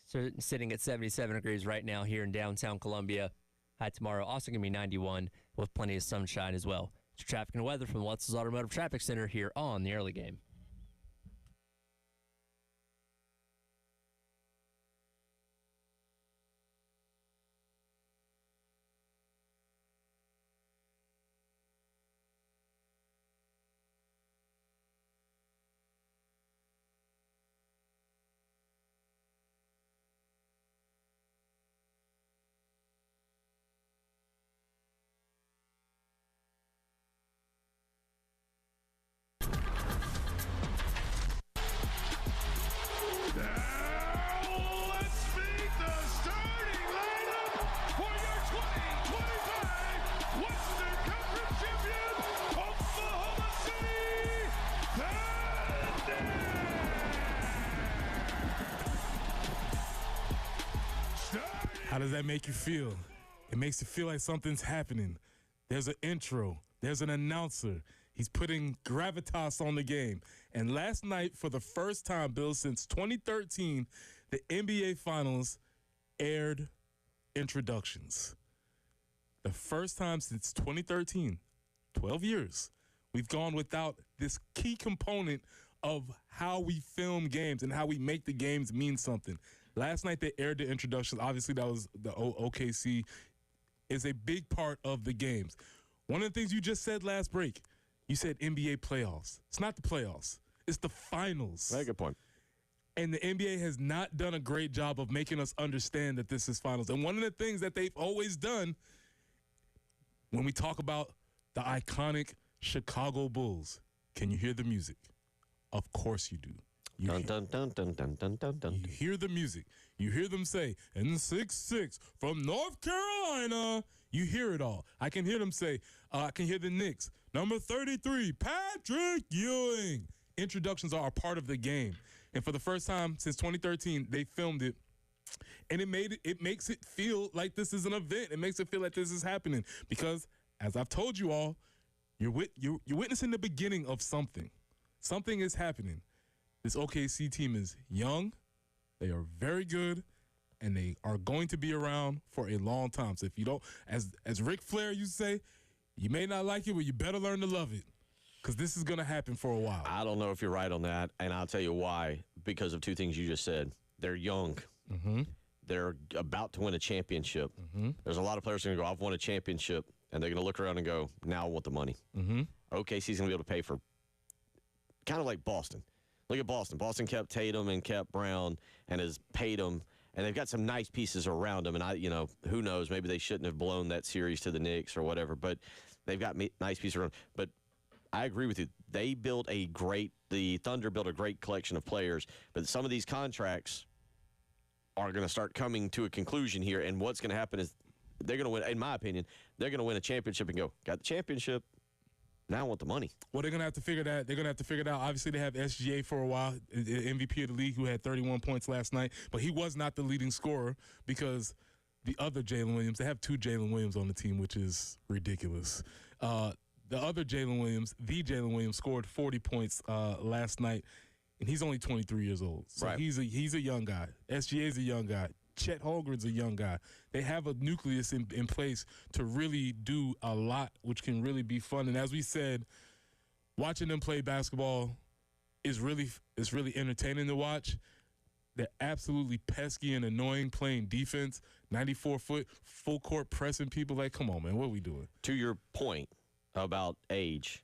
J: So sitting at 77 degrees right now here in downtown Columbia. High tomorrow also going to be 91 with plenty of sunshine as well. It's your traffic and weather from the Wetzel's Automotive Traffic Center here on the Early Game.
B: How does that make you feel? It makes you feel like something's happening. There's an intro. There's an announcer. He's putting gravitas on the game. And last night, for the first time, Bill, since 2013, the NBA Finals aired introductions. The first time since 2013, 12 years, we've gone without this key component of how we film games and how we make the games mean something. Last night, they aired the introductions. Obviously, that was the OKC is a big part of the games. One of the things you just said last break, you said NBA playoffs. It's not the playoffs. It's the finals.
A: Very good point.
B: And the NBA has not done a great job of making us understand that this is finals. And one of the things that they've always done when we talk about the iconic Chicago Bulls, can you hear the music? Of course you do.
A: Dun, dun, dun, dun, dun, dun, dun, dun.
B: You hear the music. You hear them say, and 6'6" from North Carolina. You hear it all. I can hear them say, I can hear the Knicks. Number 33, Patrick Ewing. Introductions are a part of the game. And for the first time since 2013, they filmed it. And it makes it feel like this is an event. It makes it feel like this is happening. Because, as I've told you all, you're witnessing the beginning of something. Something is happening. This OKC team is young, they are very good, and they are going to be around for a long time. So if you don't, as Ric Flair used to say, you may not like it, but you better learn to love it, because this is going to happen for a while.
A: I don't know if you're right on that, and I'll tell you why. Because of two things you just said. They're young.
B: Mm-hmm.
A: They're about to win a championship.
B: Mm-hmm.
A: There's a lot of players going to go, I've won a championship, and they're going to look around and go, now I want the money.
B: Mm-hmm.
A: OKC's going to be able to pay for, kind of like Boston. Look at Boston. Boston kept Tatum and kept Brown and has paid them, and they've got some nice pieces around them. And who knows? Maybe they shouldn't have blown that series to the Knicks or whatever. But they've got nice pieces around. But I agree with you. The Thunder built a great collection of players. But some of these contracts are going to start coming to a conclusion here. And what's going to happen is they're going to win. In my opinion, they're going to win a championship and go, got the championship. Now I want the money.
B: Well, they're going to have to figure that. They're going to have to figure it out. Obviously, they have SGA for a while, MVP of the league, who had 31 points last night. But he was not the leading scorer because the other Jalen Williams, they have two Jalen Williams on the team, which is ridiculous. The other Jalen Williams, scored 40 points last night, and he's only 23 years old. So
A: right.
B: He's a young guy. SGA is a young guy. Chet Holmgren's a young guy. They have a nucleus in place to really do a lot, which can really be fun. And as we said, watching them play basketball is really entertaining to watch. They're absolutely pesky and annoying playing defense, 94-foot, full court pressing people. Like, come on, man, what are we doing?
A: To your point about age,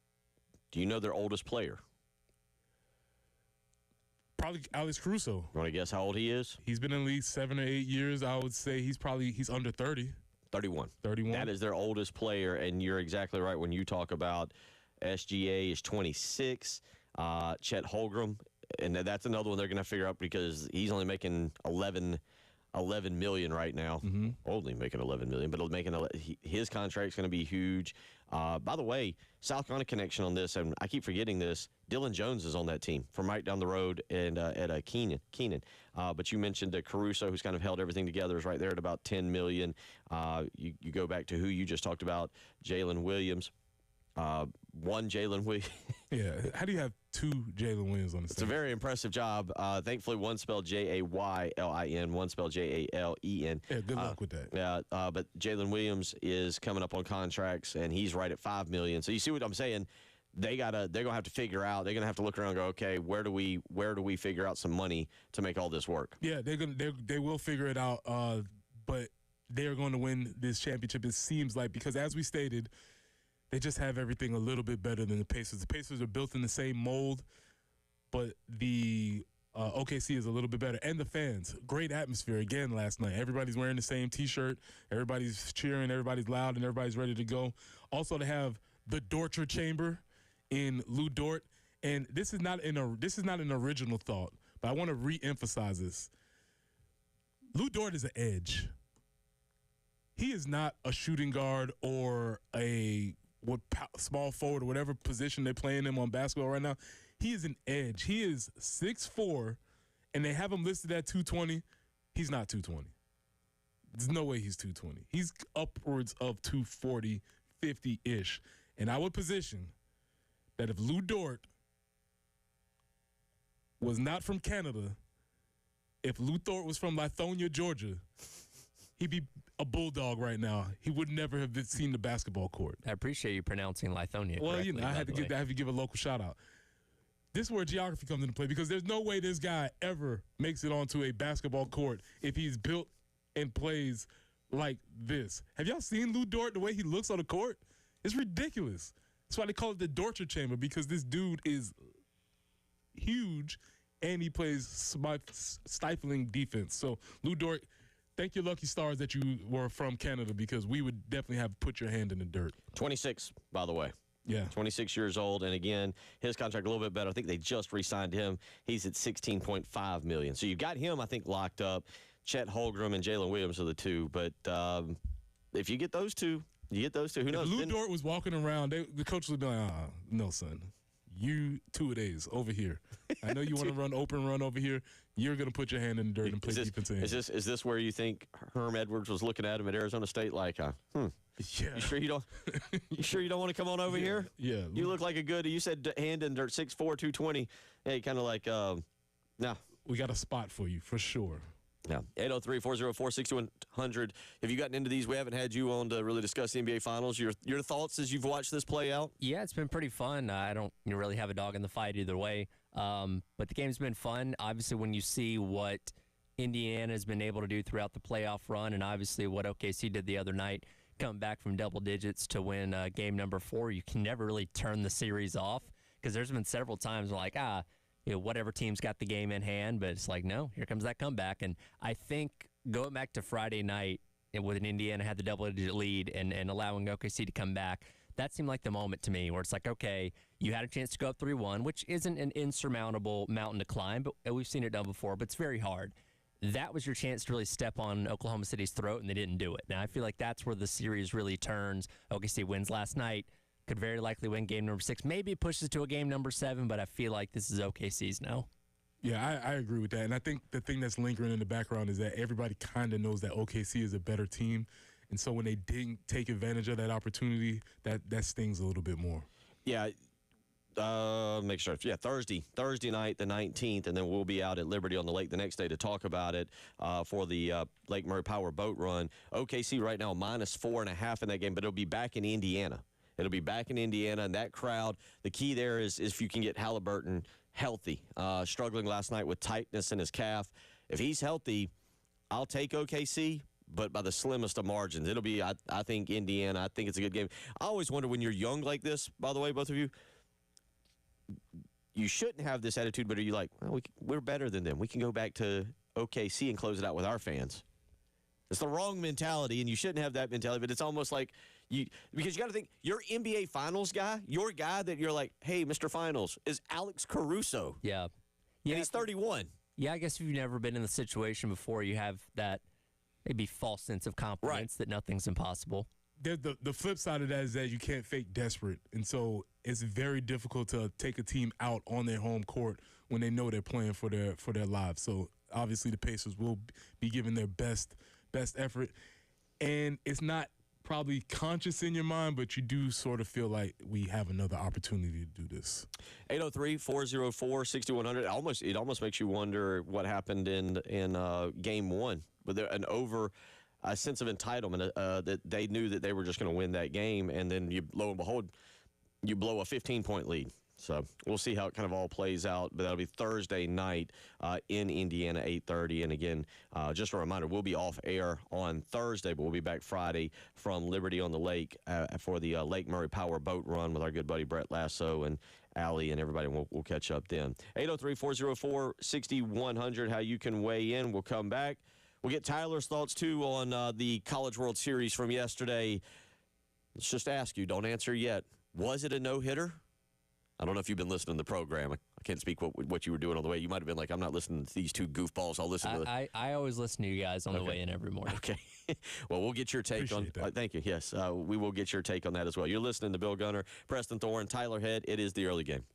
A: do you know their oldest player?
B: Probably Alex Caruso.
A: You want to guess how old he is?
B: He's been in the league 7 or 8 years. I would say he's under 30.
A: 31.
B: 31.
A: That is their oldest player, and you're exactly right when you talk about SGA is 26. Chet Holmgren, and that's another one they're going to figure out because he's only making 11 million right now. Only making 11 million, but his contract's going to be huge. By the way, South Carolina connection on this, and I keep forgetting this. Dylan Jones is on that team from right down the road and at Keenan. But you mentioned Caruso, who's kind of held everything together, is right there at about 10 million. You go back to who you just talked about, Jalen Williams. One Jalen Williams.
B: Yeah, how do you have two Jalen Williams on the team?
A: It's a very impressive job. Thankfully, one spelled Jaylin, one spelled Jalen.
B: Yeah, good luck with that.
A: Yeah, but Jalen Williams is coming up on contracts, and he's right at $5 million. So you see what I'm saying? They're gonna have to figure out. They're gonna have to look around and go, okay, where do we figure out some money to make all this work?
B: Yeah, they will figure it out. But they're going to win this championship. It seems like, because as we stated, they just have everything a little bit better than the Pacers. The Pacers are built in the same mold, but the OKC is a little bit better. And the fans, great atmosphere again last night. Everybody's wearing the same T-shirt. Everybody's cheering. Everybody's loud, and everybody's ready to go. Also, to have the Dortcher Chamber in Lou Dort, and this is not an original thought, but I want to re-emphasize this. Lou Dort is an edge. He is not a shooting guard or a small forward or whatever position they're playing him on basketball right now. He is an edge. He is 6'4", and they have him listed at 220. He's not 220. There's no way he's 220. He's upwards of 240, 50-ish. And I would position that if Lou Dort was not from Canada, if Lou Dort was from Lithonia, Georgia, he'd be a bulldog right now. He would never have seen the basketball court.
J: I appreciate you pronouncing Lithonia
B: Well,
J: correctly,
B: I had to give a local shout out. This is where geography comes into play, because there's no way this guy ever makes it onto a basketball court if he's built and plays like this. Have y'all seen Lou Dort, the way he looks on the court? It's ridiculous. That's why they call it the Dortcher Chamber, because this dude is huge and he plays stifling defense. So, Lou Dort, thank your lucky stars that you were from Canada, because we would definitely have put your hand in the dirt.
A: 26, by the way.
B: Yeah.
A: 26 years old. And again, his contract a little bit better. I think they just re-signed him. He's at $16.5 million. So you've got him, I think, locked up. Chet Holmgren and Jalen Williams are the two. But if you get those two, who knows?
B: If Lou Dort was walking around, the coach would be like, no, son. You two-a-days over here. I know you want to run open run over here. You're going to put your hand in the dirt and play defense.
A: Is this where you think Herm Edwards was looking at him at Arizona State like,
B: Yeah.
A: You sure you don't want to come on over here?
B: Yeah.
A: You look like a good. You said hand in dirt, 6'4", 220. Hey, kind of like no.
B: We got a spot for you for sure.
A: Yeah, 803-404-6100. Have you gotten into these? We haven't had you on to really discuss the NBA Finals. Your thoughts as you've watched this play out?
J: Yeah, it's been pretty fun. I don't really have a dog in the fight either way. But the game's been fun. Obviously, when you see what Indiana has been able to do throughout the playoff run, and obviously what OKC did the other night, come back from double digits to win game number 4, you can never really turn the series off, because there's been several times where whatever team's got the game in hand, but it's like, no, here comes that comeback. And I think going back to Friday night with an Indiana had the double-digit lead and allowing OKC to come back, that seemed like the moment to me where it's like, okay, you had a chance to go up 3-1, which isn't an insurmountable mountain to climb, but we've seen it done before, but it's very hard. That was your chance to really step on Oklahoma City's throat, and they didn't do it. Now, I feel like that's where the series really turns. OKC wins last night. Could very likely win game number 6. Maybe it pushes to a game number 7, but I feel like this is OKC's now.
B: Yeah, I agree with that. And I think the thing that's lingering in the background is that everybody kind of knows that OKC is a better team. And so when they didn't take advantage of that opportunity, that stings a little bit more.
A: Yeah. Make sure. Yeah, Thursday night, the 19th, and then we'll be out at Liberty on the Lake the next day to talk about it for the Lake Murray Power Boat Run. OKC right now -4.5 in that game, but it'll be back in Indiana. It'll be back in Indiana, and that crowd, the key there is if you can get Halliburton healthy. Struggling last night with tightness in his calf. If he's healthy, I'll take OKC, but by the slimmest of margins. It'll be, I think, Indiana. I think it's a good game. I always wonder when you're young like this, by the way, both of you, you shouldn't have this attitude, but are you like, well, we're better than them. We can go back to OKC and close it out with our fans. It's the wrong mentality, and you shouldn't have that mentality, but it's almost like Because you got to think, your NBA Finals guy, your guy that you're like, hey, Mr. Finals, is Alex Caruso.
J: Yeah.
A: And he's 31.
J: Yeah, I guess if you've never been in the situation before, you have that maybe false sense of confidence that nothing's impossible.
B: The flip side of that is that you can't fake desperate. And so it's very difficult to take a team out on their home court when they know they're playing for their lives. So obviously the Pacers will be giving their best effort. And it's not probably conscious in your mind, but you do sort of feel like we have another opportunity to do this.
A: 803-404-6100. It almost makes you wonder what happened in game one. With a sense of entitlement that they knew that they were just going to win that game, and then lo and behold, you blow a 15-point lead. So we'll see how it kind of all plays out, but that'll be Thursday night in Indiana, 8:30. And again, just a reminder, we'll be off air on Thursday, but we'll be back Friday from Liberty on the Lake for the Lake Murray Power Boat Run with our good buddy Brett Lasso and Allie and everybody. We'll catch up then. 803-404-6100, how you can weigh in. We'll come back. We'll get Tyler's thoughts, too, on the College World Series from yesterday. Let's just ask you, don't answer yet. Was it a no-hitter? I don't know if you've been listening to the program. I can't speak what you were doing on the way. You might have been like, I'm not listening to these two goofballs. I'll listen to
J: I always listen to you guys on the way in every morning.
A: Okay. Well, we'll get your take on that. Thank you. Yes, we will get your take on that as well. You're listening to Bill Gunner, Preston Thorne, Tyler Head. It is the early game.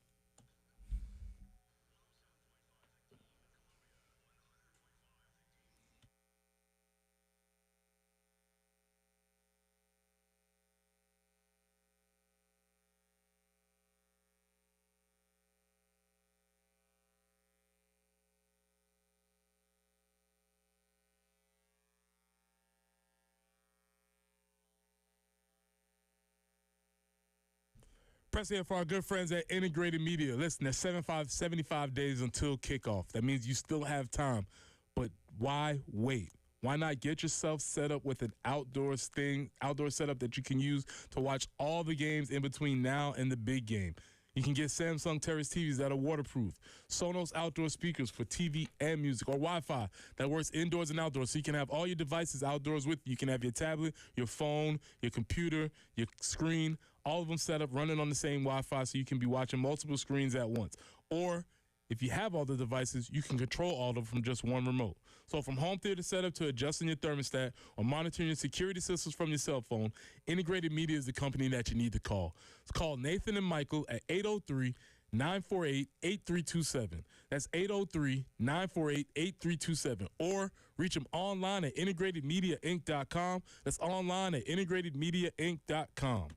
B: Press here for our good friends at Integrated Media. Listen, there's 75 days until kickoff. That means you still have time. But why wait? Why not get yourself set up with an outdoor setup that you can use to watch all the games in between now and the big game? You can get Samsung Terrace TVs that are waterproof, Sonos outdoor speakers for TV and music, or Wi-Fi that works indoors and outdoors, so you can have all your devices outdoors with you. You can have your tablet, your phone, your computer, your screen, all of them set up running on the same Wi-Fi, so you can be watching multiple screens at once. Or if you have all the devices, you can control all of them from just one remote. So from home theater setup to adjusting your thermostat or monitoring your security systems from your cell phone, Integrated Media is the company that you need to call. Call Nathan and Michael at 803-948-8327. That's 803-948-8327. Or reach them online at integratedmediainc.com. That's online at integratedmediainc.com.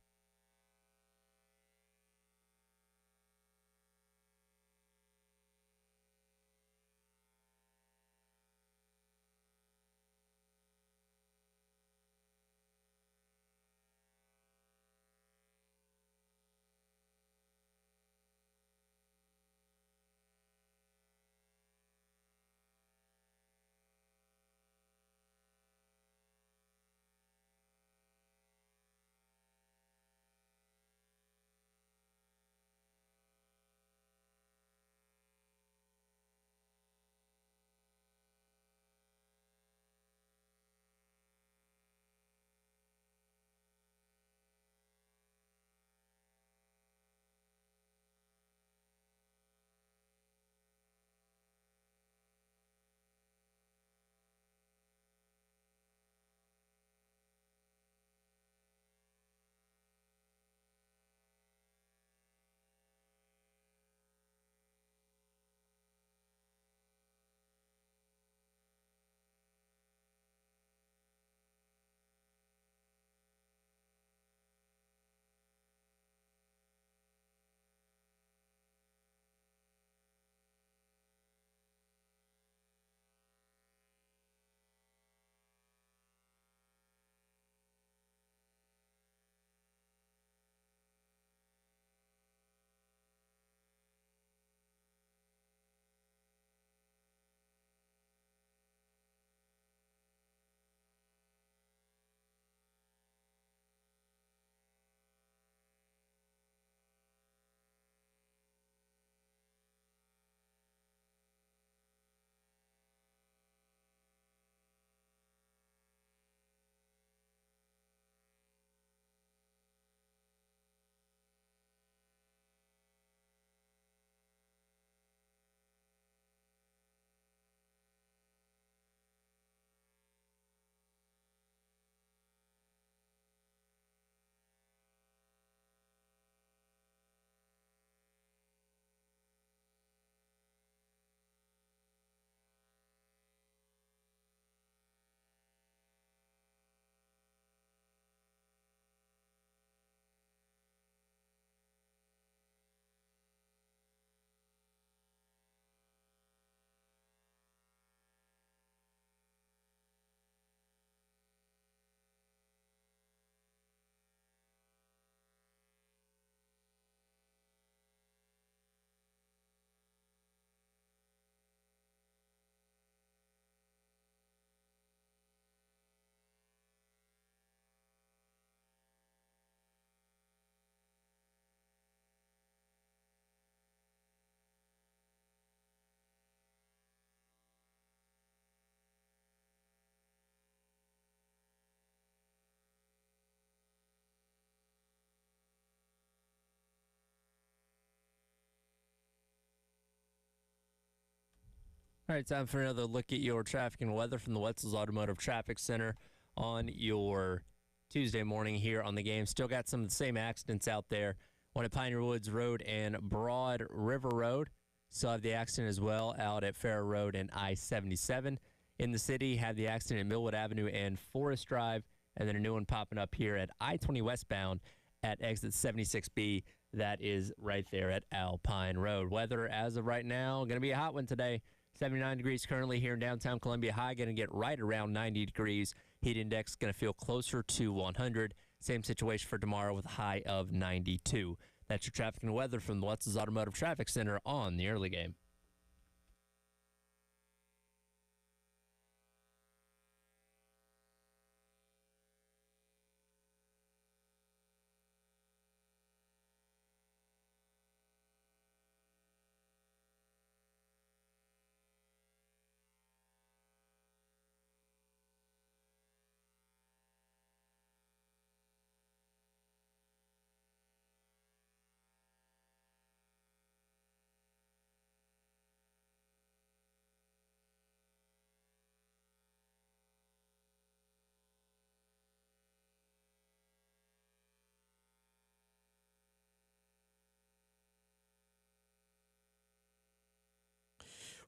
J: All right, time for another look at your traffic and weather from the Wetzel's Automotive Traffic Center on your Tuesday morning here on the game. Still got some of the same accidents out there. One at Pioneer Woods Road and Broad River Road. Still have the accident as well out at Farrer Road and I-77. In the city, had the accident at Millwood Avenue and Forest Drive, and then a new one popping up here at I-20 westbound at exit 76B. That is right there at Alpine Road. Weather as of right now, going to be a hot one today. 79 degrees currently here in downtown Columbia. High going to get right around 90 degrees. Heat index going to feel closer to 100. Same situation for tomorrow with a high of 92. That's your traffic and weather from the Wetzel's Automotive Traffic Center on the early game.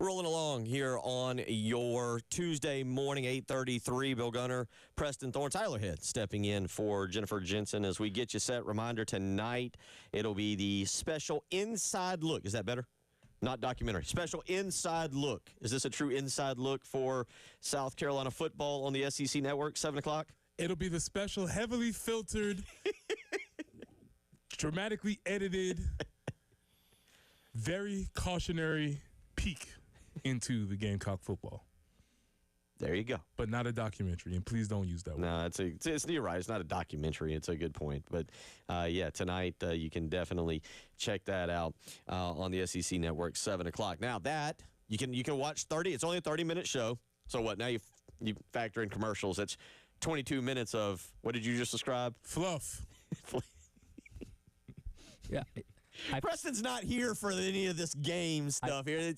A: Rolling along here on your Tuesday morning, 8:33. Bill Gunner, Preston Thorne, Tyler Head stepping in for Jennifer Jensen as we get you set. Reminder tonight, it'll be the special inside look. Is that better? Not documentary. Special inside look. Is this a true inside look for South Carolina football on the SEC Network, 7 o'clock?
B: It'll be the special, heavily filtered, dramatically edited, very cautionary peek into the Gamecock football.
A: There you go.
B: But not a documentary, and please don't use that word.
A: No, you're right. It's not a documentary. It's a good point. But, yeah, tonight you can definitely check that out on the SEC Network, 7 o'clock. Now, that, you can watch 30. It's only a 30-minute show. So what? Now you factor in commercials. That's 22 minutes of, what did you just describe?
B: Fluff.
J: Yeah.
A: Preston's not here for any of this game stuff here.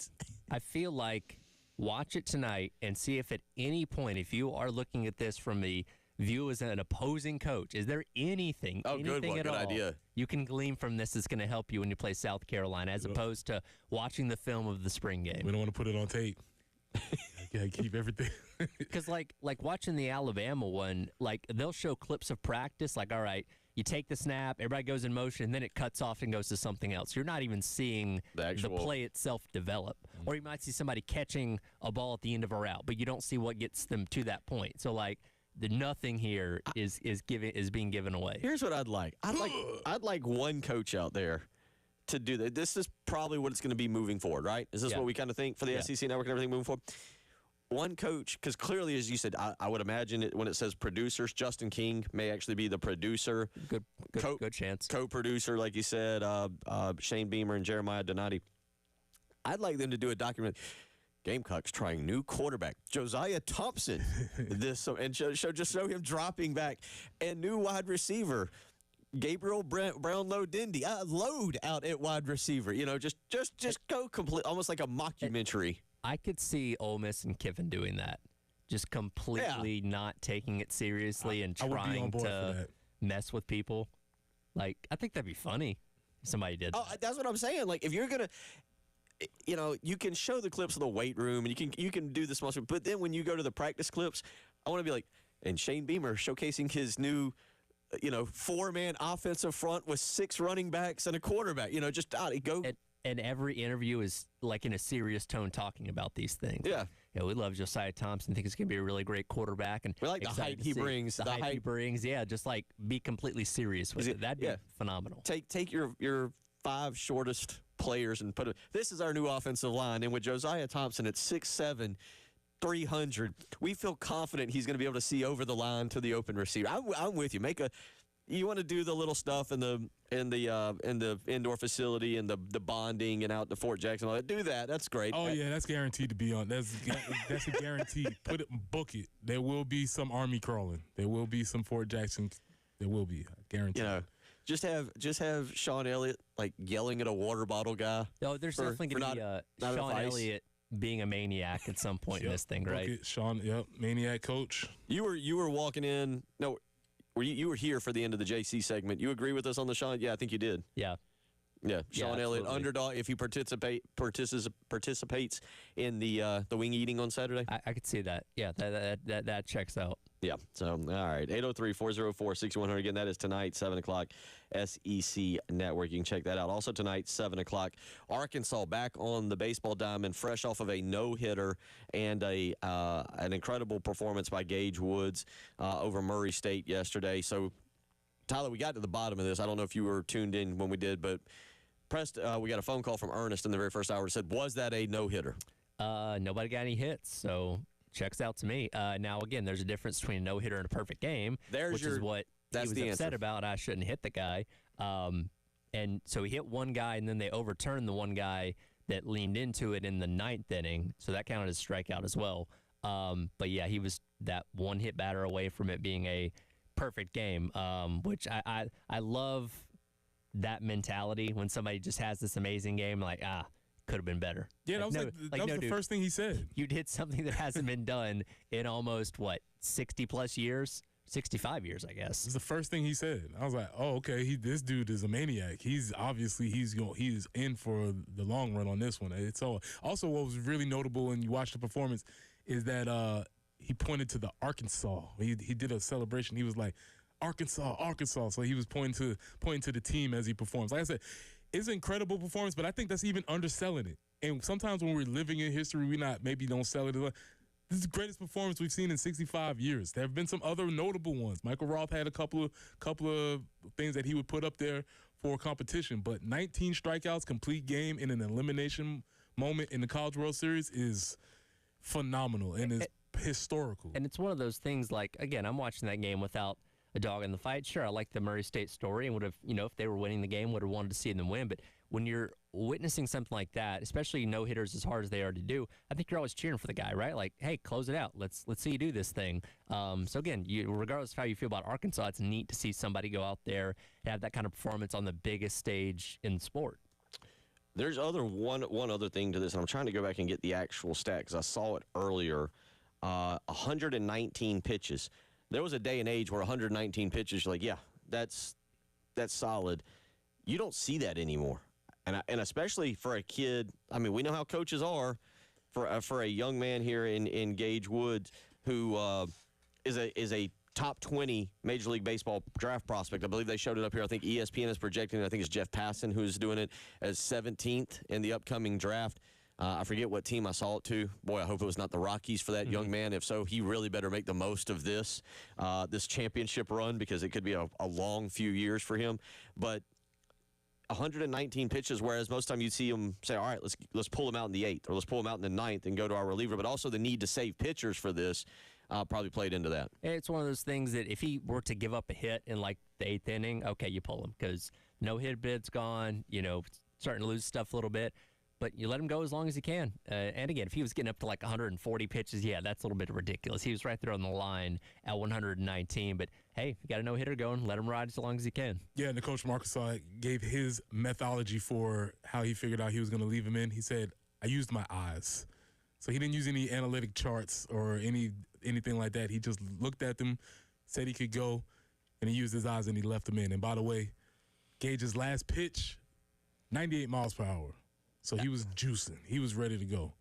J: I feel like watch it tonight and see if at any point, if you are looking at this from the view as an opposing coach, is there anything
A: good idea.
J: you can glean from this that's going to help you when you play South Carolina as opposed to watching the film of the spring game?
B: We don't want to put it on tape. Yeah, keep everything.
J: Because like watching the Alabama one, like they'll show clips of practice, like, all right, you take the snap, everybody goes in motion, and then it cuts off and goes to something else. You're not even seeing the play itself develop. Or you might see somebody catching a ball at the end of a route, but you don't see what gets them to that point. So, like, the nothing here is being given away.
A: Here's what I'd like. I'd like one coach out there to do that. This is probably what it's going to be moving forward, right? Is this what we kind of think for the SEC Network and everything moving forward? One coach, because clearly, as you said, I would imagine when it says producers, Justin King may actually be the producer.
J: Good chance.
A: Co-producer, like you said, Shane Beamer and Jeremiah Donati. I'd like them to do a document. Gamecocks trying new quarterback, Josiah Thompson. Show him dropping back, and new wide receiver, Gabriel Brownlow Dindy. Load out at wide receiver. You know, just go complete, almost like a mockumentary.
J: I could see Ole Miss and Kiffin doing that, just completely not taking it seriously and trying to mess with people. Like, I think that'd be funny if somebody did that.
A: That's what I'm saying. Like, if you're going to, you can show the clips of the weight room, and you can do the small stuff, but then when you go to the practice clips, I want to be like, and Shane Beamer showcasing his new, 4-man offensive front with 6 running backs and a quarterback. Just go.
J: And every interview is like in a serious tone talking about these things.
A: Yeah.
J: We love Josiah Thompson. Think he's going to be a really great quarterback. And
A: we like the height he brings.
J: The height he brings. Yeah, just like be completely serious with it. That'd be phenomenal.
A: Take your 5 shortest players and put it. This is our new offensive line. And with Josiah Thompson at 6'7", 300, we feel confident he's going to be able to see over the line to the open receiver. I'm with you. You want to do the little stuff in the indoor facility and the bonding and out to Fort Jackson. All that. Do that. That's great.
B: Oh yeah, that's guaranteed to be on. That's a guarantee. Book it. There will be some Army crawling. There will be some Fort Jackson. There will be guaranteed.
A: Just have Sean Elliott like yelling at a water bottle guy.
J: No, there's definitely going to be Sean Elliott being a maniac at some point in this thing, right?
B: Okay, Sean, maniac coach.
A: You were walking in. No, you were here for the end of the JC segment. You agree with us on the Sean? Yeah, I think you did.
J: Yeah.
A: Yeah, Sean Elliott, underdog. If he participates in the wing eating on Saturday,
J: I could see that. Yeah, that checks out.
A: Yeah. So all right, 803-404-6100. Again, that is tonight, 7 o'clock, SEC Network. You can check that out. Also tonight, 7 o'clock, Arkansas back on the baseball diamond, fresh off of a no-hitter and an incredible performance by Gage Woods over Murray State yesterday. So, Tyler, we got to the bottom of this. I don't know if you were tuned in when we did, but we got a phone call from Ernest in the very first hour that said, was that a no-hitter?
J: Nobody got any hits, so checks out to me. Now, again, there's a difference between a no-hitter and a perfect game, which is what he was upset about. I shouldn't hit the guy. And so he hit one guy, and then they overturned the one guy that leaned into it in the ninth inning, so that counted as a strikeout as well. But, yeah, he was that one-hit batter away from it being a perfect game, which I love that mentality when somebody just has this amazing game, like, could have been better.
B: Yeah, that was the first thing he said.
J: You did something that hasn't been done in almost, 60-plus years? 65 years, I guess.
B: It's the first thing he said. I was like, oh, okay, this dude is a maniac. He's in for the long run on this one. It's also what was really notable when you watch the performance is that he pointed to the Arkansas. He did a celebration. He was like, Arkansas, Arkansas. So he was pointing to the team as he performs. Like I said, it's an incredible performance, but I think that's even underselling it. And sometimes when we're living in history, maybe don't sell it. This is the greatest performance we've seen in 65 years. There have been some other notable ones. Michael Roth had a couple of things that he would put up there for competition, but 19 strikeouts, complete game in an elimination moment in the College World Series is phenomenal and is historical.
J: And it's one of those things like, again, I'm watching that game without a dog in the fight. Sure, I like the Murray State story and would have, if they were winning the game, would have wanted to see them win. But when you're witnessing something like that, especially no-hitters as hard as they are to do, I think you're always cheering for the guy, right? Like, hey, close it out. Let's see you do this thing. So, again, regardless of how you feel about Arkansas, it's neat to see somebody go out there and have that kind of performance on the biggest stage in sport.
A: There's one other thing to this, and I'm trying to go back and get the actual stat because I saw it earlier. 119 pitches. There was a day and age where 119 pitches, you're like, yeah, that's solid. You don't see that anymore, and especially for a kid. I mean, we know how coaches are. For a young man here in Gage Woods, who is a top 20 Major League Baseball draft prospect. I believe they showed it up here. I think ESPN is projecting. I think it's Jeff Passan who's doing it as 17th in the upcoming draft. I forget what team I saw it to. Boy, I hope it was not the Rockies for that young man. If so, he really better make the most of this championship run because it could be a long few years for him. But 119 pitches, whereas most time you'd see him say, all right, let's pull him out in the 8th or let's pull him out in the 9th and go to our reliever. But also the need to save pitchers for this probably played into that.
J: It's one of those things that if he were to give up a hit in like the 8th inning, okay, you pull him because no hit bid's gone, starting to lose stuff a little bit. But you let him go as long as he can. And again, if he was getting up to like 140 pitches, yeah, that's a little bit ridiculous. He was right there on the line at 119. But, hey, you got a no-hitter going, let him ride as long as he can.
B: Yeah, and the coach from Arkansas gave his methodology for how he figured out he was going to leave him in. He said, I used my eyes. So he didn't use any analytic charts or anything like that. He just looked at them, said he could go, and he used his eyes and he left them in. And by the way, Gage's last pitch, 98 miles per hour. So he was juicing. He was ready to go.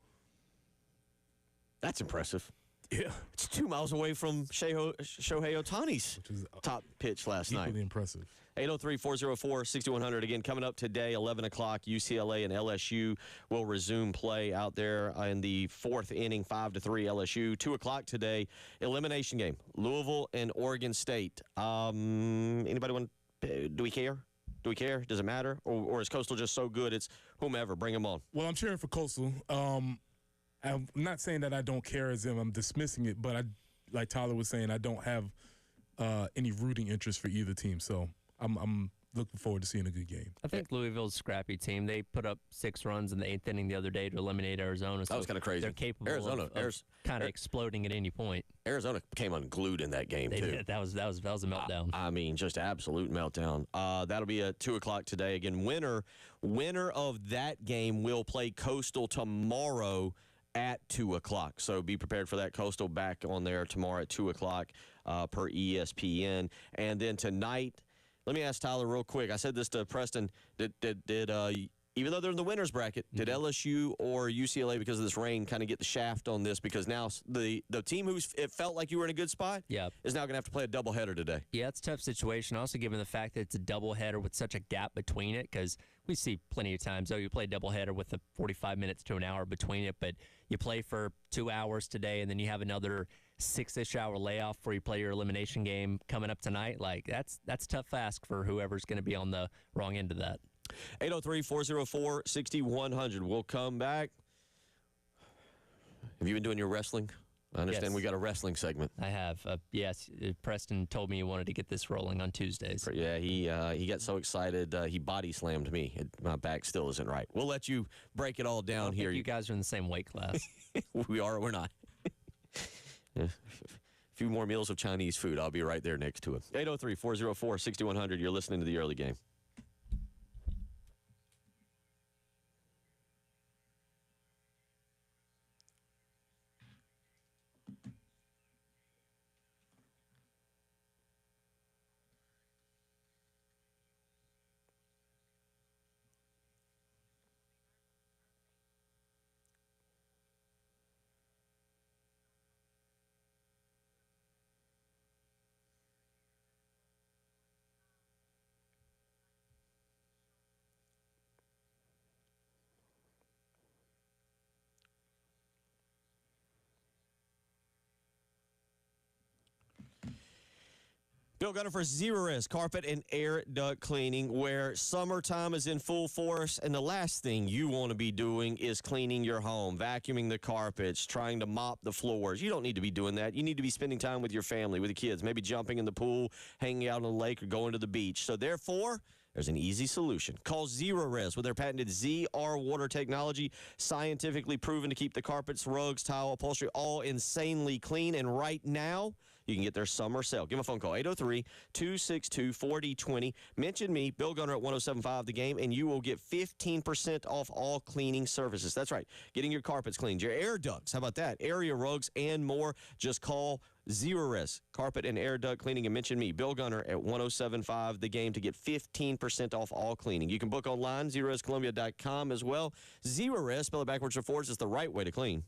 A: That's impressive.
B: Yeah.
A: It's 2 miles away from Shohei Ohtani's top pitch last night.
B: Equally impressive.
A: 803-404-6100. Again, coming up today, 11 o'clock, UCLA and LSU will resume play out there in the 4th inning, 5-3 LSU. 2 o'clock today, elimination game, Louisville and Oregon State. Anybody want, do we care? Do we care? Does it matter? Or is Coastal just so good it's whomever, bring them on?
B: Well, I'm cheering for Coastal. I'm not saying that I don't care as if I'm dismissing it, but like Tyler was saying, I don't have any rooting interest for either team. So I'm looking forward to seeing a good game.
J: I think Louisville's a scrappy team. They put up 6 runs in the 8th inning the other day to eliminate Arizona. So
A: that was kind of crazy.
J: They're capable of kind of exploding at any point.
A: Arizona came unglued in that game,
J: they
A: too.
J: Did. That was a meltdown.
A: I mean, just absolute meltdown. That'll be at 2 o'clock today. Again, winner of that game will play Coastal tomorrow at 2 o'clock. So be prepared for that. Coastal back on there tomorrow at 2 o'clock per ESPN. And then tonight, let me ask Tyler real quick. I said this to Preston. Even though they're in the winner's bracket, did LSU or UCLA, because of this rain, kind of get the shaft on this? Because now the team it felt like you were in a good spot is now going to have to play a doubleheader today.
J: Yeah, it's a tough situation. Also, given the fact that it's a doubleheader with such a gap between it, because we see plenty of times, you play a doubleheader with a 45 minutes to an hour between it, but you play for 2 hours today, and then you have another 6-ish hour layoff before you play your elimination game coming up tonight. Like, that's tough ask for whoever's going to be on the wrong end of that.
A: 803-404-6100. We'll come back. Have you been doing your wrestling? I understand
J: Yes.
A: we got a wrestling segment.
J: I have. Yes, Preston told me he wanted to get this rolling on Tuesdays.
A: Yeah, he got so excited, he body slammed me. My back still isn't right. We'll let you break it all down here.
J: You guys are in the same weight class.
A: We are or we're not. A few more meals of Chinese food. I'll be right there next to him. 803-404-6100. You're listening to the early game. Bill Gunner for Zerorez Carpet and Air Duct Cleaning, where summertime is in full force, and the last thing you want to be doing is cleaning your home, vacuuming the carpets, trying to mop the floors. You don't need to be doing that. You need to be spending time with your family, with the kids, maybe jumping in the pool, hanging out on the lake, or going to the beach. So therefore, there's an easy solution. Call Zerorez with their patented ZR water technology, scientifically proven to keep the carpets, rugs, tile, upholstery all insanely clean. And right now, you can get their summer sale. Give them a phone call, 803-262-4020. Mention me, Bill Gunner at 107.5 The Game, and you will get 15% off all cleaning services. That's right, getting your carpets cleaned, your air ducts, how about that? Area rugs and more. Just call Zerorez Carpet and Air Duct Cleaning and mention me, Bill Gunner at 107.5 The Game, to get 15% off all cleaning. You can book online, ZerorezColumbia.com as well. Zerorez, spell it backwards or forwards, is the right way to clean.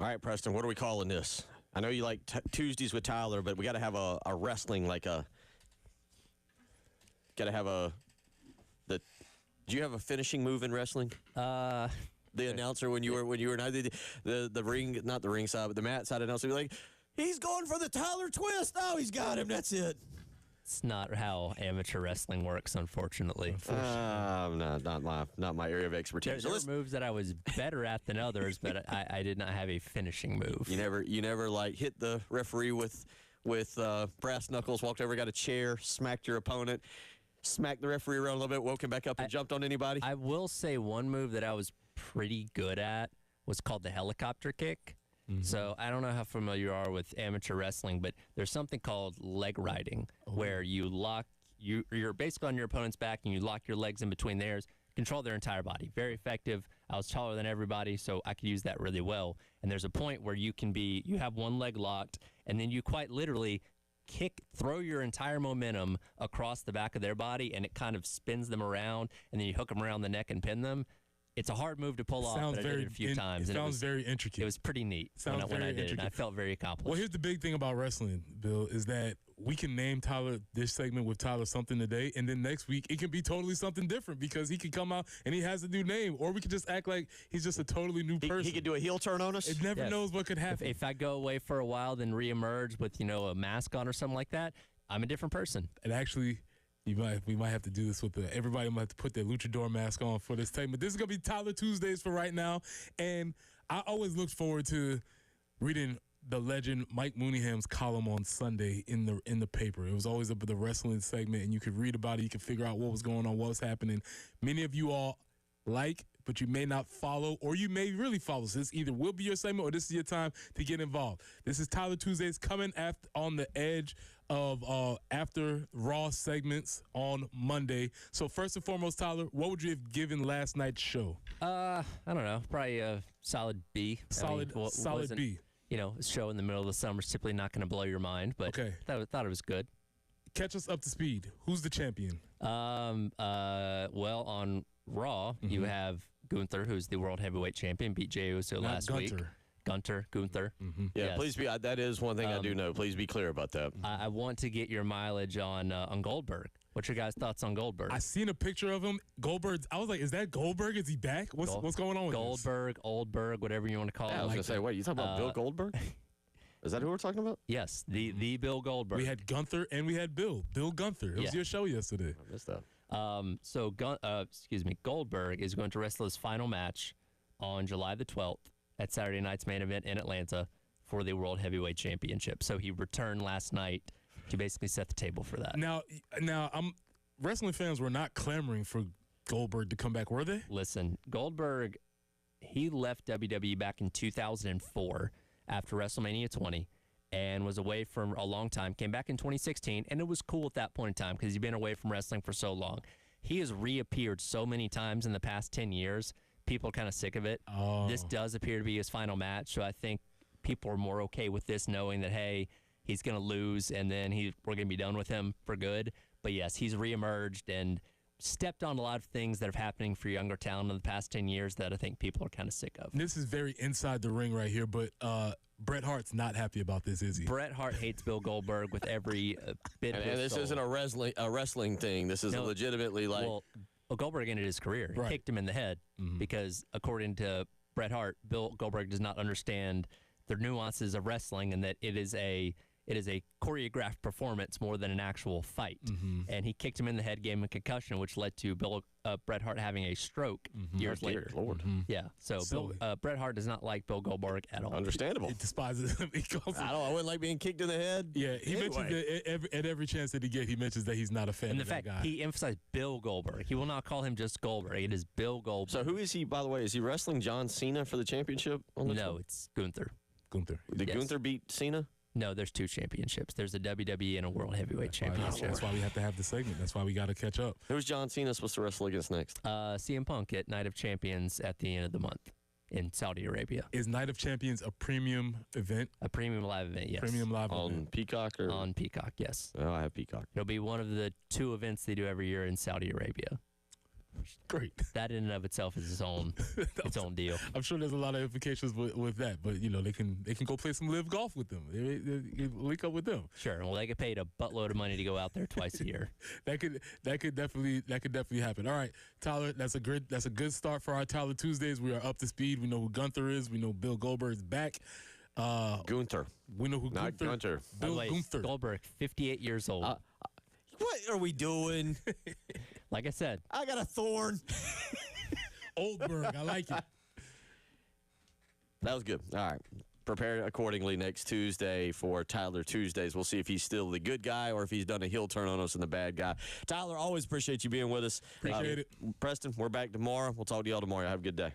A: All right, Preston, what are we calling this? I know you like Tuesdays with Tyler, but we got to have a wrestling, do you have a finishing move in wrestling? The announcer when you were not the ring, not the ring side, but the mat side announcer would be like, he's going for the Tyler twist. Oh, he's got him. That's it.
J: It's not how amateur wrestling works, unfortunately.
A: Not my area of expertise.
J: There were moves that I was better at than others, but I did not have a finishing move.
A: You never like hit the referee with brass knuckles, walked over, got a chair, smacked your opponent, smacked the referee around a little bit, woke him back up and jumped on anybody?
J: I will say one move that I was pretty good at was called the helicopter kick. So I don't know how familiar you are with amateur wrestling, but there's something called leg riding, where you're basically on your opponent's back and you lock your legs in between theirs, control their entire body. Very effective. I was taller than everybody, so I could use that really well. And there's a point where you have one leg locked, and then you quite literally throw your entire momentum across the back of their body, and it kind of spins them around, and then you hook them around the neck and pin them. It's a hard move to pull off, but I did it a few times.
B: It sounds very intricate.
J: It was pretty neat when I did it, and I felt very accomplished.
B: Well, here's the big thing about wrestling, Bill, is that we can name Tyler this segment with Tyler something today, and then next week it can be totally something different because he could come out and he has a new name, or we could just act like he's just a totally new person.
A: He could do a heel turn on us.
B: It never knows what could happen.
J: If I go away for a while, then reemerge with a mask on or something like that, I'm a different person.
B: And actually, we might have to do this with everybody might have to put their luchador mask on for this segment. This is gonna be Tyler Tuesdays for right now, and I always looked forward to reading the legend Mike Mooneyham's column on Sunday in the paper. It was always the wrestling segment, and you could read about it. You could figure out what was going on, what was happening. Many of you all but you may not follow, or you may really follow. So this either will be your segment or this is your time to get involved. This is Tyler Tuesdays coming on the edge of after Raw segments on Monday. So first and foremost, Tyler, what would you have given last night's show?
J: I don't know. Probably a solid B.
B: Solid B.
J: A show in the middle of the summer is typically not going to blow your mind, but thought it was good.
B: Catch us up to speed. Who's the champion?
J: Well, on Raw, you have Gunther, who's the World Heavyweight Champion, beat Jey Uso last week. Gunther.
A: Yeah,
J: yes.
A: please be. That is one thing I do know. Please be clear about that.
J: I want to get your mileage on Goldberg. What's your guys' thoughts on Goldberg?
B: I seen a picture of him. Goldberg. I was like, is that Goldberg? Is he back? What's going on with
J: Goldberg, Oldberg, whatever you want to call him.
A: I was gonna say, wait, you talking about Bill Goldberg? Is that who we're talking about?
J: Yes, the Bill Goldberg.
B: We had Gunther and we had Bill Gunther. It was your show yesterday.
A: I missed that.
J: Goldberg is going to wrestle his final match on July the 12th at Saturday night's main event in Atlanta for the World Heavyweight Championship. So he returned last night to basically set the table for that.
B: Now, wrestling fans were not clamoring for Goldberg to come back, were they?
J: Listen, Goldberg, he left WWE back in 2004 after WrestleMania 20. And was away for a long time, came back in 2016, and it was cool at that point in time because he'd been away from wrestling for so long. He has reappeared so many times in the past 10 years, people are kind of sick of it. This does appear to be his final match, so I think people are more okay with this, knowing that, hey, he's going to lose, and then we're going to be done with him for good. But yes, he's reemerged and stepped on a lot of things that are happening for younger talent in the past 10 years that I think people are kind of sick of.
B: This is very inside the ring right here, but Bret Hart's not happy about this, is he?
J: Bret Hart hates Bill Goldberg with every bit of his
A: And this
J: soul.
A: isn't a wrestling thing. This is legitimately like...
J: Well, Goldberg ended his career. He kicked him in the head because, according to Bret Hart, Bill Goldberg does not understand the nuances of wrestling and that it is a choreographed performance more than an actual fight. And he kicked him in the head, gave him a concussion, which led to Bret Hart having a stroke years later.
A: Lord.
J: Yeah, so Bret Hart does not like Bill Goldberg at all.
A: Understandable.
B: He despises him. He calls him.
A: I wouldn't like being kicked in the head.
B: Yeah, he mentions that at every chance that he gets, he mentions that he's not a fan
J: and
B: of
J: the fact
B: that guy.
J: he emphasized Bill Goldberg. He will not call him just Goldberg. It is Bill Goldberg.
A: So who is he, by the way? Is he wrestling John Cena for the championship?
J: No, it's Gunther.
B: Did
A: Gunther beat Cena?
J: No, there's two championships. There's a WWE and a World Heavyweight Championship.
B: That's why we have to have the segment. That's why we got to catch up.
A: Who's John Cena supposed to wrestle against next?
J: CM Punk at Night of Champions at the end of the month in Saudi Arabia.
B: Is Night of Champions a premium event?
J: A premium live event, yes.
B: Premium live
A: on
B: event.
A: Peacock? Or?
J: On Peacock, yes.
A: Oh, I have Peacock.
J: It'll be one of the two events they do every year in Saudi Arabia.
B: Great.
J: That in and of itself is its own deal.
B: I'm sure there's a lot of implications with that, but they can go play some live golf with them. They link up with them.
J: Sure. Well, they get paid a buttload of money to go out there twice a year.
B: That could definitely happen. All right, Tyler, that's a good start for our Tyler Tuesdays. We are up to speed. We know who Gunther is. We know Bill Goldberg's back.
A: Gunther.
B: We know who
A: Not Gunther.
B: Bill Gunther.
J: Goldberg, 58 years old.
A: What are we doing?
J: Like I said,
A: I got a thorn.
B: Oldberg, I like it.
A: That was good. All right. Prepare accordingly next Tuesday for Tyler Tuesdays. We'll see if he's still the good guy or if he's done a heel turn on us and the bad guy. Tyler, always appreciate you being with us.
B: Appreciate it.
A: Preston, we're back tomorrow. We'll talk to y'all tomorrow. Have a good day.